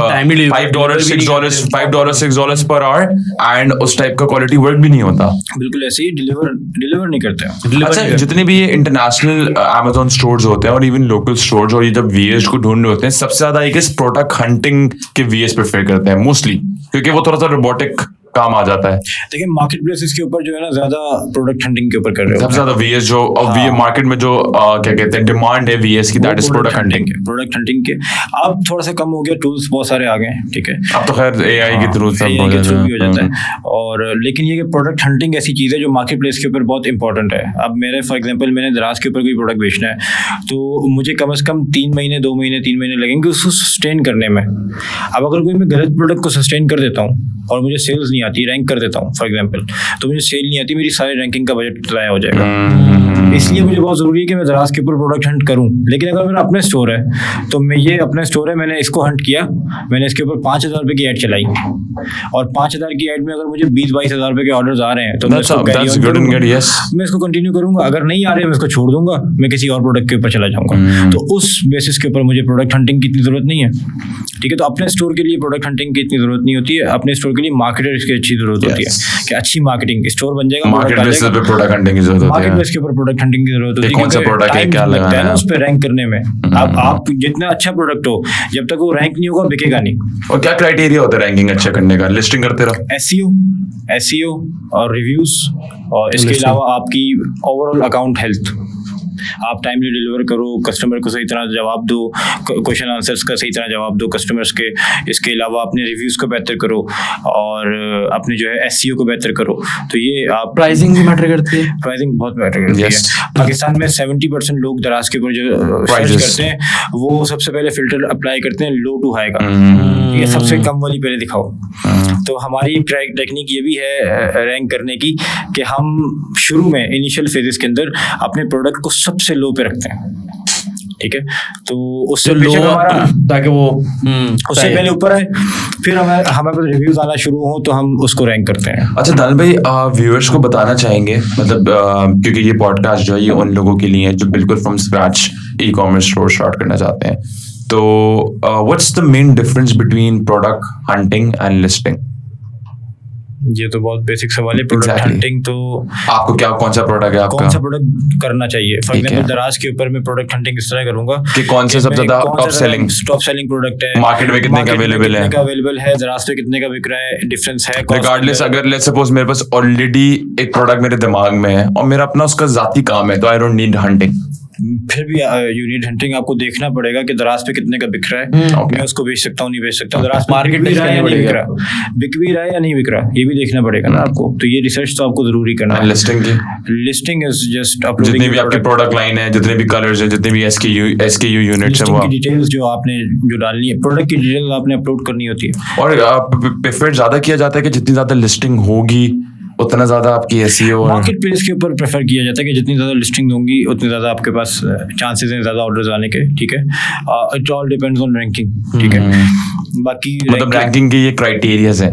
Speaker 2: $5, $6 पर आवर, एंड उस टाइप का क्वालिटी वर्क भी नहीं होता।
Speaker 1: बिल्कुल ऐसे ही डिलीवर नहीं करते।
Speaker 2: अच्छा, जितने भी ये इंटरनेशनल अमेजोन स्टोर्स होते हैं और इवन लोकल स्टोर्स, और ये जब वीएस को ढूंढ रहे होते हैं, सबसे ज्यादा प्रोडक्ट हंटिंग के वीएस प्रेफर करते हैं मोस्टली, क्योंकि वो थोड़ा सा रोबोटिक काम आ जाता है?
Speaker 1: देखिए मार्केट प्लेसेस के ऊपर जो है ना ज्यादा प्रोडक्ट हंटिंग के ऊपर कर रहे हो।
Speaker 2: सबसे ज्यादा वीएस जो मार्केट में जो क्या कहते हैं डिमांड है वीएस की, that is product hunting.
Speaker 1: Product hunting के अब थोड़ा सा कम हो गया, टूल्स बहुत सारे आ गए हैं, ठीक है।
Speaker 2: अब तो खैर एआई के थ्रू सब
Speaker 1: AI के थ्रू भी हो जाता है। और लेकिन ये प्रोडक्ट हंटिंग ऐसी चीज़ है जो मार्केट प्लेस के ऊपर बहुत इंपॉर्टेंट है। अब मेरे फॉर एग्जांपल मैंने दराज के ऊपर कोई प्रोडक्ट बेचना है तो मुझे कम से कम 3 महीने 2 महीने 3 महीने लगेंगे उसको सस्टेन करने में। अब अगर कोई मैं गलत प्रोडक्ट को सस्टेन कर देता हूँ और मुझे सेल्स नहीं आती, रैंक कर देता हूँ फॉर एग्जांपल, तो मुझे सेल नहीं आती, मेरी सारी रैंकिंग का बजट ज़ाया हो जाएगा। इसलिए मुझे बहुत ज़रूरी है कि मैं दराज के ऊपर प्रोडक्ट हंट करूँ। लेकिन अगर मेरा अपना स्टोर है तो मैं ये अपना स्टोर है, मैंने इसको हंट किया, मैंने इसके ऊपर 5,000 रुपये की ऐड चलाई और 5,000 की ऐड में अगर मुझे 20-22 हज़ार रुपये के ऑर्डर्स आ रहे हैं तो मैं इसको कंटिन्यू करूंगा। अगर नहीं आ रहे मैं इसको छोड़ दूंगा, मैं किसी और प्रोडक्ट के ऊपर चला जाऊंगा। तो उस बेसिस के ऊपर मुझे प्रोडक्ट हंटिंग की इतनी जरूरत नहीं है, ठीक है। तो अपने स्टोर के लिए प्रोडक्ट हंटिंग की इतनी जरूरत नहीं होती है, अपने स्टोर के लिए मार्केटर्स की अच्छी जरूरत होती है कि अच्छी मार्केटिंग, स्टोर बन जाएगा,
Speaker 2: मार्केट प्लेस पे प्रोडक्ट हंटिंग की जरूरत होती है,
Speaker 1: मार्केट प्लेस के ऊपर प्रोडक्ट हंटिंग की जरूरत होती है।
Speaker 2: कौन सा प्रोडक्ट है, क्या लगाना है,
Speaker 1: उस पे रैंक करने में। अब आप जितना अच्छा प्रोडक्ट हो, जब तक वो रैंक नहीं होगा बिकेगा नहीं।
Speaker 2: और क्या क्राइटेरिया होता है रैंकिंग अच्छा करने का? लिस्टिंग करते रहो,
Speaker 1: SEO और रिव्यूज, और इसके अलावा आपकी ओवरऑल अकाउंट हेल्थ। आप टाइमली डिलीवर करो, कस्टमर को सही तरह जवाब दो, क्वेश्चन आंसर्स का सही तरह जवाब दो कस्टमर्स के। इसके अलावा अपने रिव्यूज़ को बेहतर करो और अपने जो है SEO को बेहतर करो। तो ये आप
Speaker 3: प्राइसिंग भी मैटर करती है,
Speaker 1: प्राइसिंग बहुत मैटर करती है। पाकिस्तान में 70% लोग दराज के ऊपर जो सर्च करते हैं वो सबसे पहले फिल्टर अप्लाई करते हैं लो टू हाई का, ये सबसे कम वाली पहले दिखाओ। तो हमारी टेक्निक ये भी है रैंक करने की कि हम शुरू में इनिशियल फेजेस के अंदर अपने प्रोडक्ट को सबसे लो पे रखते हैं, ठीक है। तो उससे
Speaker 3: लो ताकि वो
Speaker 2: उससे
Speaker 1: पहले ऊपर है, फिर हमारे रिव्यूज आना शुरू हो तो हम उसको रैंक करते हैं।
Speaker 2: अच्छा दानिल भाई, व्यूअर्स को बताना चाहेंगे, मतलब क्योंकि ये पॉडकास्ट जो है ये उन लोगों के लिए है जो बिल्कुल from scratch E commerce store start करना चाहते हैं, तो what's the main difference between product hunting and listing?
Speaker 1: ये तो बहुत बेसिक सवाल है। प्रोडक्ट हंटिंग तो
Speaker 2: आपको क्या, कौन सा प्रोडक्ट है आपका,
Speaker 1: कौन सा प्रोडक्ट करना चाहिए? फॉर एग्जांपल दराज के ऊपर मैं प्रोडक्ट हंटिंग इस तरह करूंगा
Speaker 2: कि कौन से सबसे ज्यादा टॉप सेलिंग
Speaker 1: प्रोडक्ट है,
Speaker 2: मार्केट में कितने का अवेलेबल
Speaker 1: है, दराज पे कितने का बिक रहा है, डिफरेंस है
Speaker 2: रिगार्डलेस। अगर लेट्स सपोज मेरे पास ऑलरेडी एक प्रोडक्ट मेरे दिमाग में है और मेरा अपना उसका जाती काम है, तो आई डोंट नीड हंटिंग।
Speaker 1: फिर भी यू नीड हंटिंग। आपको देखना पड़ेगा कि दराज पे कितने का बिक रहा है, मैं उसको बेच सकता हूँ नहीं बेच सकता, दराज पे मार्केट बिक रहा है या नहीं बिक रहा, बिक भी रहा है या नहीं बिक रहा, ये भी देखना पड़ेगा ना आपको। तो ये रिसर्च तो आपको जरूरी करना है। लिस्टिंग इज जस्ट अपलोडिंग
Speaker 2: जितनी भी आपकी प्रोडक्ट लाइन है, जितने भी कलर्स हैं, जितने भी SKU यूनिट्स हैं, वो
Speaker 1: की डिटेल्स जो आपने जो डालनी है, प्रोडक्ट की डिटेल्स आपने अपलोड करनी होती है।
Speaker 2: और प्रेफर ज्यादा किया जाता है कि जितनी ज्यादा लिस्टिंग होगी उतना ज्यादा आपकी SEO
Speaker 1: मार्केट प्लेस के ऊपर प्रेफर किया जाता है कि जितनी ज्यादा लिस्टिंग होंगी उतनी ज्यादा आपके पास चांसेस हैं ज्यादा ऑर्डर्स आने के, ठीक है। It all depends on ranking, ठीक है। बाकी
Speaker 2: मतलब रैंकिंग के ये क्राइटेरियाज हैं,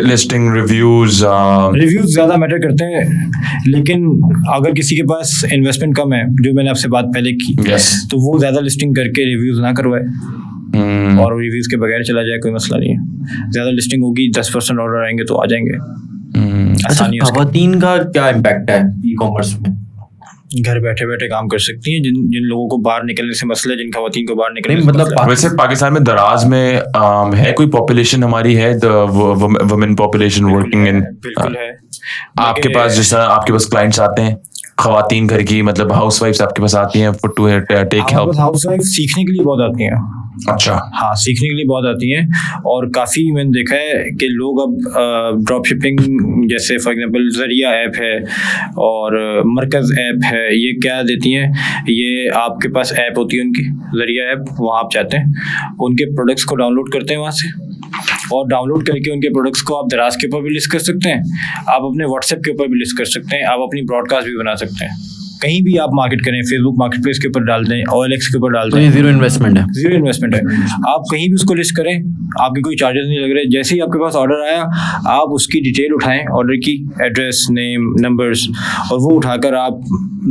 Speaker 2: लिस्टिंग, रिव्यूज
Speaker 1: ज्यादा मैटर करते हैं। लेकिन अगर किसी के पास इन्वेस्टमेंट कम है, जो मैंने आपसे बात पहले की, तो वो ज्यादा लिस्टिंग करके रिव्यूज ना करवाए और रिव्यूज के बगैर चला जाए, कोई मसला नहीं है। ज्यादा लिस्टिंग होगी, 10% ऑर्डर आएंगे तो आ जाएंगे।
Speaker 3: अच्छा, खवातीन का क्या इम्पैक्ट है ई कॉमर्स में?
Speaker 1: घर बैठे बैठे काम कर सकती हैं। जिन लोगों को बाहर निकलने से मसला है, जिन खवातीन को बाहर निकलने
Speaker 2: मतलब वैसे पाकिस्तान में दराज में है कोई पॉपुलेशन हमारी है, वुमेन पॉपुलेशन वर्किंग इन?
Speaker 1: बिल्कुल है।
Speaker 2: आपके पास जैसा आपके पास क्लाइंट्स आते हैं खवातीन घर की, मतलब हाउसवाइफ्स आपके पास आती हैं टू टेक हेल्प?
Speaker 1: हाउसवाइफ सीखने के लिए बहुत आती हैं।
Speaker 2: अच्छा,
Speaker 1: हाँ, सीखने के लिए बहुत आती हैं। और काफ़ी मैंने देखा है कि लोग अब ड्रॉप शिपिंग, जैसे फॉर एग्जांपल ज़रिया ऐप है और मरकज़ ऐप है, ये क्या देती हैं, ये आपके पास ऐप होती है उनकी, ज़रिया ऐप, वहाँ आप चाहते हैं उनके प्रोडक्ट्स को डाउनलोड करते हैं वहाँ से, और डाउनलोड करके उनके प्रोडक्ट्स को आप दराज के ऊपर भी लिस्ट कर सकते हैं, आप अपने व्हाट्सएप के ऊपर भी लिस्ट कर सकते हैं, आप अपनी ब्रॉडकास्ट भी बना सकते हैं। कहीं भी आप मार्केट करें, फेसबुक मार्केट प्लेस के ऊपर डाल दें, OLX के ऊपर डाल दें,
Speaker 3: जीरो इन्वेस्टमेंट है।
Speaker 1: आप कहीं भी उसको लिस्ट करें, आपके कोई चार्जेस नहीं लग रहे। जैसे ही आपके पास ऑर्डर आया, आप उसकी डिटेल उठाएं, ऑर्डर की, एड्रेस, नेम, नंबर्स, और वो उठाकर आप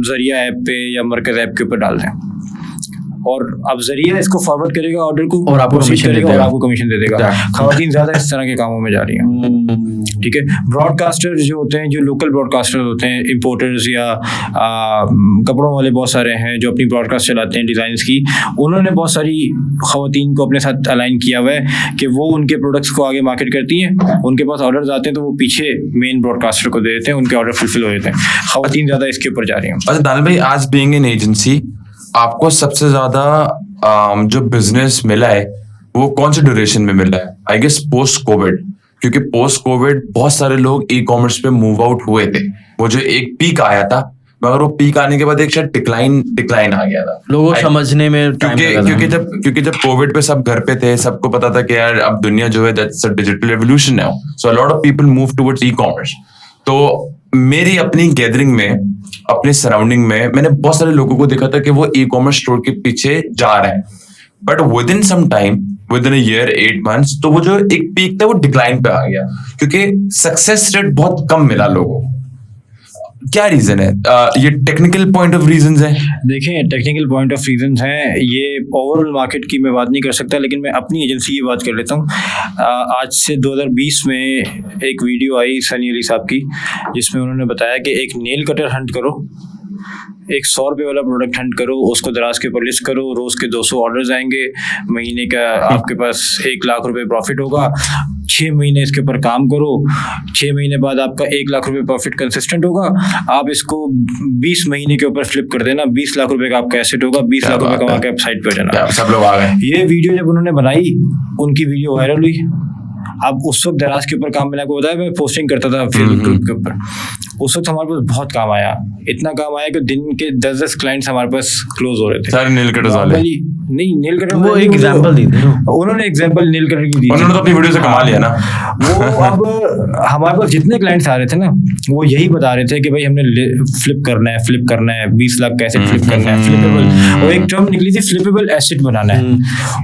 Speaker 1: ज़रिया ऐप पे या मरकज़ ऐप के ऊपर डाल दें, और अब ज़रिया इसको फॉरवर्ड करेगा ऑर्डर को,
Speaker 3: और आपको कमीशन
Speaker 1: दे देगा। खवातीन ज़्यादा इस तरह के कामों में जा रही हैं। ठीक है। ब्रॉडकास्टर जो होते हैं, जो लोकल ब्रॉडकास्टर होते हैं, इंपोर्टर्स या कपड़ों वाले बहुत सारे हैं जो अपनी ब्रॉडकास्ट चलाते हैं डिज़ाइंस की, उन्होंने बहुत सारी ख़वातीन को अपने साथ अलाइन किया हुआ है कि वो उनके प्रोडक्ट्स को आगे मार्केट करती हैं। उनके पास ऑर्डर्स आते हैं तो वो पीछे मेन ब्रॉडकास्टर को दे देते हैं, उनके ऑर्डर फुलफिल हो जाते हैं। ख़वातीन ज़्यादा इसके ऊपर जा रही हैं।
Speaker 2: अच्छा दानिल भाई, आज बीइंग एन एजेंसी, आपको सबसे ज्यादा जो बिजनेस मिला है वो कौन से ड्यूरेशन में मिला है? आई गेस पोस्ट कोविड, क्योंकि पोस्ट कोविड बहुत सारे लोग ई कॉमर्स पे मूव आउट हुए थे। वो जो एक पीक आया था, मगर वो पीक आने के बाद एक शायद डिक्लाइन आ गया था
Speaker 3: लोगों को समझने में टाइम लगा था।
Speaker 2: क्योंकि जब कोविड पे सब घर पे थे, सबको पता था कि यार अब दुनिया जो है that's a digital revolution now, so a lot of people move towards e commerce. तो मेरी अपनी गैदरिंग में, अपने सराउंडिंग में, मैंने बहुत सारे लोगों को देखा था कि वो ई कॉमर्स स्टोर के पीछे जा रहे हैं, but within some time, within a year, 8 months, तो वो जो एक पीक था वो डिक्लाइन पे आ गया, क्योंकि सक्सेस रेट बहुत कम मिला लोगों को। क्या रीजन है? ये टेक्निकल पॉइंट ऑफ रीजंस है?
Speaker 1: देखें, टेक्निकल पॉइंट ऑफ रीजंस हैं, ये ओवरऑल मार्केट की मैं बात नहीं कर सकता, लेकिन मैं अपनी एजेंसी की बात कर लेता हूँ। आज से 2020 में एक वीडियो आई सनी अली साहब की, जिसमें उन्होंने बताया कि एक नेल कटर हंट करो, एक 100 रुपये वाला प्रोडक्ट हंट करो, उसको दराज के ऊपर लिस्ट करो, रोज़ के 200 ऑर्डर्स आएंगे, महीने का आपके पास 1 लाख रुपए प्रॉफिट होगा। 6 महीने इसके ऊपर काम करो, 6 महीने बाद आपका 1 लाख रुपए प्रॉफिट कंसिस्टेंट होगा। आप इसको 20 महीने के ऊपर फ्लिप कर देना, 20 लाख रुपए का आपका एसेट होगा, 20 लाख रुपए कमा के आप साइड पे जाना।
Speaker 2: सब लोग आ गए।
Speaker 1: ये वीडियो जब उन्होंने बनाई, उनकी वीडियो वायरल हुई। अब उस वक्त दराज के ऊपर काम, मैंने आपको बताया मैं पोस्टिंग करता था फेसबुक ग्रुप के ऊपर, उस वक्त हमारे पास बहुत काम आया, इतना काम आया कि दिन के 10-10 क्लाइंट्स हमारे पास क्लोज हो रहे थे।
Speaker 2: सारे नेल कटर्स वाले?
Speaker 1: नहीं, नेल कटर
Speaker 3: वो एक एग्जांपल दी थी,
Speaker 1: उन्होंने एग्जांपल नेल कटर की दी,
Speaker 2: उन्होंने तो अपनी वीडियो से कमा लिया ना।
Speaker 1: वो अब हमारे पास जितने क्लाइंट्स आ रहे थे ना, वो यही बता रहे थे कि भाई हमने फ्लिप करना है 20 लाख कैसे फ्लिप करना है, फ्लिपेबल, और एक टर्म निकली थी फ्लिपेबल एसेट बनाना है।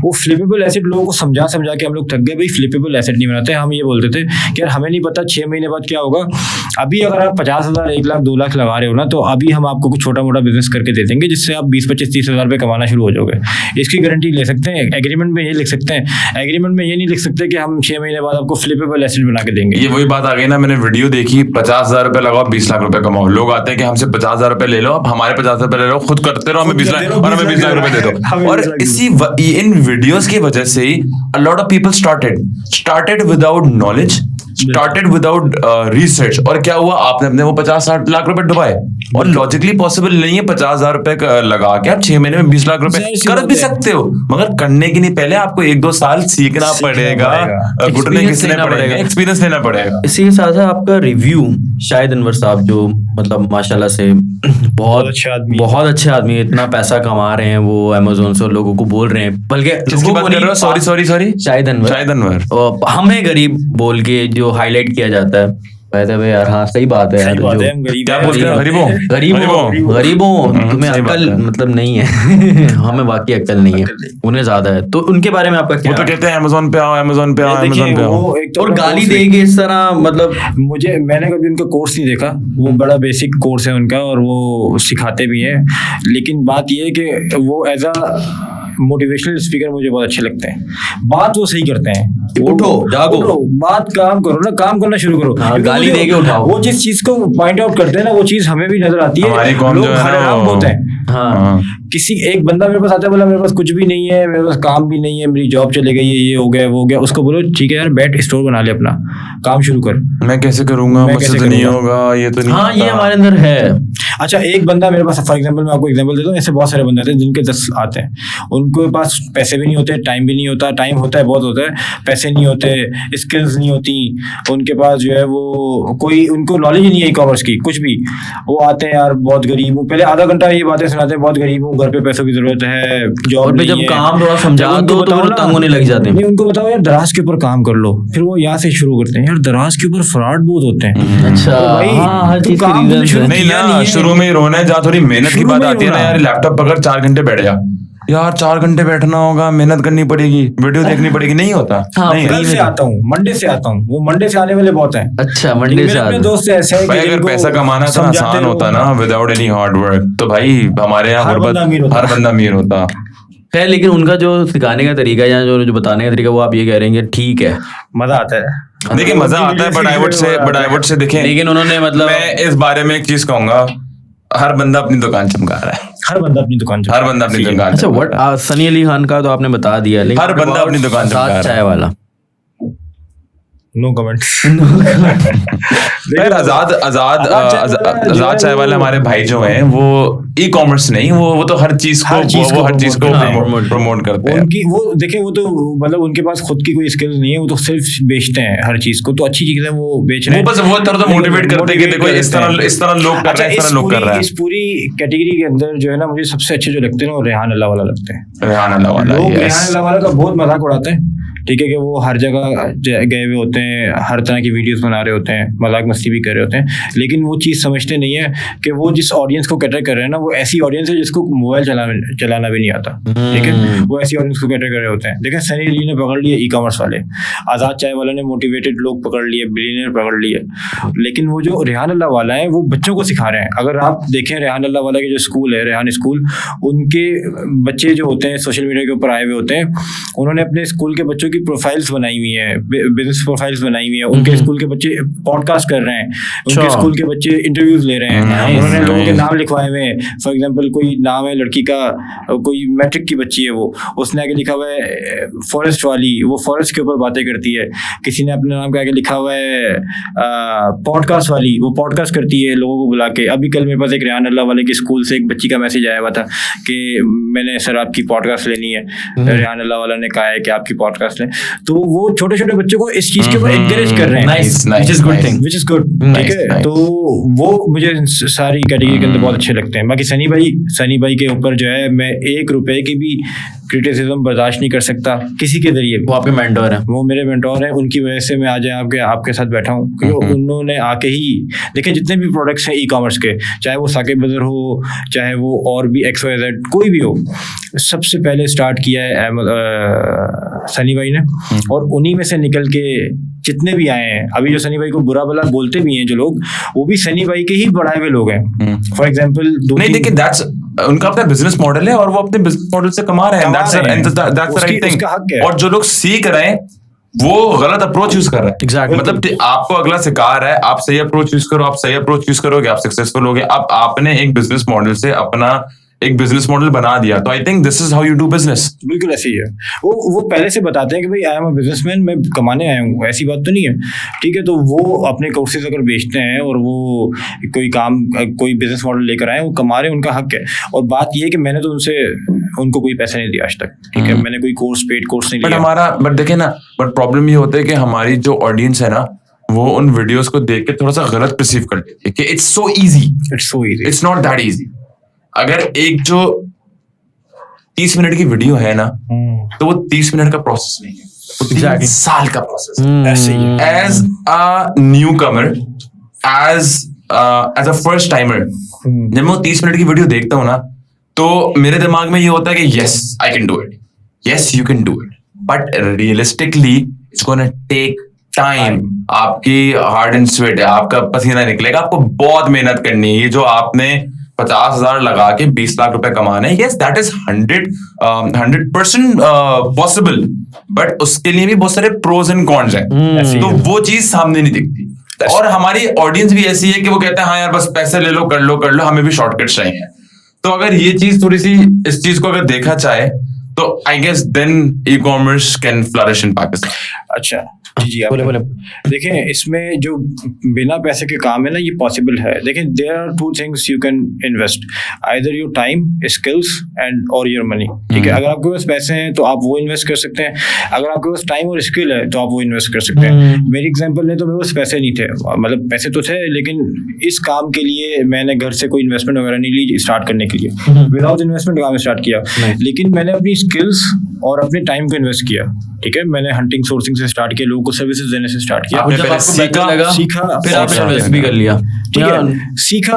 Speaker 1: वो फ्लिपेबल एसेट लोगों को समझा के हम लोग थक गए, भाई फ्लिपेबल एसेट नहीं बनाते। हम ये बोलते थे कि यार हमें नहीं पता 6 महीने बाद क्या होगा। अभी अगर आप 50,000, 1 लाख, 2 लाख लगा रहे हो ना, तो अभी हम आपको कुछ छोटा मोटा बिजनेस करके दे देंगे, जिससे आप 20, 25, 30 हज़ार रुपये कमाना शुरू हो जाओगे। इसकी गारंटी ले सकते हैं, एग्रीमेंट में ये लिख सकते हैं। एग्रीमेंट में ये नहीं लिख सकते कि हम 6 महीने बाद आपको फ्लिपेबल एसेट बना के देंगे।
Speaker 2: ये वही बात आ गई ना, मैंने वीडियो देखी, 50,000 रुपए लगाओ, 20 लाख रुपए कमाओ। लोग आते हैं कि हमसे 50,000 रुपए ले लो, अब हमारे 50,000 रुपए ले लो, खुद करते रहो, हमें 20 लाख और हमें 20 लाख रुपए दे दो। और इन वीडियोस की वजह से ही a lot of people started without knowledge, started without research, और क्या हुआ, आपने अपने वो 50-60 लाख रुपए डुबाए। और लॉजिकली पॉसिबल नहीं है 50,000 रुपए लगा के आप 6 महीने में 20 लाख रुपए कर भी सकते हो, मगर करने के लिए पहले आपको 1-2 साल सीखना पड़ेगा, घुटने घिसने पड़ेगा, एक्सपीरियंस लेना पड़ेगा।
Speaker 3: इसी के साथ साथ आपका रिव्यू, शाहिद अनवर साहब जो मतलब माशाल्लाह से बहुत अच्छे आदमी, इतना पैसा कमा रहे हैं वो अमेज़न से, और लोगों को बोल रहे हैं, बल्कि सॉरी शाहिद अनवर, हमें गरीब बोल के जो हाईलाइट किया जाता है, कहते भाई यार हाँ सही बात है यार,
Speaker 2: क्या बोलते हैं
Speaker 3: गरीबों तुम्हें अक्ल मतलब नहीं है। हमें वाकई अक्ल नहीं है, उन्हें ज्यादा है। तो उनके बारे में आपका क्या?
Speaker 2: वो तो कहते हैं अमेज़न पे आओ,
Speaker 3: और गाली देंगे इस तरह, मतलब
Speaker 1: मैंने कभी उनका कोर्स नहीं देखा, वो बड़ा बेसिक कोर्स है उनका और वो सिखाते भी हैं, लेकिन बात ये है कि वो एज अ मोटिवेशनल स्पीकर मुझे बहुत अच्छे लगते हैं। बात वो सही करते हैं,
Speaker 3: उठो जागो,
Speaker 1: बात काम करो ना, काम करना शुरू करो।
Speaker 3: गाली देके उठाओ।
Speaker 1: वो जिस चीज को पॉइंट आउट करते हैं ना, वो चीज हमें भी नजर आती है।
Speaker 2: हमारी कौम जो है ना,
Speaker 1: होते हैं। हाँ, किसी एक बंदा मेरे पास आता है, बोला मेरे पास कुछ भी नहीं है, मेरे पास काम भी नहीं है, मेरी जॉब चले गई है, ये हो गया वो हो गया, उसको बोलो ठीक है यार, बैठ स्टोर बना ले, अपना काम शुरू कर।
Speaker 2: मैं कैसे करूंगा, मुझसे तो नहीं होगा, ये तो नहीं।
Speaker 3: हाँ, ये हमारे अंदर है।
Speaker 1: अच्छा, एक बंदा मेरे पास, फॉर एग्जांपल मैं आपको एग्जांपल देता हूँ, ऐसे बहुत सारे बंदे आते हैं जिनके 10 आते हैं, उनके पास पैसे भी नहीं होते, टाइम भी नहीं होता, टाइम होता है बहुत होता है, पैसे नहीं होते, स्किल्स नहीं होती उनके पास, जो है वो कोई उनको नॉलेज ही नहीं है ई कॉमर्स की, कुछ भी। वो आते हैं यार बहुत गरीब हूँ, पहले आधा घंटा ये बातें सुनाते हैं, बहुत गरीब हूँ, घर पे पैसों की जरूरत है, जॉब
Speaker 3: पे जब काम थोड़ा समझा दो तो वो तंग होने लग जाते हैं।
Speaker 1: नहीं, उनको बताओ यार दराज के ऊपर काम कर लो, फिर वो यहाँ से शुरू करते हैं, यार दराज के ऊपर फ्रॉड बहुत होते हैं।
Speaker 3: अच्छा, हर चीज
Speaker 2: नहीं ना, शुरू में ही रोना है, जहाँ थोड़ी मेहनत की बात आती है ना, यार लैपटॉप पकड़ 4 घंटे बैठ जा, यार 4 घंटे बैठना होगा, मेहनत करनी पड़ेगी, वीडियो देखनी पड़ेगी, नहीं होता।
Speaker 3: हाँ,
Speaker 1: कल से आता हूँ, मंडे से आता हूँ, वो मंडे से आने वाले बहुत हैं।
Speaker 3: अच्छा, मंडे से आते हैं।
Speaker 1: दोस्त ऐसे है
Speaker 2: भाई, अगर पैसा कमाना तो आसान होता ना, विदाउट एनी हार्ड वर्क, तो भाई हमारे यहाँ हर बंदा अमीर होता
Speaker 3: है। लेकिन उनका जो सिखाने का तरीका या जो बताने का तरीका, वो आप ये कह रहे हैं कि ठीक है,
Speaker 1: मजा आता है।
Speaker 2: देखिए मजा आता है, बट आई वुड से देखें,
Speaker 3: लेकिन उन्होंने मतलब
Speaker 2: मैं इस बारे में एक चीज कहूंगा, हर बंदा अपनी दुकान चमका रहा है,
Speaker 1: हर बंदा अपनी दुकान
Speaker 3: अच्छा व्हाट सनी अली खान का तो आपने बता दिया, लेकिन
Speaker 2: हर बंदा अपनी दुकान चमका रहा है।
Speaker 3: चाय वाला
Speaker 1: नो कमेंट्स।
Speaker 2: यार आजाद चाय वाले हमारे भाई जो हैं वो ई कॉमर्स नहीं, वो तो हर चीज को प्रमोट करते हैं।
Speaker 1: उनकी वो देखें, वो तो मतलब उनके पास खुद की कोई स्किल्स नहीं है, वो तो सिर्फ बेचते हैं हर चीज को, तो अच्छी चीज है वो बेच रहे हैं,
Speaker 2: वो बस वो तरह मोटिवेट करते हैं कि देखो इस तरह लोग कर रहे हैं, इस तरह लोग कर रहे हैं।
Speaker 1: इस पूरी कैटेगरी के अंदर जो है ना, मुझे सबसे अच्छे जो लगते हैं वो रेहान अल्लाह वाला लगते हैं।
Speaker 2: रेहान अल्लाह वाला,
Speaker 1: लोग रेहान अल्लाह वाला का बहुत मजाक उड़ाते हैं, ठीक है, कि वो हर जगह गए हुए होते हैं, हर तरह की वीडियोस बना रहे होते हैं, मजाक मस्ती भी कर रहे होते हैं, लेकिन वो चीज़ समझते नहीं है कि वो जिस ऑडियंस को कैटर कर रहे हैं ना, वो ऐसी ऑडियंस है जिसको मोबाइल चलाना भी नहीं आता, ठीक है, वो ऐसी ऑडियंस को कैटर कर रहे होते हैं। देखें सनी अली ने पकड़ लिए ई कॉमर्स वाले, आज़ाद चाय वाले ने मोटिवेटेड लोग पकड़ लिए, बिलियनियर पकड़ लिए, लेकिन वो जो रेहान अल्लाह वाला है वो बच्चों को सिखा रहे हैं। अगर आप देखें रेहान अल्लाह वाला के जो स्कूल है, रेहान स्कूल, उनके बच्चे जो होते हैं सोशल मीडिया के ऊपर आए हुए होते हैं, उन्होंने अपने स्कूल के बच्चों की प्रोफाइल्स बनाई हुई है, बिजनेस प्रोफाइल्स बनाई हुई है, उनके स्कूल के बच्चे पॉडकास्ट कर रहे हैं, उनके स्कूल के बच्चे इंटरव्यूज ले रहे हैं, उन्होंने लोगों के नाम लिखवाए हुए हैं। फॉर एग्जांपल कोई नाम है लड़की का, कोई मैट्रिक की बच्ची है, वो उसने आगे लिखा हुआ है फॉरेस्ट वाली, वो फॉरेस्ट के ऊपर बातें करती है। किसी ने अपने नाम के आगे लिखा हुआ है पॉडकास्ट वाली, वो पॉडकास्ट करती है लोगों को बुला के। अभी कल मेरे पास एक रेहान अल्लाह वाले के स्कूल से एक बच्ची का मैसेज आया हुआ था कि मैंने सर आपकी पॉडकास्ट लेनी है, रेहान अल्लाह वाला ने कहा है कि आपकी पॉडकास्ट लें। तो वो छोटे छोटे बच्चों को इस चीज के ऊपर एनकरेज कर रहे हैं,
Speaker 3: which is good thing,
Speaker 1: which is good, ठीक है। तो वो मुझे सारी कैटेगरी के अंदर बहुत अच्छे लगते हैं। बाकी सनी भाई के ऊपर जो है, मैं 1 रुपए की भी क्रिटिसिज्म बर्दाश्त नहीं कर सकता किसी के जरिए।
Speaker 3: वो आपके मेंटोर हैं,
Speaker 1: वो मेरे मेंटोर हैं, उनकी वजह से मैं आज आपके साथ बैठा हूँ, क्योंकि उन्होंने आके ही देखे जितने भी प्रोडक्ट्स हैं ई कॉमर्स के, चाहे वो साकिब बदर हो, चाहे वो और भी XYZ कोई भी हो, सबसे पहले स्टार्ट किया है सनी भाई ने, और उन्हीं में से निकल के जितने भी आए हैं। अभी जो सनी भाई को बुरा भला बोलते भी हैं जो लोग, वो भी सनी भाई के ही बढ़ाए हुए लोग हैं। फॉर एग्जाम्पल
Speaker 2: नहीं, देखिए दैट्स उनका अपना बिजनेस मॉडल है और वो अपने बिजनेस मॉडल से कमा रहे हैं, दैट्स द राइट थिंग। और जो लोग सीख रहे हैं वो गलत अप्रोच यूज कर रहा है।
Speaker 3: Exactly.
Speaker 2: मतलब आपको अगला सिखा रहा है, आप सही अप्रोच यूज करो, आप सही अप्रोच यूज करोगे, आप सक्सेसफुल होगे। अब आपने एक बिजनेस मॉडल से अपना एक बिजनेस मॉडल बना दिया, तो I think this is how you do business.
Speaker 1: बिल्कुल ऐसे ही है। वो पहले से बताते हैं कि भाई आई एम अ बिजनेसमैन, मैं कमाने आया हूँ, ऐसी बात तो नहीं है, ठीक है। तो वो अपने कोर्सेज अगर बेचते हैं और वो कोई बिजनेस मॉडल लेकर आए, वो कमा रहे हैं, उनका हक है। और बात ये है कि मैंने तो उनको कोई पैसा नहीं दिया आज तक, ठीक है, मैंने कोई पेड कोर्स नहीं लिया।
Speaker 2: बट देखे ना, बट प्रॉब्लम ये होता है कि हमारी जो ऑडियंस है ना, वो उन वीडियोस को देख के थोड़ा सा गलत परसीव कर लेती है कि it's so easy, it's not that easy. अगर एक जो 30 मिनट की वीडियो है ना, तो वो 30 मिनट का प्रोसेस नहीं है, वो 3 साल का प्रोसेस है। ऐसे ही as a newcomer, as a first timer, जब मैं 30 मिनट की वीडियो देखता हूँ ना, तो मेरे दिमाग में ये होता है कि yes I can do it, yes you can do it, but realistically it's gonna take time. आपकी हार्ड एंड स्वेट है, आपका पसीना निकलेगा, आपको बहुत मेहनत करनी है। ये जो आपने 50,000 लगा के 20 लाख रुपए कमाने, yes that is 100% possible, but उसके लिए भी बहुत सारे प्रोज एंड कॉन्स हैं, तो वो चीज सामने नहीं दिखती। और हमारी ऑडियंस भी ऐसी है कि वो कहते हैं हाँ यार बस पैसे ले लो, कर लो, हमें भी शॉर्टकट चाहिए। तो अगर ये चीज थोड़ी सी, इस चीज को अगर देखा जाए, तो I guess then e commerce can flourish in Pakistan.
Speaker 1: अच्छा जी, आप बोले। देखें, इसमें जो बिना पैसे के काम है ना, ये पॉसिबल है। देखें, there are 2 things you can invest, either your time, skills and और योर मनी, ठीक है। अगर आपके पास पैसे हैं तो आप वो इन्वेस्ट कर सकते हैं, अगर आपके पास टाइम और स्किल है तो आप वो इन्वेस्ट कर सकते हैं। मेरी एग्जांपल है तो मेरे पास पैसे नहीं थे, मतलब पैसे तो थे, लेकिन इस काम के लिए मैंने घर से कोई इन्वेस्टमेंट वगैरह नहीं ली स्टार्ट करने के लिए, विदाउट इन्वेस्टमेंट काम स्टार्ट किया। लेकिन मैंने अपनी स्किल्स और अपने टाइम को इन्वेस्ट किया, ठीक है। मैंने हंटिंग सोर्सिंग से स्टार्ट किया, लोगों को सर्विसेज देने से स्टार्ट किया, सीखा,
Speaker 3: फिर आपने इन्वेस्ट भी कर लिया,
Speaker 1: ठीक है, सीखा,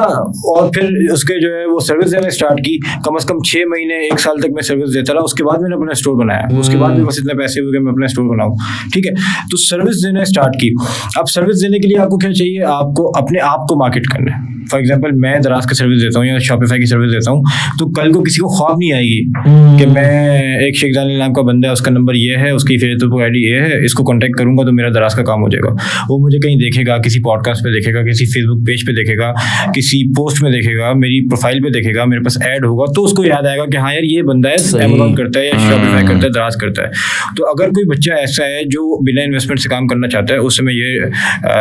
Speaker 1: और फिर उसके जो है वो सर्विस देने स्टार्ट की। कम से कम 6 महीने 1 साल तक मैं सर्विस देता रहा, उसके बाद मैंने अपना स्टोर बनाया, उसके बाद भी बस इतने पैसे हुए कि मैं अपना स्टोर बनाऊं, ठीक है। तो सर्विस देने स्टार्ट की। अब सर्विस देने के लिए आपको क्या चाहिए, आपको अपने आप को मार्केट करना है, फॉर एग्जांपल मैं दराज की सर्विस देता हूँ या शॉपिफाई की सर्विस देता हूँ, तो कल को किसी को ख्वाब नहीं आएगी कि मैं एक शेख दानियल नाम का बंदा है, उसका नंबर ये है, उसकी फेसबुक आईडी ये है, इसको कांटेक्ट करूंगा तो मेरा दराज का काम हो जाएगा। वो मुझे कहीं देखेगा, किसी पॉडकास्ट पे देखेगा, किसी फेसबुक पेज पे देखेगा, किसी पोस्ट में देखेगा, मेरी प्रोफाइल पे देखेगा, मेरे पास ऐड होगा, तो उसको याद आएगा कि हाँ यार ये बंदा है, अमेज़न करता है या शॉपिफाई करता है, दराज करता है। तो अगर कोई बच्चा ऐसा है जो बिना इन्वेस्टमेंट से काम करना चाहता है, उससे मैं ये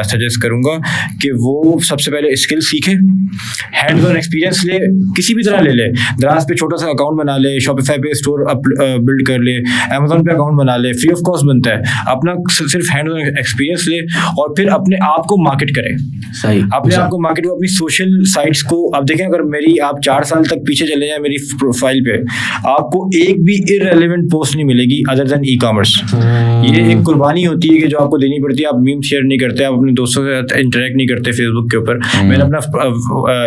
Speaker 1: सजेस्ट करूंगा कि वो सबसे पहले स्किल सीखे, हैंड ऑन एक्सपीरियंस ले, किसी भी तरह ले ले। दराज पे छोटा सा अकाउंट बना ले, शॉपिफाई पे स्टोर बिल्ड कर ले, अमेज़न पे अकाउंट बना ले, फ्री ऑफ कॉस्ट बनता है। अपना सिर्फ हैंड ऑन एक्सपीरियंस ले और फिर अपने आप को मार्केट करें।
Speaker 3: सही,
Speaker 1: अपने आप को मार्केट को, अपनी सोशल साइट्स को। अब देखें, अगर मेरी आप 4 साल तक पीछे चले जाए मेरी प्रोफाइल पे, आपको एक भी इररेलेवेंट पोस्ट नहीं मिलेगी अदर देन ई कॉमर्स। ये एक कुर्बानी होती है कि जो आपको देनी पड़ती है। आप मीम शेयर नहीं करते, आप अपने दोस्तों के साथ इंटरेक्ट नहीं करते फेसबुक के ऊपर। मैंने अपना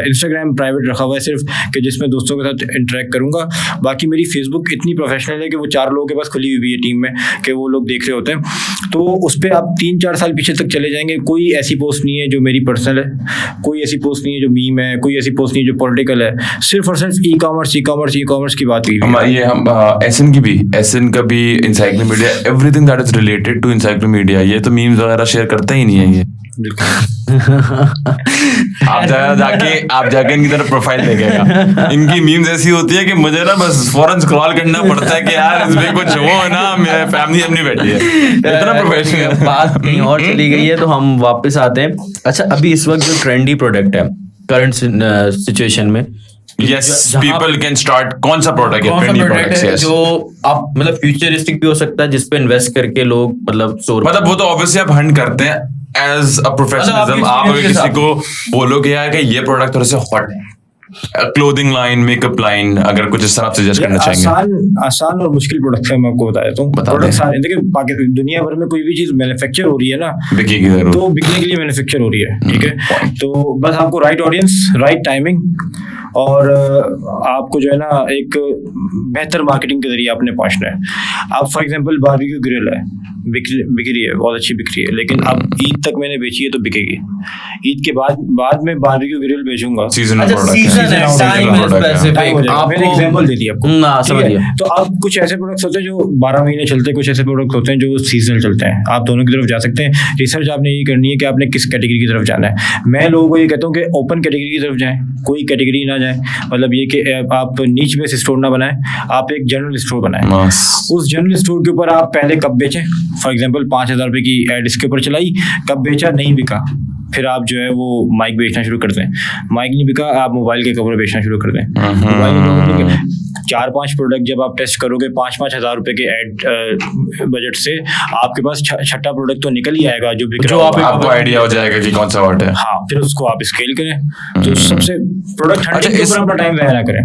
Speaker 1: इंस्टाग्राम प्राइवेट रखा हुआ है सिर्फ कि जिसमें दोस्तों के साथ इंटरेक्ट करूंगा। बाकी मेरी फेसबुक इतनी प्रोफेशनल है कि वो 4 लोगों के पास खुली हुई है टीम में कि वो लोग देख रहे होते हैं। तो उस पर आप 3-4 साल पीछे तक चले जाएंगे, कोई ऐसी पोस्ट नहीं है जो मेरी पर्सनल है, कोई ऐसी पोस्ट नहीं है जो मीम है, कोई ऐसी पोस्ट नहीं है जो पॉलिटिकल है। सिर्फ और सिर्फ ई कॉमर्स की बात की।
Speaker 2: ये हम एसएन का भी encyclopedia, everything that is related to encyclopedia. ये तो मीम्स वगैरह शेयर करता ही नहीं है ये। आप जाके इनकी तरफ प्रोफाइल देखेगा, इनकी मीम्स ऐसी होती है कि मुझे ना बस फौरन स्क्रॉल करना पड़ता है कि यार इसमें कुछ हो ना, मेरी फैमिली अपनी बैठी है, इतना प्रोफेशनल।
Speaker 3: बात कहीं और चली गई है तो हम वापस आते हैं। अच्छा, अभी इस वक्त जो ट्रेंडी प्रोडक्ट है करंट सिचुएशन में,
Speaker 2: Yes, people can start। कौन सा प्रोडक्ट है? Trendy products, yes।
Speaker 3: जो आप मतलब फ्यूचरिस्टिक भी हो सकता है, जिस पे इन्वेस्ट करके लोग मतलब
Speaker 2: वो तो ऑब्वियसली आप हंट करते हैं एज अ प्रोफेशनलिज्म। आप अगर किसी को बोलो कि यार कि ये प्रोडक्ट थोड़ा सा हॉट है, क्लोथिंग लाइन, मेकअप लाइन, अगर कुछ इस तरह सजेस्ट करना चाहेंगे।
Speaker 1: आसान और मुश्किल प्रोडक्ट है, मैं आपको बता देता हूँ। प्रोडक्ट सारे, देखिए दुनिया भर में कोई भी चीज मैन्युफैक्चर हो रही है ना,
Speaker 2: बिकेगी जरूर,
Speaker 1: तो बिकने के लिए मैन्युफैक्चर हो रही है, ठीक है। तो बस आपको राइट ऑडियंस, राइट टाइमिंग और आपको जो है ना एक बेहतर मार्केटिंग के जरिए आपने पहुंचना है। आप फॉर एग्जांपल बारबेक्यू ग्रिल है, बिक रही है, बहुत अच्छी बिक रही है, लेकिन अब ईद तक मैंने बेची है तो बिकेगी। ईद के बाद में बारबेक्यू ग्रिल बेचूंगा।
Speaker 2: सीजनल प्रोडक्ट
Speaker 1: मैंने एग्जांपल दे दिया आपको,
Speaker 3: समझ गया।
Speaker 1: तो अब कुछ ऐसे प्रोडक्ट्स होते हैं जो 12 महीने चलते हैं, कुछ ऐसे प्रोडक्ट होते हैं जो सीजनल चलते हैं। आप दोनों की तरफ जा सकते हैं। रिसर्च आपने ये करनी है कि आपने किस कैटेगरी की तरफ जाना है। मैं लोगों को ये कहता हूँ कि ओपन कैटेगरी की तरफ जाएं, कोई कैटेगरी ना जाएं। मतलब ये कि आप नीच बेस स्टोर ना बनाएं, आप एक जनरल स्टोर बनाएं। उस जनरल स्टोर के ऊपर आप पहले कब बेचें, फॉर एग्जांपल 5,000 रुपए की एड इसके ऊपर चलाई, कब बेचा, नहीं बिका, फिर आप जो है वो माइक बेचना शुरू कर दें। माइक नहीं बिका, आप मोबाइल के कवर बेचना शुरू कर दें। मोबाइल 4-5 प्रोडक्ट जब आप टेस्ट करोगे 5-5 हज़ार रुपए के एड बजट से, आपके पास छठा प्रोडक्ट तो निकल ही आएगा जो बिक रहा है।
Speaker 2: आपको आइडिया हो जाएगा कि कौन सा हॉट है।
Speaker 1: हाँ, फिर उसको आप स्केल करें। तो सबसे प्रोडक्ट हंटिंग के ऊपर अपना टाइम ज़ाया ना करें,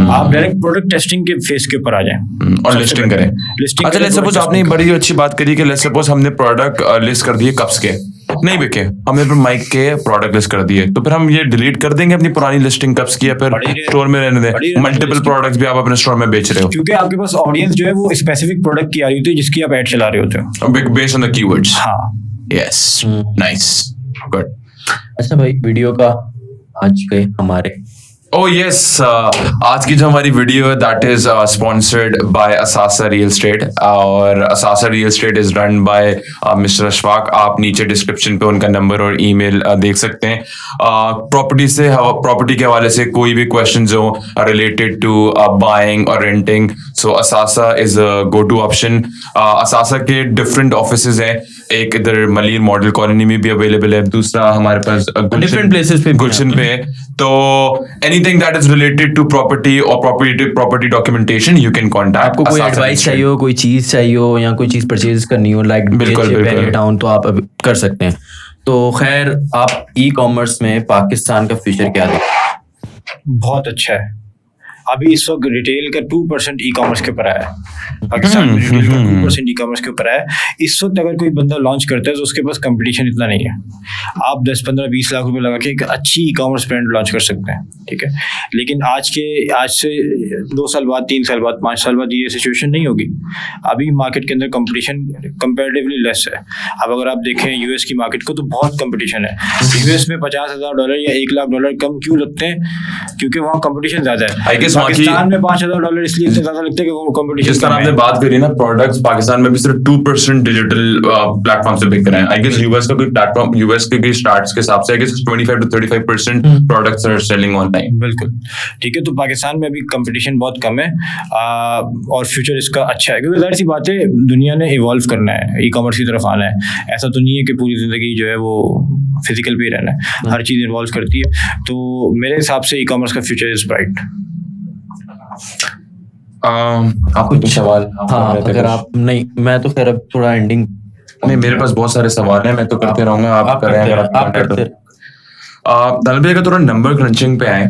Speaker 1: आप डायरेक्ट प्रोडक्ट टेस्टिंग के फेस के ऊपर आ जाएं
Speaker 2: और लिस्टिंग करें। अच्छा, लेट्स सपोज आपने बड़ी अच्छी बात करी कि लेट्स सपोज हमने प्रोडक्ट लिस्ट कर दिए, कप्स के नहीं बिके, हमने फिर माइक के प्रोडक्ट लिस्ट कर दिए, तो फिर हम ये डिलीट कर देंगे अपनी पुरानी लिस्टिंग कप्स की, या फिर स्टोर में रहने दें? मल्टीपल प्रोडक्ट्स भी आप अपने स्टोर में बेच रहे हो,
Speaker 1: क्योंकि आपके पास ऑडियंस जो है वो स्पेसिफिक प्रोडक्ट की आ रही होती है जिसकी आप ऐड चला रहे होते हो,
Speaker 2: बेस्ड ऑन द कीवर्ड्स।
Speaker 1: हाँ,
Speaker 2: यस, नाइस, गुड।
Speaker 3: अच्छा भाई, वीडियो का आज के हमारे
Speaker 2: Oh yes, आज की जो हमारी वीडियो है that is sponsored by Asasa real estate, और Asasa real estate is run by mister Ashfaq. आप नीचे डिस्क्रिप्शन पे उनका नंबर और ईमेल देख सकते हैं। प्रॉपर्टी के हवाले से कोई भी क्वेश्चंस हो रिलेटेड टू बाइंग और renting, so Asasa is a go to option. Asasa के डिफरेंट ऑफिसेज हैं, एक इधर मलिर मॉडल कॉलोनी में भी अवेलेबल है, दूसरा हमारे पास
Speaker 3: डिफरेंट प्लेसेस पे,
Speaker 2: गुलशन पे है। तो anything that is related to property or property documentation you can contact।
Speaker 3: आपको कोई एडवाइस चाहिए हो, कोई चीज चाहिए हो, या कोई चीज परचेज करनी हो लाइक बिल्कुल टाउन, तो आप कर सकते हैं। तो खैर, आप ई कॉमर्स में पाकिस्तान का फ्यूचर क्या देखते हैं?
Speaker 1: बहुत अच्छा है। अभी इस वक्त रिटेल का 2% ई कॉमर्स के ऊपर आया है। पाकिस्तान में रिटेल का 2% ई कॉमर्स के ऊपर आया है। इस वक्त अगर कोई बंदा लॉन्च करता है तो उसके पास कंपटीशन इतना नहीं है। आप 10, 15, 20 लाख रुपए लगा के एक अच्छी ई कॉमर्स ब्रांड लॉन्च कर सकते हैं, ठीक है। लेकिन आज से 2 साल बाद, 3 साल बाद, 5 साल बाद ये सिचुएशन नहीं होगी। अभी मार्केट के अंदर कंपटीशन कंपैरेटिवली लेस है। अब अगर आप देखें यूएस की मार्केट को, तो बहुत कंपटीशन है। यूएस में $50,000 या $1,00,000 कम क्यों लगते हैं? क्योंकि वहाँ कंपटीशन ज्यादा है। पाकिस्तान में $5,000 इसलिए इतने ज्यादा लगते हैं कि वो कंपटीशन।
Speaker 2: जिस तरह आपने बात करी ना, प्रोडक्ट्स पाकिस्तान में भी सिर्फ 2% डिजिटल प्लेटफॉर्म से बिक रहे हैं। आई गेस यूएस का कोई प्लेटफॉर्म, यूएस के स्टार्ट्स के हिसाब से I guess 25 to 35% products are selling online.
Speaker 1: बिल्कुल ठीक है। तो पाकिस्तान में अभी कंपटीशन बहुत कम है और फ्यूचर इसका अच्छा है, क्योंकि जाहिर सी बात है दुनिया ने इवॉल्व करना है, ई कॉमर्स की तरफ आना है। ऐसा तो नहीं है कि पूरी जिंदगी जो है वो फिजिकल पे ही रहना है, हर चीज़ इन्वॉल्व करती है। तो मेरे हिसाब से ई कॉमर्स का फ्यूचर इज ब्राइट।
Speaker 2: आपको कुछ सवाल?
Speaker 3: हाँ, अगर आप नहीं, मैं तो खैर अब थोड़ा एंडिंग
Speaker 2: नहीं, मेरे पास बहुत सारे सवाल हैं, मैं तो करते रहूंगा, आप करें अगर आप करते। दानिश का थोड़ा नंबर क्रंचिंग पे आए।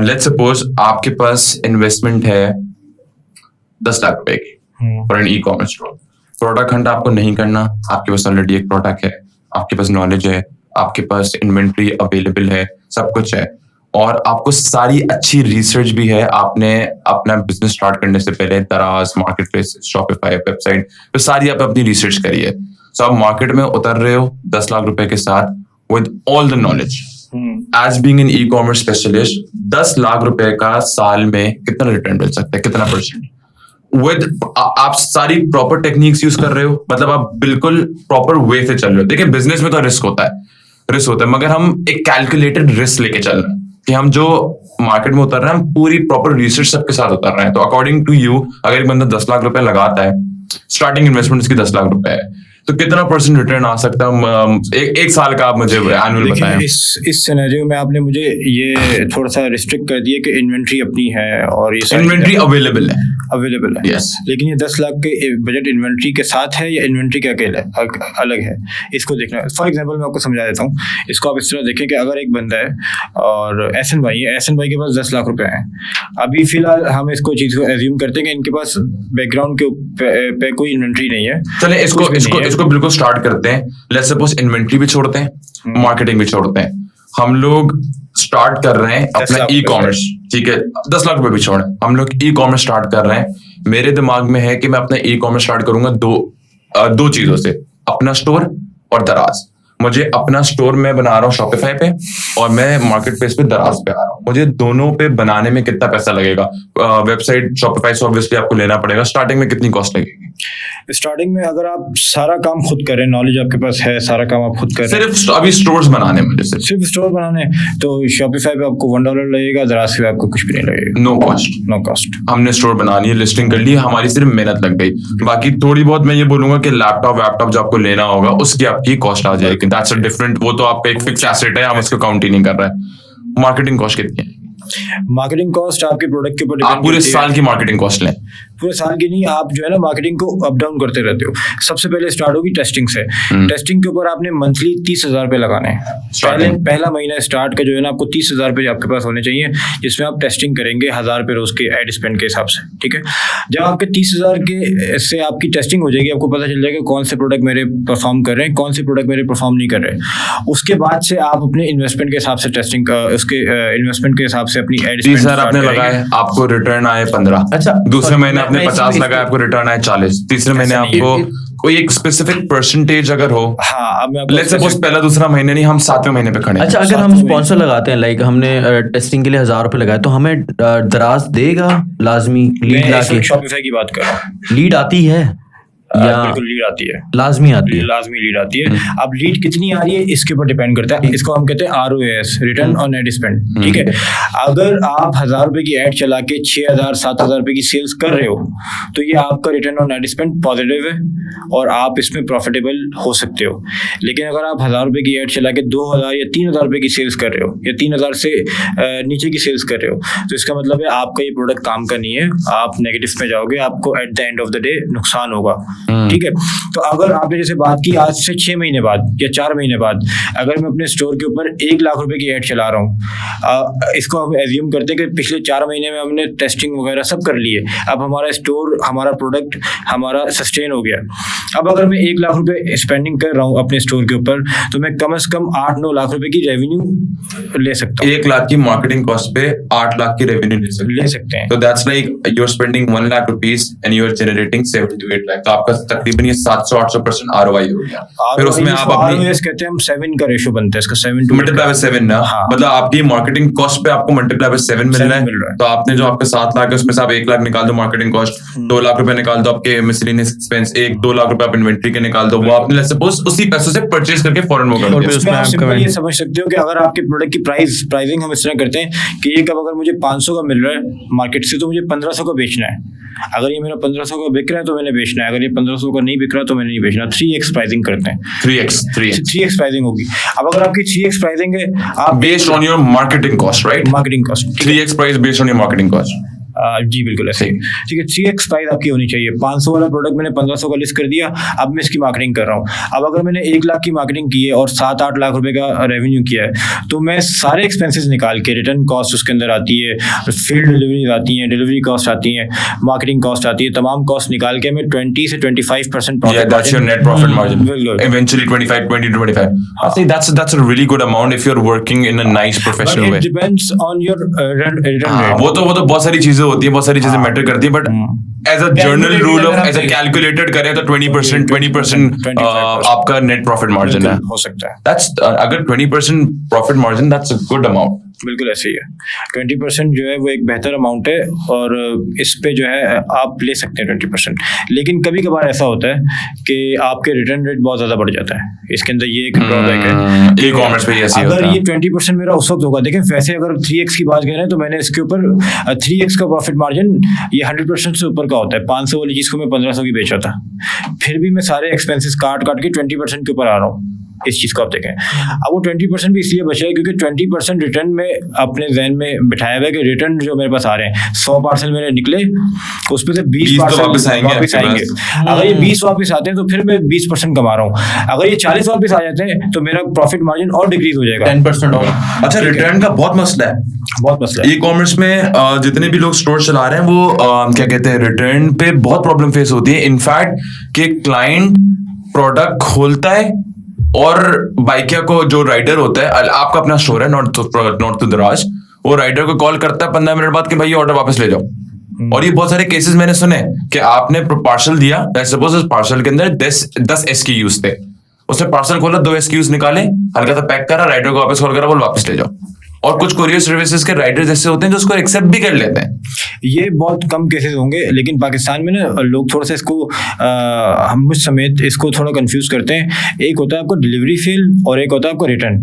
Speaker 2: लेट्स सपोज आपके पास इन्वेस्टमेंट है 10 लाख रुपए की for an e commerce store. Product hunt आपको नहीं करना, आपके पास ऑलरेडी एक प्रोडक्ट है, आपके पास नॉलेज है, आपके पास इन्वेंट्री अवेलेबल है, सब कुछ है, और आपको सारी अच्छी रिसर्च भी है। आपने अपना बिजनेस स्टार्ट करने से पहले दराज, मार्केट प्लेस, शॉपिफाई, वेबसाइट पे सारी आप अपनी रिसर्च करिए। सो आप मार्केट में उतर रहे हो 10 लाख रुपए के साथ with all the knowledge. As being an e commerce specialist, 10 lakh रुपए का साल में कितना रिटर्न मिल सकता है, कितना %? विद आप सारी प्रॉपर टेक्निक्स यूज कर रहे हो, मतलब आप बिल्कुल प्रॉपर वे से चल रहे हो। देखिए बिजनेस में तो रिस्क होता है, मगर हम एक कैलकुलेटेड रिस्क लेके चल रहे हैं कि हम जो मार्केट में उतर रहे हैं हम पूरी प्रॉपर रिसर्च सबके साथ उतर रहे हैं। तो अकॉर्डिंग टू यू, अगर एक बंदा 10 लाख रुपए लगाता है, स्टार्टिंग इन्वेस्टमेंट इसकी 10 लाख रुपए है, तो कितना % रिटर्न आ सकता है एक साल का? आप मुझे एनुअल बताएं।
Speaker 1: इस सिनेरियो में आपने मुझे ये थोड़ा सा रिस्ट्रिक्ट कर दिया कि इन्वेंट्री अपनी है और ये
Speaker 2: इन्वेंट्री अवेलेबल है।
Speaker 1: Yes. लेकिन ये 10 लाख के बजट इन्वेंट्री के साथ है या इन्वेंट्री के अकेले अलग है, इसको देखना। फॉर एग्जांपल मैं आपको समझा देता हूँ। इसको आप इस तरह देखें कि अगर एक बंदा है और एहसन भाई के पास 10 लाख रुपए हैं। अभी फिलहाल हम इसको चीज को एज्यूम करते हैं कि इनके पास बैकग्राउंड के पे कोई इन्वेंट्री नहीं है।
Speaker 2: चले इसको बिल्कुल स्टार्ट करते हैं। लेट्स सपोज इन्वेंट्री भी छोड़ते हैं, मार्केटिंग भी छोड़ते हैं, हम लोग स्टार्ट कर रहे हैं अपना ई कॉमर्स, ठीक है, 10 लाख रुपए भी छोड़े, हम लोग ई कॉमर्स स्टार्ट कर रहे हैं। मेरे दिमाग में है कि मैं अपना ई कॉमर्स स्टार्ट करूंगा दो चीजों से, अपना स्टोर और दराज। मुझे अपना स्टोर मैं बना रहा हूँ शॉपिफाई पे और मैं मार्केट प्लेस पे दराज पे आ रहा हूँ। मुझे दोनों पे बनाने में कितना पैसा लगेगा? वेबसाइट शॉपिफाई से ऑब्वियसली आपको लेना पड़ेगा। स्टार्टिंग में कितनी कॉस्ट लगेगी?
Speaker 1: स्टार्टिंग में अगर आप सारा काम खुद करें, नॉलेज आपके पास है, सारा काम आप खुद करें,
Speaker 2: सिर्फ अभी स्टोर्स बनाने में,
Speaker 1: सिर्फ स्टोर बनाने, तो शॉपिफाई पे आपको $1 लगेगा, दराज पे आपको कुछ भी नहीं लगेगा। No cost.
Speaker 2: हमने स्टोर बनानी है, लिस्टिंग कर ली, हमारी सिर्फ मेहनत लग गई। बाकी थोड़ी बहुत मैं ये बोलूंगा कि लैपटॉप जो आपको लेना होगा उसकी आपकी कॉस्ट आ जाएगी। दैट्स अ डिफरेंट, वो तो आपका एक फिक्स एसेट है, हम उसको काउंट ही नहीं कर रहे हैं। मार्केटिंग कॉस्ट कितनी है?
Speaker 1: मार्केटिंग कॉस्ट आपके प्रोडक्ट के ऊपर,
Speaker 2: आप पूरे साल की मार्केटिंग कॉस्ट लें,
Speaker 1: पूरे साल की नहीं, आप जो है ना मार्केटिंग को अप डाउन करते रहते हो। सबसे पहले स्टार्ट होगी टेस्टिंग से। टेस्टिंग के ऊपर आपने मंथली 30,000 रुपए लगाने हैं। पहला महीना स्टार्ट का जो है ना आपको 30,000 रुपए आपके पास होने चाहिए, जिसमें आप टेस्टिंग करेंगे 1,000 रुपए रोज के एड स्पेंड के हिसाब से, ठीक है। जब आपके 30,000 के से आपकी टेस्टिंग हो जाएगी, आपको पता चल जाएगा कौन से प्रोडक्ट मेरे परफॉर्म कर रहे हैं, कौन से प्रोडक्ट मेरे परफॉर्म नहीं कर रहे। उसके बाद से आप अपने इन्वेस्टमेंट के हिसाब से टेस्टिंग उसके इन्वेस्टमेंट के हिसाब से अपनी एड
Speaker 2: 30,000 आपने लगाए, आपको रिटर्न आए 15। अच्छा, दूसरे महीने आपने 50 लगाया, आपको रिटर्न आए 40। तीसरे महीने आपको कोई एक स्पेसिफिक परसेंटेज अगर हो,
Speaker 1: हाँ,
Speaker 2: लेट्स सपोज पहला दूसरा महीने नहीं, हम 7वें महीने पे खड़े हैं।
Speaker 3: अच्छा, अगर हम स्पॉन्सर लगाते हैं, लाइक हमने टेस्टिंग के लिए 1,000 रुपए लगाए, तो हमें दराज देगा लाजमी? लीड लाके
Speaker 1: शॉपिफाई की बात कर रहा हूँ।
Speaker 3: लीड आती है या
Speaker 1: बिल्कुल लीड आती है,
Speaker 3: लाजमी आती है?
Speaker 1: लाजमी लीड आती है। अब लीड कितनी आ रही है इसके ऊपर डिपेंड करता है। इसको हम कहते हैं ROAS, return on ad spend, ठीक है। अगर आप 1,000 रुपए की एड चला के 6,000 7,000 रुपए की सेल्स कर रहे हो, तो ये आपका return on ad spend positive है और आप इसमें प्रॉफिटेबल हो सकते हो। लेकिन अगर आप 1,000 रुपए की एड चला के 2,000 या 3,000 रुपए की सेल्स कर रहे हो, या 3,000 से नीचे की सेल्स कर रहे हो, तो इसका मतलब है आपका ये प्रोडक्ट काम का नहीं है, आप नेगेटिव में जाओगे, आपको at the end of the day नुकसान होगा। ठीक है। तो अगर आपने जैसे बात की आज से 6 महीने बाद या 4 महीने बाद अगर मैं अपने स्टोर के ऊपर 1 लाख रुपए की एड चला रहा हूँ, इसको हम एज्यूम करते हैं कि पिछले 4 महीने में हमने टेस्टिंग वगैरह सब कर ली है, अब हमारा स्टोर, हमारा प्रोडक्ट हमारा सस्टेन हो गया। अब अगर मैं 1 लाख रुपए स्पेंडिंग कर रहा हूँ अपने स्टोर के ऊपर, तो मैं कम से कम 8-9 लाख रुपए की रेवेन्यू ले सकता हूँ।
Speaker 2: 1 लाख की मार्केटिंग कॉस्ट पे 8 लाख की रेवेन्यू ले सकते हैं। तो that's like you are spending 1 lakh rupees and you are generating 7 to 8 lakh. तो आपका तकरीबन ये 700-800% ROI हो गया। फिर उसमें आप अपनी
Speaker 1: कहते हैं हम 7 का रेशो बनता है इसका, 7 to
Speaker 2: मल्टीप्लाई बाय 7 ना, मतलब आपकी मार्केटिंग कॉस्ट पे आपको मल्टीप्लाई बाय 7 मिल रहा है। तो आपने जो आपके 7 लाख है उसमें से आप 1 लाख निकाल दो मार्केटिंग कॉस्ट, 2 लाख रुपए निकाल दो आपके मिसलेनियस एक्सपेंस, 1-2 लाख रुपए आप इन्वेंट्री के निकाल दो, वो आपने लेट्स सपोज उसी पैसों से परचेज करके फौरन वो कर दिया।
Speaker 1: उसमें आप सिंपल ये समझ सकते हो कि अगर आपके प्रोडक्ट की प्राइसिंग हम इस तरह करते हैं कि ये कब अगर मुझे 500 का मिल रहा है मार्केट से, तो मुझे 1500 का बेचना है। अगर ये मेरा 1500 का बिक रहा है तो मैंने बेचना है, अगर ये 1500 का नहीं बिक रहा तो मैंने नहीं बेचना। 3x प्राइसिंग करते हैं। 3x प्राइसिंग होगी। अब अगर आपकी 3x प्राइसिंग है, आप
Speaker 2: based on your marketing cost, right?
Speaker 1: Marketing cost
Speaker 2: 3x price based on your marketing cost.
Speaker 1: जी बिल्कुल ऐसे ही, ठीक है। 3x प्राइस आपकी होनी चाहिए। 500 वाला प्रोडक्ट मैंने 1500 का लिस्ट कर दिया, अब मैं इसकी मार्केटिंग कर रहा हूँ। अब अगर मैंने 1 लाख की मार्केटिंग की है और 7-8 लाख रुपए का रेवेन्यू किया है, तो मैं सारे एक्सपेंसेस निकाल के, रिटर्न कॉस्ट उसके अंदर आती है, फील्ड डिलीवरी आती है, डिलीवरी कॉस्ट आती है, मार्केटिंग कॉस्ट आती है, तमाम कॉस्ट निकाल के मैं 20 से 25%
Speaker 2: Yeah, that's your net profit margin. Eventually 20 to 25. I think that's a really good amount if you're working in a nice professional way.
Speaker 1: It depends on your return rate.
Speaker 2: वो तो बहुत सारी चीजें होती है, बहुत सारी चीजें मैटर करती है, but as a general rule of as a calculated करें तो 20% आपका नेट प्रॉफिट मार्जिन है,
Speaker 1: हो सकता है।
Speaker 2: दैट्स अगर 20% profit margin, that's a good amount.
Speaker 1: बिल्कुल ऐसे ही है। 20% जो है वो एक बेहतर अमाउंट है और इस पे जो है आप ले सकते हैं 20%। लेकिन कभी कभार ऐसा होता है कि आपके रिटर्न रेट बहुत ज़्यादा बढ़ जाता है, इसके अंदर ये एक ड्रॉबैक है।
Speaker 2: ई कॉमर्स पे ऐसे
Speaker 1: अगर ये 20% मेरा उस वक्त होगा, देखिए वैसे अगर 3x की बात करें तो मैंने इसके ऊपर 3x का प्रॉफिट मार्जिन ये 100% से ऊपर का होता है। 500 वाली चीज़ को मैं 1500 की बेचा था, फिर भी मैं सारे एक्सपेंसेस काट के 20% के ऊपर आ रहा हूँ। इस चीज़ को आप देखें, अब वो 20% भी इसलिए बचा है क्योंकि 20% रिटर्न में अपने जहन में बिठाया हुआ है कि रिटर्न जो मेरे पास आ रहे हैं, 100 पार्सल मेरे निकले, उसमें से 20 पार्सल वापस आएंगे। अगर ये 20 वापस आते हैं तो फिर मैं 20% कमा रहा हूँ। अगर ये 40 वापस आ जाते हैं तो मेरा प्रॉफिट मार्जिन और डिक्रीज हो जाएगा
Speaker 3: 10% और।
Speaker 2: अच्छा, रिटर्न का बहुत मसला है,
Speaker 1: बहुत मसला है।
Speaker 2: ई कॉमर्स में जितने भी लोग स्टोर चला रहे हैं वो क्या कहते हैं, रिटर्न पे बहुत प्रॉब्लम फेस होती है। इनफैक्ट कि क्लाइंट प्रोडक्ट खोलता है और बाइकिया को, जो राइडर होता है, आपका अपना स्टोर है, नॉट टू दराज, वो राइडर को कॉल करता है 15 मिनट बाद कि भाई ऑर्डर वापस ले जाओ। और ये बहुत सारे केसेस मैंने सुने कि आपने पार्सल दिया, सपोज उस पार्सल के अंदर 10 SKUs थे, उसने पार्सल खोला, 2 SKUs निकाले, हल्का सा पैक करा, राइडर को वापस कॉल करा, बोल वापस ले जाओ। और कुछ कोरियर सर्विसेज के राइडर्स ऐसे होते हैं जो उसको एक्सेप्ट भी कर लेते हैं।
Speaker 1: ये बहुत कम केसेस होंगे, लेकिन पाकिस्तान में ना लोग थोड़ा सा इसको हम मुझ समेत इसको थोड़ा कंफ्यूज करते हैं। एक होता है आपको डिलीवरी फेल और एक होता है आपको रिटर्न।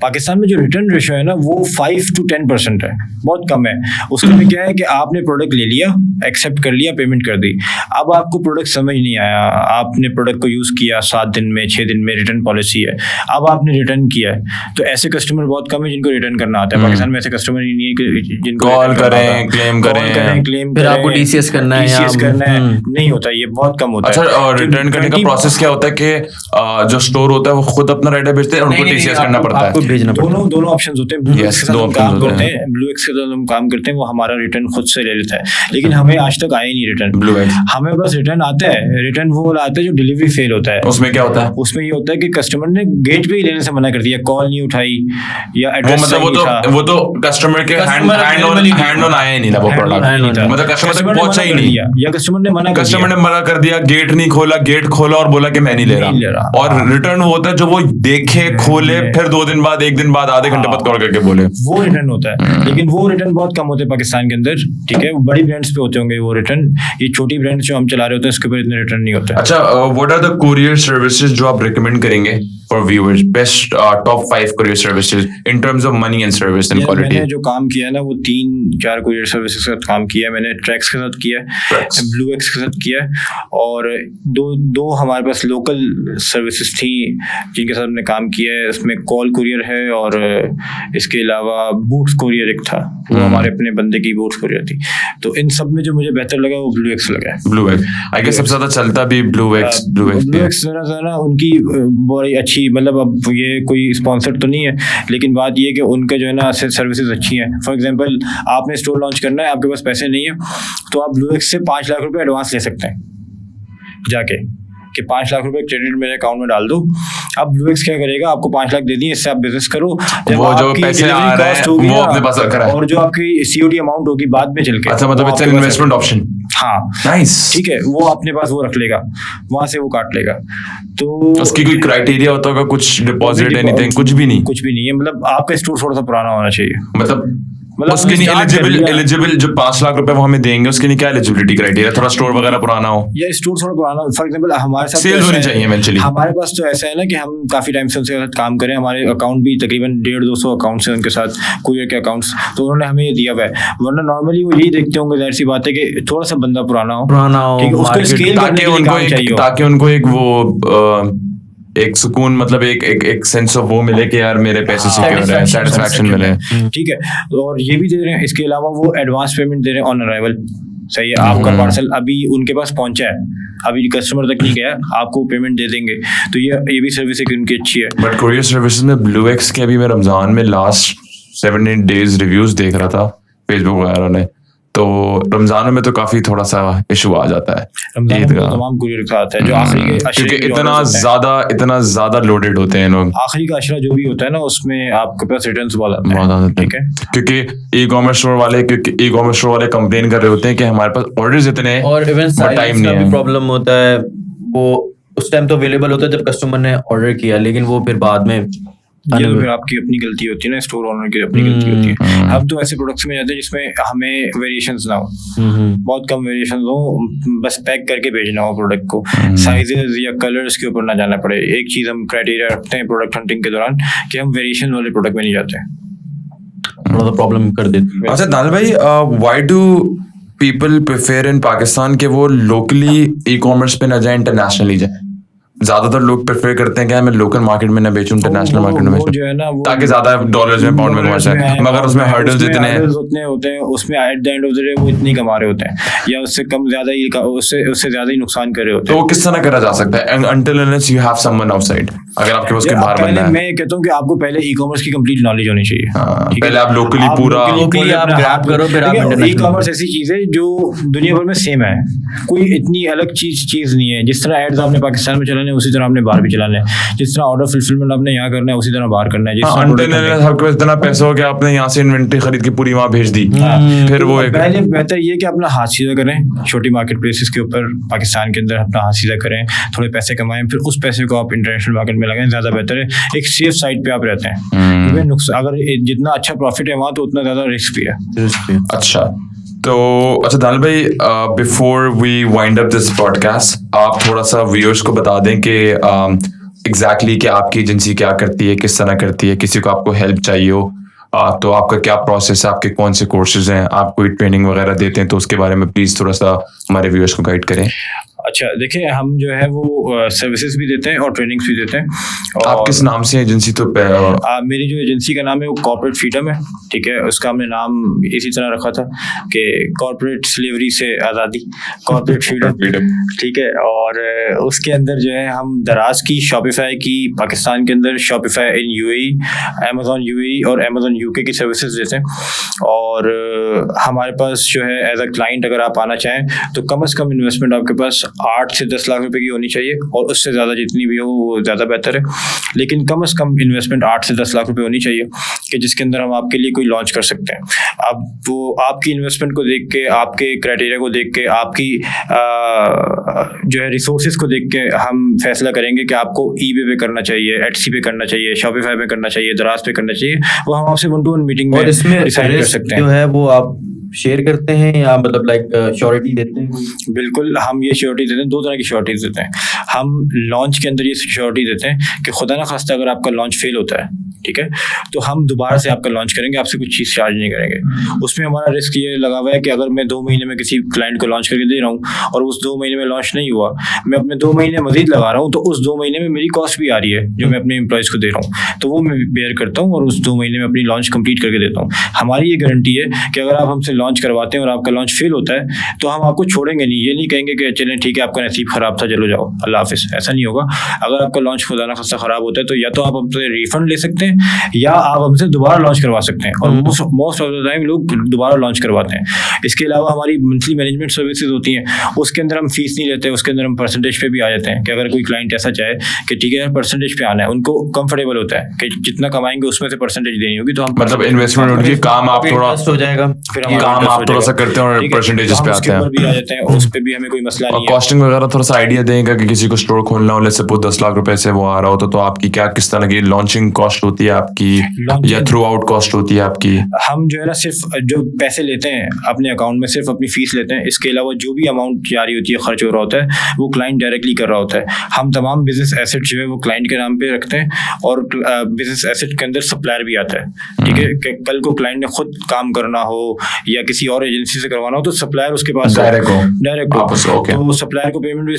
Speaker 1: पाकिस्तान में जो रिटर्न रेशो है ना वो 5 to 10% है, बहुत कम है। उसके में क्या है कि आपने प्रोडक्ट ले लिया, एक्सेप्ट कर लिया, पेमेंट कर दी, अब आपको प्रोडक्ट समझ नहीं आया, आपने प्रोडक्ट को यूज़ किया, 7 दिन में 6 दिन में रिटर्न पॉलिसी है, अब आपने रिटर्न किया है, तो ऐसे कस्टमर बहुत कम है जिनको रिटर्न करना आता है। पाकिस्तान में ऐसे कस्टमर ही नहीं है कि जिनको
Speaker 2: कॉल करें, क्लेम करें,
Speaker 3: फिर आपको DCS करना है,
Speaker 1: नहीं होता, ये बहुत कम होता है।
Speaker 2: अच्छा, और रिटर्न करने का प्रोसेस क्या होता है कि जो स्टोर होता है वो खुद अपना राइडर भेजते हैं और उनको DCS करना पड़ता है?
Speaker 1: दोनों ऑप्शंस होते हैं। ब्लू एक्स के साथ हम काम करते हैं, ब्लू एक्स के साथ हम काम करते हैं, वो हमारा रिटर्न खुद से ले लेता है, लेकिन हमें आज तक आया ही नहीं रिटर्न।
Speaker 2: ब्लू एक्स
Speaker 1: हमें बस रिटर्न आता है, रिटर्न वो आता है जो डिलीवरी फेल होता है।
Speaker 2: उसमें क्या होता है?
Speaker 1: उसमें ये होता है कि कस्टमर ने गेट पे ही लेने से मना कर दिया, कॉल नहीं उठाई या एड्रेस
Speaker 2: वो तो कस्टमर के हैंड ऑन आया ही नहीं था वो प्रोडक्ट, मतलब कस्टमर तक पहुंचा ही नहीं,
Speaker 1: या कस्टमर ने
Speaker 2: मना कर दिया, गेट नहीं खोला, गेट खोला और बोला कि मैं नहीं ले रहा। और रिटर्न वो होता है जो वो देखे, खोले, फिर 2 दिन बाद, 1 दिन बाद, आधे घंटे बाद कॉल करके बोले,
Speaker 1: वो रिटर्न होता है। लेकिन वो रिटर्न बहुत कम होते हैं पाकिस्तान के अंदर, ठीक है। बड़ी ब्रांड्स पे होते होंगे वो रिटर्न, ये छोटी ब्रांड्स जो हम चला रहे होते हैं इसके ऊपर इतने रिटर्न नहीं होते।
Speaker 2: अच्छा, what are the courier services जो आप रिकमेंड करेंगे for viewers. Best top 5 courier services in terms of money and service and quality.
Speaker 1: मैंने जो काम किया है ना वो 3-4 कुरियर सर्विसेज के साथ काम किया है। मैंने ट्रैक्स के साथ किया है, ब्लूएक्स के साथ किया है, और दो हमारे पास लोकल सर्विसेज थी जिनके साथ हमने काम किया है। इसमें कॉल कुरियर है और इसके अलावा बूट्स कुरियर एक था, वो हमारे अपने बंदे की बूट्स कुरियर थी। तो इन सब में जो मुझे बेहतर लगा वो ब्लूएक्स लगा है।
Speaker 2: ब्लूएक्स आई गेस सबसे ज्यादा चलता भी ब्लूएक्स
Speaker 1: ना उनकी बड़ी अच्छी, मतलब अब ये कोई स्पॉन्सर तो नहीं है, लेकिन बात ये है कि उनका जो है ना सर्विसेज अच्छी हैं। फॉर एग्जांपल आपने स्टोर लॉन्च करना है, आपके पास पैसे नहीं है, तो आप ब्लूएक्स से 5 लाख रुपए एडवांस ले सकते हैं जाके, कि 5 लाख रुपए क्रेडिट मेरे अकाउंट में डाल दो। अब ब्लूएक्स क्या करेगा, आपको 5 लाख दे दिए, इससे आप बिजनेस करो,
Speaker 2: वो जो पैसे आ रहे हैं वो अपने पास रख रहा है,
Speaker 1: और जो आपकी सीओडी अमाउंट होगी बाद में चल के,
Speaker 2: अच्छा मतलब इट्स एन इन्वेस्टमेंट ऑप्शन।
Speaker 1: हाँ
Speaker 2: नाइस,
Speaker 1: ठीक है, वो अपने पास वो रख लेगा, वहां से वो काट लेगा। तो
Speaker 2: उसकी कोई क्राइटेरिया होता होगा, कुछ डिपॉजिट एनीथिंग? कुछ भी नहीं,
Speaker 1: कुछ भी नहीं है। मतलब आपका स्टोर थोड़ा सा पुराना होना चाहिए,
Speaker 2: मतलब उसके लिए एलिजिबल जो 5 लाख रुपए वो हमें देंगे, उसके लिए क्या एलिजिबिलिटी क्राइटेरिया? थोड़ा स्टोर वगैरह पुराना हो
Speaker 1: या स्टोर थोड़ा पुराना हो। फॉर एग्जांपल हमारे साथ
Speaker 2: सेल्स होनी चाहिए इवेंचुअली।
Speaker 1: हमारे पास तो ऐसा है ना कि हम काफी टाइम से उनके साथ काम करें, हमारे अकाउंट भी तकरीबन 150-200 अकाउंट्स हैं उनके साथ, कुरियर के अकाउंट्स, तो उन्होंने हमें ये दिया हुआ है। वरना नॉर्मली वो यही देखते होंगे, जाहिर सी बात है कि थोड़ा सा बंदा पुराना हो,
Speaker 2: ताकि उनको एक वो एक सुकून, मतलब एक सेंस ऑफ वो मिले कि यार मेरे पैसे सिक्योर है, सेटिस्फैक्शन मिले।
Speaker 1: ठीक है, और ये भी दे रहे हैं। इसके अलावा वो एडवांस पेमेंट दे रहे हैं ऑन अराइवल। सही है, आपका पार्सल अभी उनके पास पहुंचा है, अभी कस्टमर तक नहीं गया, आपको पेमेंट दे देंगे। तो ये भी सर्विस एक उनकी अच्छी है।
Speaker 2: बट कुरियर सर्विसेज में ब्लूएक्स के अभी मैं रमजान में लास्ट 7-8 डेज रिव्यूज देख रहा था फेसबुक वगैरह ने, तो रमजान में तो काफी थोड़ा सा इशू आ जाता है
Speaker 1: रमजान में, तमाम कुरियर का आता है जो आखिरी के
Speaker 2: क्योंकि इतना ज्यादा लोडेड होते हैं लोग।
Speaker 1: आखिरी का अशरा जो भी होता है ना, उसमें आपके पास रिटर्न्स बहुत आते हैं, ठीक है,
Speaker 2: क्योंकि ई कॉमर्स स्टोर वाले कंप्लेन कर रहे होते हैं कि हमारे पास ऑर्डर्स इतने हैं
Speaker 3: और इवन टाइम नहीं है, प्रॉब्लम होता है। वो उस टाइम तो अवेलेबल होता है जब कस्टमर ने ऑर्डर किया, लेकिन वो फिर बाद में
Speaker 1: ये तो फिर आपकी अपनी गलती होती है ना, स्टोर ओनर की अपनी गलती होती है। हम तो ऐसे प्रोडक्ट्स में जाते हैं जिसमें हमें वेरिएशंस ना हो, बहुत कम वेरिएशंस हो, बस पैक करके भेजना हो प्रोडक्ट को, साइजेस या कलर्स के ऊपर ना जाना पड़े। एक चीज हम क्राइटेरिया रखते हैं प्रोडक्ट हंटिंग के दौरान कि हम वेरिएशन वाले प्रोडक्ट में नहीं जाते,
Speaker 3: थोड़ा सा प्रॉब्लम कर देते हैं।
Speaker 2: अच्छा दानिल भाई, व्हाई डू पीपल प्रेफर इन पाकिस्तान के वो लोकली ई कॉमर्स पे ना जाए, इंटरनेशनली जाए? ज्यादातर लोग प्रेफर करते हैं कि मैं लोकल मार्केट में ना बेचूं, इंटरनेशनल मार्केट में बेचूं,
Speaker 1: जो है ना वो
Speaker 2: ताकि ज्यादा डॉलर्स में पाउंड में कमा जाए, मगर उसमें हर्डल्स इतने
Speaker 1: होते हैं, उसमें at the end of the day वो इतनी कमा रहे होते हैं या उससे कम ज्यादा ही, उससे ज्यादा ही नुकसान कर रहे होते हैं।
Speaker 2: तो वो किस तरह करा जा सकता है until unless you have someone outside? अगर आपके पास के बाहर बनना है,
Speaker 1: मैं कहता हूँ कि आपको पहले ई कॉमर्स की कंप्लीट नॉलेज होनी चाहिए।
Speaker 2: पहले आप लोकली पूरा
Speaker 3: आप ग्रैब करो, फिर आप
Speaker 1: ई कॉमर्स ऐसी चीज है जो दुनिया भर में सेम है, कोई इतनी अलग चीज नहीं है। जिस तरह एड्स आपने पाकिस्तान में चलाने, उसी तरह आपने बाहर भी चलाना है। जिस तरह ऑर्डर फुलफिलमेंट आपने यहाँ करना है, उसी तरह बाहर करना है।
Speaker 2: आपके पास इतना पैसा हो गया, आपने यहाँ से इन्वेंटरी खरीद के पूरी वहाँ भेज दी, फिर वो
Speaker 1: पहले बेहतर ये कि अपना हाथ सीधा करें, छोटी मार्केट प्लेसेस के ऊपर पाकिस्तान के अंदर अपना हाथ सीधा करें, थोड़े पैसे कमाएं, फिर उस पैसे को आप इंटरनेशनल मार्केट में लगाएं, ज्यादा बेहतर है। एक सेफ साइड पे आप रहते हैं, क्योंकि नुकसान, अगर जितना अच्छा प्रॉफिट है वहाँ, तो उतना ज्यादा रिस्क भी है।
Speaker 2: अच्छा, तो अच्छा दानिल भाई, before we wind up this podcast, आप थोड़ा सा व्यूअर्स को बता दें कि एग्जैक्टली कि आपकी एजेंसी क्या करती है, किस तरह करती है, किसी को आपको हेल्प चाहिए हो तो आपका क्या प्रोसेस है, आपके कौन से कोर्सेज हैं, आप कोई ट्रेनिंग वगैरह देते हैं, तो उसके बारे में प्लीज थोड़ा सा हमारे व्यूअर्स को गाइड करें।
Speaker 1: अच्छा देखिए, हम जो है वो सर्विसेज भी देते हैं और ट्रेनिंग्स भी देते हैं।
Speaker 2: आप किस नाम से एजेंसी? तो
Speaker 1: मेरी जो एजेंसी का नाम है वो कॉर्पोरेट फ्रीडम है, ठीक है। उसका हमने नाम इसी तरह रखा था कि कॉर्पोरेट स्लेवरी से आज़ादी, कॉर्पोरेट फ्रीडम, ठीक है। और उसके अंदर जो है हम दराज की, शॉपिफाई की, पाकिस्तान के अंदर Shopify in UAE, Amazon UAE और अमेज़न यूके की सर्विसेज देते हैं। और हमारे पास जो है एज अ क्लाइंट अगर आप आना चाहें तो कम से कम इन्वेस्टमेंट आपके पास 8 से 10 लाख रुपए की होनी चाहिए, और उससे ज़्यादा जितनी भी हो वो ज़्यादा बेहतर है। लेकिन कम से कम इन्वेस्टमेंट 8 से 10 लाख रुपए होनी चाहिए कि जिसके अंदर हम आपके लिए कोई लॉन्च कर सकते हैं। अब वो आपकी इन्वेस्टमेंट को देख के, आपके क्राइटेरिया को देख के, आपकी जो है रिसोर्सेज को देख के हम फैसला करेंगे कि आपको ईबे पे करना चाहिए, एटसी पे करना चाहिए, शॉपिफाई पे करना चाहिए, दराज पे करना चाहिए। वो हम आपसे 1-to-1 मीटिंग में डिसाइड कर सकते हैं।
Speaker 3: जो है वो आप शेयर करते हैं या मतलब लाइक श्योरिटी देते हैं?
Speaker 1: बिल्कुल, हम ये श्योरिटी देते हैं, 2 तरह की श्योरिटीज़ देते हैं। हम लॉन्च के अंदर ये श्योरिटी देते हैं कि खुदा ना खास्ता अगर आपका लॉन्च फेल होता है, ठीक है, तो हम दोबारा से आपका लॉन्च करेंगे, आपसे कुछ चीज़ चार्ज नहीं करेंगे। उसमें हमारा रिस्क ये लगा हुआ है कि अगर मैं 2 महीने में किसी क्लाइंट को लॉन्च करके दे रहा हूँ और उस 2 महीने में लॉन्च नहीं हुआ, मैं अपने 2 महीने मजीद लगा रहा हूँ, तो उस 2 महीने में मेरी कॉस्ट भी आ रही है जो मैं अपने एम्प्लॉयज़ को दे रहा हूँ, तो वो मैं बेयर करता हूँ और उस 2 महीने में अपनी लॉन्च कंप्लीट करके देता हूँ। हमारी ये गारंटी है कि अगर आप हमसे लॉन्च करवाते हैं और आपका लॉन्च फेल होता है तो हम आपको छोड़ेंगे नहीं। ये नहीं कहेंगे कि चलें ठीक है आपका नसीब ख़राब था, चलो जाओ अल्लाह हाफिज़, ऐसा नहीं होगा। अगर आपका लॉन्च खुदा ना खास्ता ख़राब होता है तो या तो आप हमसे रिफंड ले सकते हैं या आप हमसे दोबारा लॉन्च करवा सकते हैं, और मोस्ट ऑफ द टाइम लोग दोबारा लॉन्च करवाते हैं। इसके अलावा हमारी मंथली मैनेजमेंट सर्विसेज होती हैं, उसके अंदर हम फीस नहीं लेते, उसके अंदर हम परसेंटेज पे भी आ जाते हैं कि अगर कोई क्लाइंट ऐसा चाहे कि ठीक है यार परसेंटेज पे आना है, उनको कंफर्टेबल होता है कि जितना कमाएंगे उसमें से परसेंटेज देनी होगी, तो हम
Speaker 2: मतलब इन्वेस्टमेंट उनकी काम आप थोड़ा
Speaker 3: हो जाएगा,
Speaker 1: फिर
Speaker 2: काम आप थोड़ा सा करते हैं और परसेंटेजेस पे आते हैं,
Speaker 1: भी आ जाते हैं, उस पे भी हमें कोई मसला नहीं है।
Speaker 2: कॉस्टिंग वगैरह थोड़ा सा आइडिया देगा कि किसी को स्टोर खोलना हो, लेट्स सपोज 10 लाख रुपए से वो आ रहा हो, तो आपकी क्या किस तरह की लॉन्चिंग कॉस्ट होती है आपकी या थ्रू आउट कॉस्ट होती है आपकी?
Speaker 1: हम जो है ना सिर्फ जो पैसे लेते हैं अपने अकाउंट में, सिर्फ अपनी फीस लेते हैं। इसके अलावा जो भी अमाउंट जारी होती है, खर्च हो रहा होता है, वो क्लाइंट डायरेक्टली कर रहा होता है। हम तमाम बिजनेस एसेट जो है वो क्लाइंट के नाम पे रखते हैं, और बिजनेस एसेट के अंदर सप्लायर भी आता है, ठीक है, कि कल को क्लाइंट ने खुद काम करना हो या किसी और एजेंसी से करवाना हो तो सप्लायर उसके पास डायरेक्ट हो, तो सप्लायर को पेमेंट भी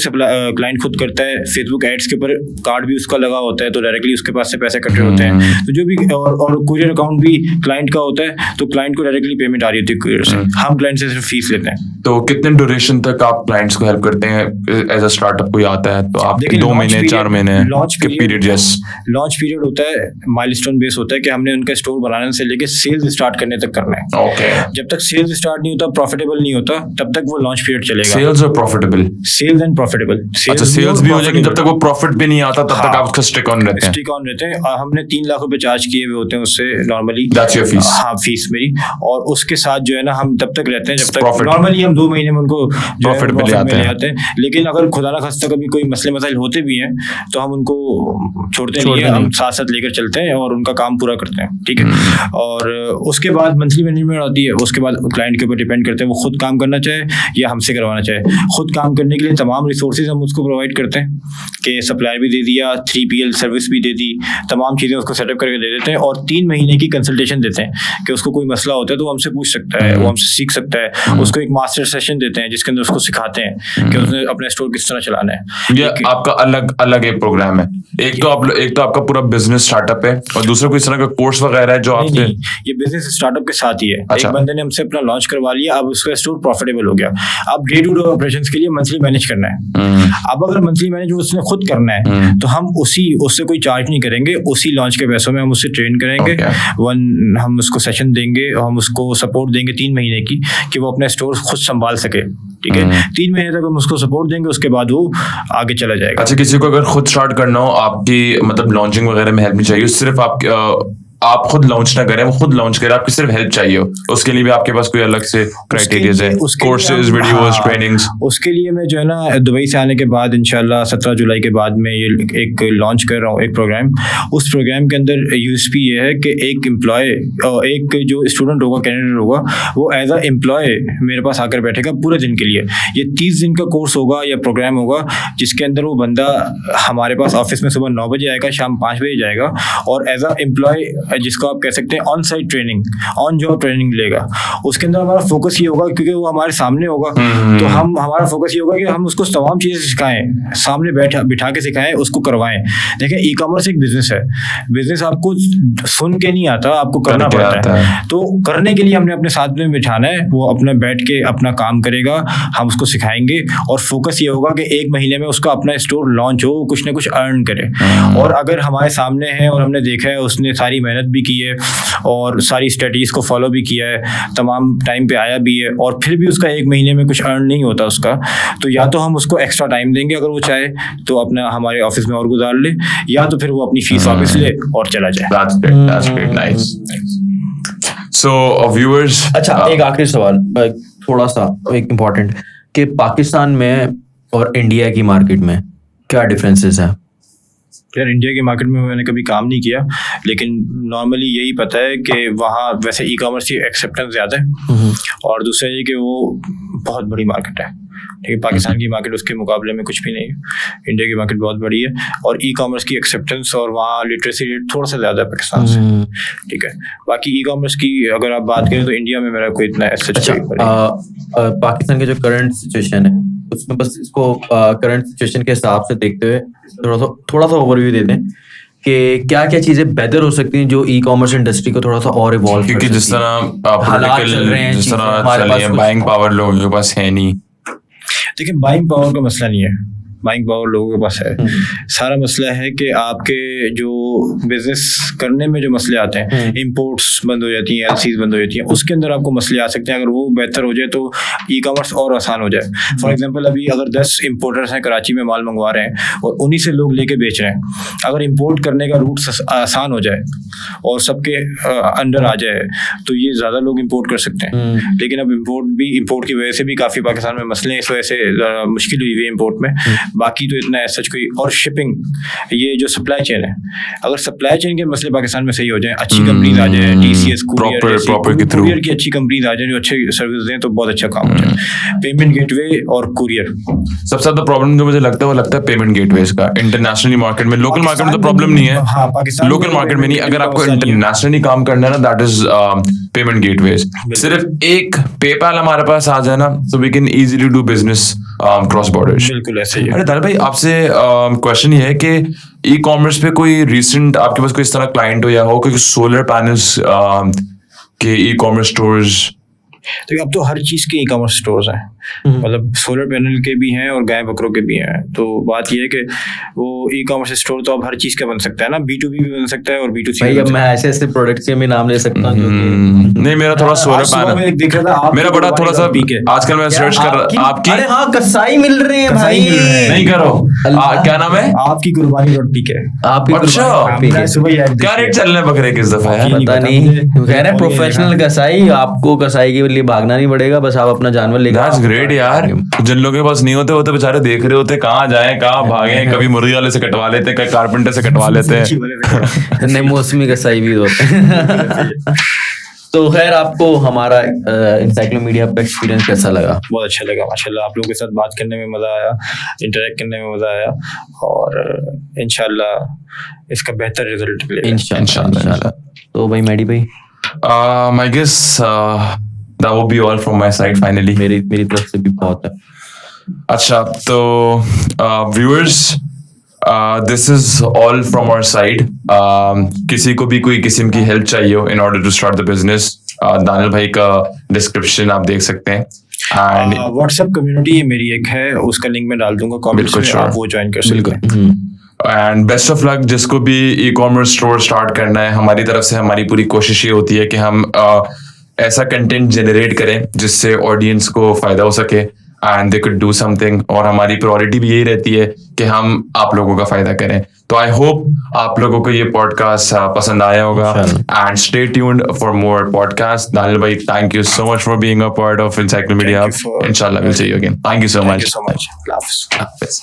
Speaker 1: क्लाइंट खुद करता है। फेसबुक एड्स के ऊपर कार्ड भी उसका लगा होता है, तो डायरेक्टली उसके पास से पैसे कट रहे होते हैं। तो जो भी और कुरियर अकाउंट भी क्लाइंट का होता है, तो क्लाइंट को डायरेक्टली पेमेंट आ रही होती है कुरियर से, हम क्लाइंट से सिर्फ फीस लेते हैं।
Speaker 2: तो कितने ड्यूरेशन तक आप क्लाइंट्स को हेल्प करते हैं? एज अ स्टार्टअप कोई आता है तो आप 2 महीने 4 महीने
Speaker 1: launch
Speaker 2: period? Yes,
Speaker 1: launch period होता है, माइलस्टोन बेस होता है कि हमने उनका स्टोर बनाने से लेके सेल्स स्टार्ट करने तक करना है।
Speaker 2: ओके,
Speaker 1: जब तक सेल्स स्टार्ट नहीं होता, प्रॉफिटेबल नहीं होता, तब तक वो लॉन्च पीरियड चलेगा।
Speaker 2: सेल्स और प्रॉफिटेबल?
Speaker 1: Sales and profitable.
Speaker 2: अच्छा, सेल्स भी हो जाएगी, जब तक वो प्रॉफिट भी नहीं आता तब तक आप उसका स्टिक ऑन रहते हैं?
Speaker 1: स्टिक ऑन रहते हैं। हमने 3 लाख रुपए चार्ज किए हुए होते हैं उससे नॉर्मली।
Speaker 2: That's your fees?
Speaker 1: हाँ, फीस मेरी। और उसके साथ जो है ना हम तब तक रहते हैं जब तक नॉर्मली हम 2 महीने में उनको
Speaker 2: प्रॉफिट में ले आते हैं।
Speaker 1: लेकिन अगर खुदा ना खास्ता कभी कोई मसले मसाइल होते भी हैं तो हम उनको छोड़ते नहीं है, हम साथ साथ लेकर चलते हैं और उनका काम पूरा करते हैं, ठीक है। और उसके बाद मंथली मैनेजमेंट आती है, उसके बाद क्लाइंट के ऊपर डिपेंड करते हैं वो खुद काम करना चाहे या हमसे करवाना चाहे। खुद काम करने के लिए तमाम रिसोर्सेज हम उसको प्रोवाइड करते हैं कि सप्लायर भी दे दिया, 3PL सर्विस भी दे दी, तमाम चीज़ें उसको सेटअप करके दे देते हैं, और 3 महीने की कंसल्टेशन देते हैं कि उसको कोई मसला होता है तो वो हमसे पूछ सकता है, वो हमसे सीख सकता है। उसको एक मास्टर सेशन देते हैं जिसके अंदर उसको सिखाते हैं कि उसने अपना स्टोर किस तरह चलाना है।
Speaker 2: ये आपका अलग अलग एक प्रोग्राम है। एक तो आपका पूरा बिजनेस स्टार्टअप है, और दूसरा कोई तरह का कोर्स वगैरह है जो आपने?
Speaker 1: ये बिजनेस स्टार्टअप के साथ ही है।
Speaker 2: अच्छा।
Speaker 1: एक बंदे ने हमसे अपना लॉन्च करवा लिया, अब उसका स्टोर प्रॉफिटेबल हो गया। अब डे टू डे ऑपरेशंस के लिए मंथली मैनेज करना है। अब अगर मंथली मैनेज उसने खुद करना है तो हम उससे कोई चार्ज नहीं करेंगे, उसी लॉन्च के पैसों में हम उससे ट्रेन करेंगे। हम उसको सेशन देंगे, हम उसको सपोर्ट देंगे 3 महीने की कि वो अपना स्टोर खुद संभाल सके, ठीक है। 3 महीने तक हम उसको सपोर्ट देंगे, उसके बाद वो आगे चला जाएगा।
Speaker 2: अच्छा, किसी को अगर खुद स्टार्ट करना हो, आपकी मतलब लॉन्चिंग वगैरह में हेल्प नहीं चाहिए, सिर्फ आप खुद लॉन्च ना करें, वो खुद लॉन्च करें, आपकी सिर्फ हेल्प चाहिए हो, उसके लिए भी आपके पास कोई अलग से क्राइटेरियाज है? Courses, videos, trainings?
Speaker 1: उसके लिए मैं जो है ना दुबई से आने के बाद इंशाल्लाह 17 जुलाई के बाद मैं ये एक लॉन्च कर रहा हूँ एक प्रोग्राम। उस प्रोग्राम के अंदर यूएसपी ये है कि एक एम्प्लॉय, एक जो स्टूडेंट होगा, कैंडिडेट होगा, वो एज अ एम्प्लॉय मेरे पास आकर बैठेगा पूरे दिन के लिए। ये 30 दिन का कोर्स होगा या प्रोग्राम होगा जिसके अंदर वो बंदा हमारे पास ऑफिस में सुबह 9 बजे आएगा, शाम 5 बजे जाएगा, और एज अ एम्प्लॉय जिसको आप कह सकते हैं on site training, on job training लेगा। उसके अंदर हमारा फोकस ये होगा, क्योंकि वो हमारे सामने होगा, तो हमारा फोकस ये होगा कि हम उसको तमाम चीज़ें सिखाएं, सामने बिठा के सिखाएं, उसको करवाएं। देखें, ई कॉमर्स एक बिजनेस है, बिजनेस आपको सुन के नहीं आता, आपको करना पड़ता है। तो करने के लिए हमने अपने साथ में बिठाना है, वो अपना बैठ के अपना काम करेगा, हम उसको सिखाएंगे, और फोकस ये होगा कि 1 महीने में उसका अपना स्टोर लॉन्च हो, कुछ ना कुछ अर्न करे। और अगर हमारे सामने है और हमने देखा है उसने सारी मेहनत भी की है और सारी स्ट्रेटजीज को फॉलो भी किया है, तमाम टाइम पे आया भी है, और फिर भी उसका 1 महीने में कुछ अर्न नहीं होता उसका, तो या तो हम उसको एक्स्ट्रा टाइम देंगे अगर वो चाहे तो अपना हमारे ऑफिस में और गुजार ले, या तो फिर वो अपनी फीस वापस ले और चला जाए।
Speaker 2: That's great, nice. So viewers,
Speaker 3: अच्छा, एक आखिरी सवाल, थोड़ा सा एक इम्पोर्टेंट, कि पाकिस्तान में और इंडिया की मार्केट में क्या डिफरेंसेस हैं?
Speaker 1: यार इंडिया की मार्केट में मैंने कभी काम नहीं किया, लेकिन नॉर्मली यही पता है कि वहाँ वैसे ई कॉमर्स की एक्सेप्टेंस ज़्यादा है, और दूसरा ये कि वो बहुत बड़ी मार्केट है। ठीक है, पाकिस्तान की मार्केट उसके मुकाबले में कुछ भी नहीं है, इंडिया की मार्केट बहुत बड़ी है, और ई कॉमर्स की एक्सेप्टेंस और वहाँ लिटरेसी रेट थोड़ा सा ज़्यादा है पाकिस्तान से। ठीक है, बाकी ई कॉमर्स की अगर आप बात करें तो इंडिया में मेरा कोई इतना
Speaker 3: अच्छा, पाकिस्तान के जो करंट सिचुएशन है उसमें बस इसको करंट सिचुएशन के हिसाब से देखते हुए थोड़ा सा ओवरव्यू देते हैं कि क्या क्या चीजें बेहतर हो सकती हैं जो ई कॉमर्स इंडस्ट्री को थोड़ा सा और इवॉल्व,
Speaker 2: क्योंकि जिस तरह
Speaker 3: हालात चल रहे हैं,
Speaker 2: जिस तरह
Speaker 3: हमारे
Speaker 2: चल
Speaker 3: पास
Speaker 2: रही है,
Speaker 3: कुछ-
Speaker 2: बाइंग पावर लोगों के पास है नहीं।
Speaker 1: देखिए, बाइंग पावर का मसला नहीं है, बाइंग पावर लोगों के पास है। सारा मसला है कि आपके जो बिजनेस करने में जो मसले आते हैं, इंपोर्ट्स बंद हो जाती हैं, एलसीज बंद हो जाती हैं, उसके अंदर आपको मसले आ सकते हैं। अगर वो बेहतर हो जाए तो ई कॉमर्स और आसान हो जाए। फॉर एग्जांपल, अभी अगर 10 इंपोर्टर्स हैं कराची में, माल मंगवा रहे हैं और उन्हीं से लोग लेके बेच रहे हैं, अगर इंपोर्ट करने का रूट आसान हो जाए और सबके अंडर आ जाए तो ये ज़्यादा लोग इंपोर्ट कर सकते हैं। लेकिन अब इंपोर्ट की वजह से भी काफ़ी पाकिस्तान में मसले हैं, इस वजह से मुश्किल हुई है इंपोर्ट में। बाकी तो इतना सच कोई, और शिपिंग, ये जो सप्लाई चेन है, अगर सप्लाई चेन के मसले पाकिस्तान में सही हो जाए, अच्छी कंपनीज आ जाए, TCS, कुरियर की अच्छी कंपनीज आ जाए जो अच्छे सर्विस दें, तो बहुत अच्छा काम हो जाए। पेमेंट गेटवे और कुरियर,
Speaker 2: सबसे ज्यादा प्रॉब्लम जो मुझे लगता है वो लगता है पेमेंट गेटवेज का। इंटरनेशनली मार्केट में, लोकल मार्केट में तो प्रॉब्लम नहीं है।
Speaker 1: हाँ, पाकिस्तान
Speaker 2: लोकल मार्केट में नहीं, अगर आपको इंटरनेशनली काम करना है ना, दैट इज पेमेंट गेटवेज। सिर्फ एक पेपैल हमारे पास आ जाए ना, तो we can easily do business cross borders.
Speaker 1: बिल्कुल ऐसे ही है।
Speaker 2: अरे दानिल भाई, आपसे क्वेश्चन ये है कि ई कॉमर्स पे कोई रिसेंट आपके पास कोई इस तरह क्लाइंट हो या हो, कोई सोलर पैनल्स के ई कॉमर्स स्टोर्स?
Speaker 1: तो अब तो हर चीज़ के ई कॉमर्स स्टोर्स हैं, मतलब सोलर पैनल के भी हैं और गाय बकरों के भी हैं। तो बात यह है कि वो ई कॉमर्स स्टोर तो अब हर चीज़ का बन सकता है ना, B2B भी बन सकता है और B2C
Speaker 3: भाई
Speaker 1: भी
Speaker 3: अब
Speaker 1: बन
Speaker 3: मैं ऐसे ऐसे प्रोडक्ट्स के भी नाम ले सकता हूँ
Speaker 2: नहीं, मेरा थोड़ा सोलर पैनल,
Speaker 1: देख रहा था
Speaker 2: मेरा बड़ा थोड़ा सा आजकल मैं सर्च कर रहा आपकी।
Speaker 3: अरे हाँ, कसाई मिल रहे हैं
Speaker 1: कसाई
Speaker 3: भाई,
Speaker 1: मिल रहे हैं।
Speaker 2: नहीं करो, क्या नाम है
Speaker 1: आपकी कुर्बानी डॉट पी के।
Speaker 3: आपकी
Speaker 2: अच्छा,
Speaker 3: कुर्बानी पे।
Speaker 1: सुबह याद
Speaker 2: क्या रेट चल रहे हैं बकरे के इस दफा यार?
Speaker 3: पता नहीं, कह रहे हैं प्रोफेशनल कसाई, आपको कसाई के लिए भागना नहीं पड़ेगा, बस आप अपना जानवर लेकर
Speaker 2: That's great यार। जिन लोगों के पास नहीं होते होते बेचारे देख रहे होते कहाँ जाएं कहाँ भागें, कभी मुर्गी वाले से कटवा लेते हैं, कभी कारपेंटर से कटवा लेते हैं।
Speaker 3: नहीं, मौसमी कसाई भी होते हैं। तो खैर, आपको हमारा एनसाइक्लोमीडिया का एक्सपीरियंस कैसा लगा?
Speaker 1: बहुत अच्छा लगा माशाल्लाह, आप लोगों के साथ बात करने में मज़ा आया, इंटरेक्ट करने में मज़ा आया, और इंशाल्लाह इसका बेहतर रिजल्ट मिलेगा
Speaker 3: इंशाल्लाह। तो भाई मैडी भाई,
Speaker 2: I guess that will be all from my side finally.
Speaker 3: मेरी तरफ से भी बहुत है।
Speaker 2: अच्छा, तो viewers, this is all from our side. किसी को भी कोई किस्म की हेल्प चाहिए हो in order to start the business, Daniil भाई का डिस्क्रिप्शन आप देख सकते हैं। एंड
Speaker 1: व्हाट्सएप कम्युनिटी मेरी एक है, उसका लिंक मैं डाल दूंगा कमेंट्स
Speaker 2: बिल्कुल,
Speaker 1: में,
Speaker 2: sure.
Speaker 1: आप वो ज्वाइन कर सकते हैं।
Speaker 2: एंड बेस्ट ऑफ लक जिसको भी ई कॉमर्स स्टोर स्टार्ट करना है। हमारी तरफ से हमारी पूरी कोशिश ये होती है कि हम ऐसा कंटेंट जनरेट करें जिससे ऑडियंस को फायदा हो सके and they could do something, और हमारी प्रायोरिटी भी यही रहती है कि हम आप लोगों का फायदा करें। तो आई होप आप लोगों को ये पॉडकास्ट पसंद आया होगा, and stay tuned for more podcast. Danil भाई, thank you so much for being a part of encyclopedia. इंशाल्लाह will see you again. Thank you so
Speaker 1: Thank
Speaker 2: much.
Speaker 1: you so much. Allah Hafiz.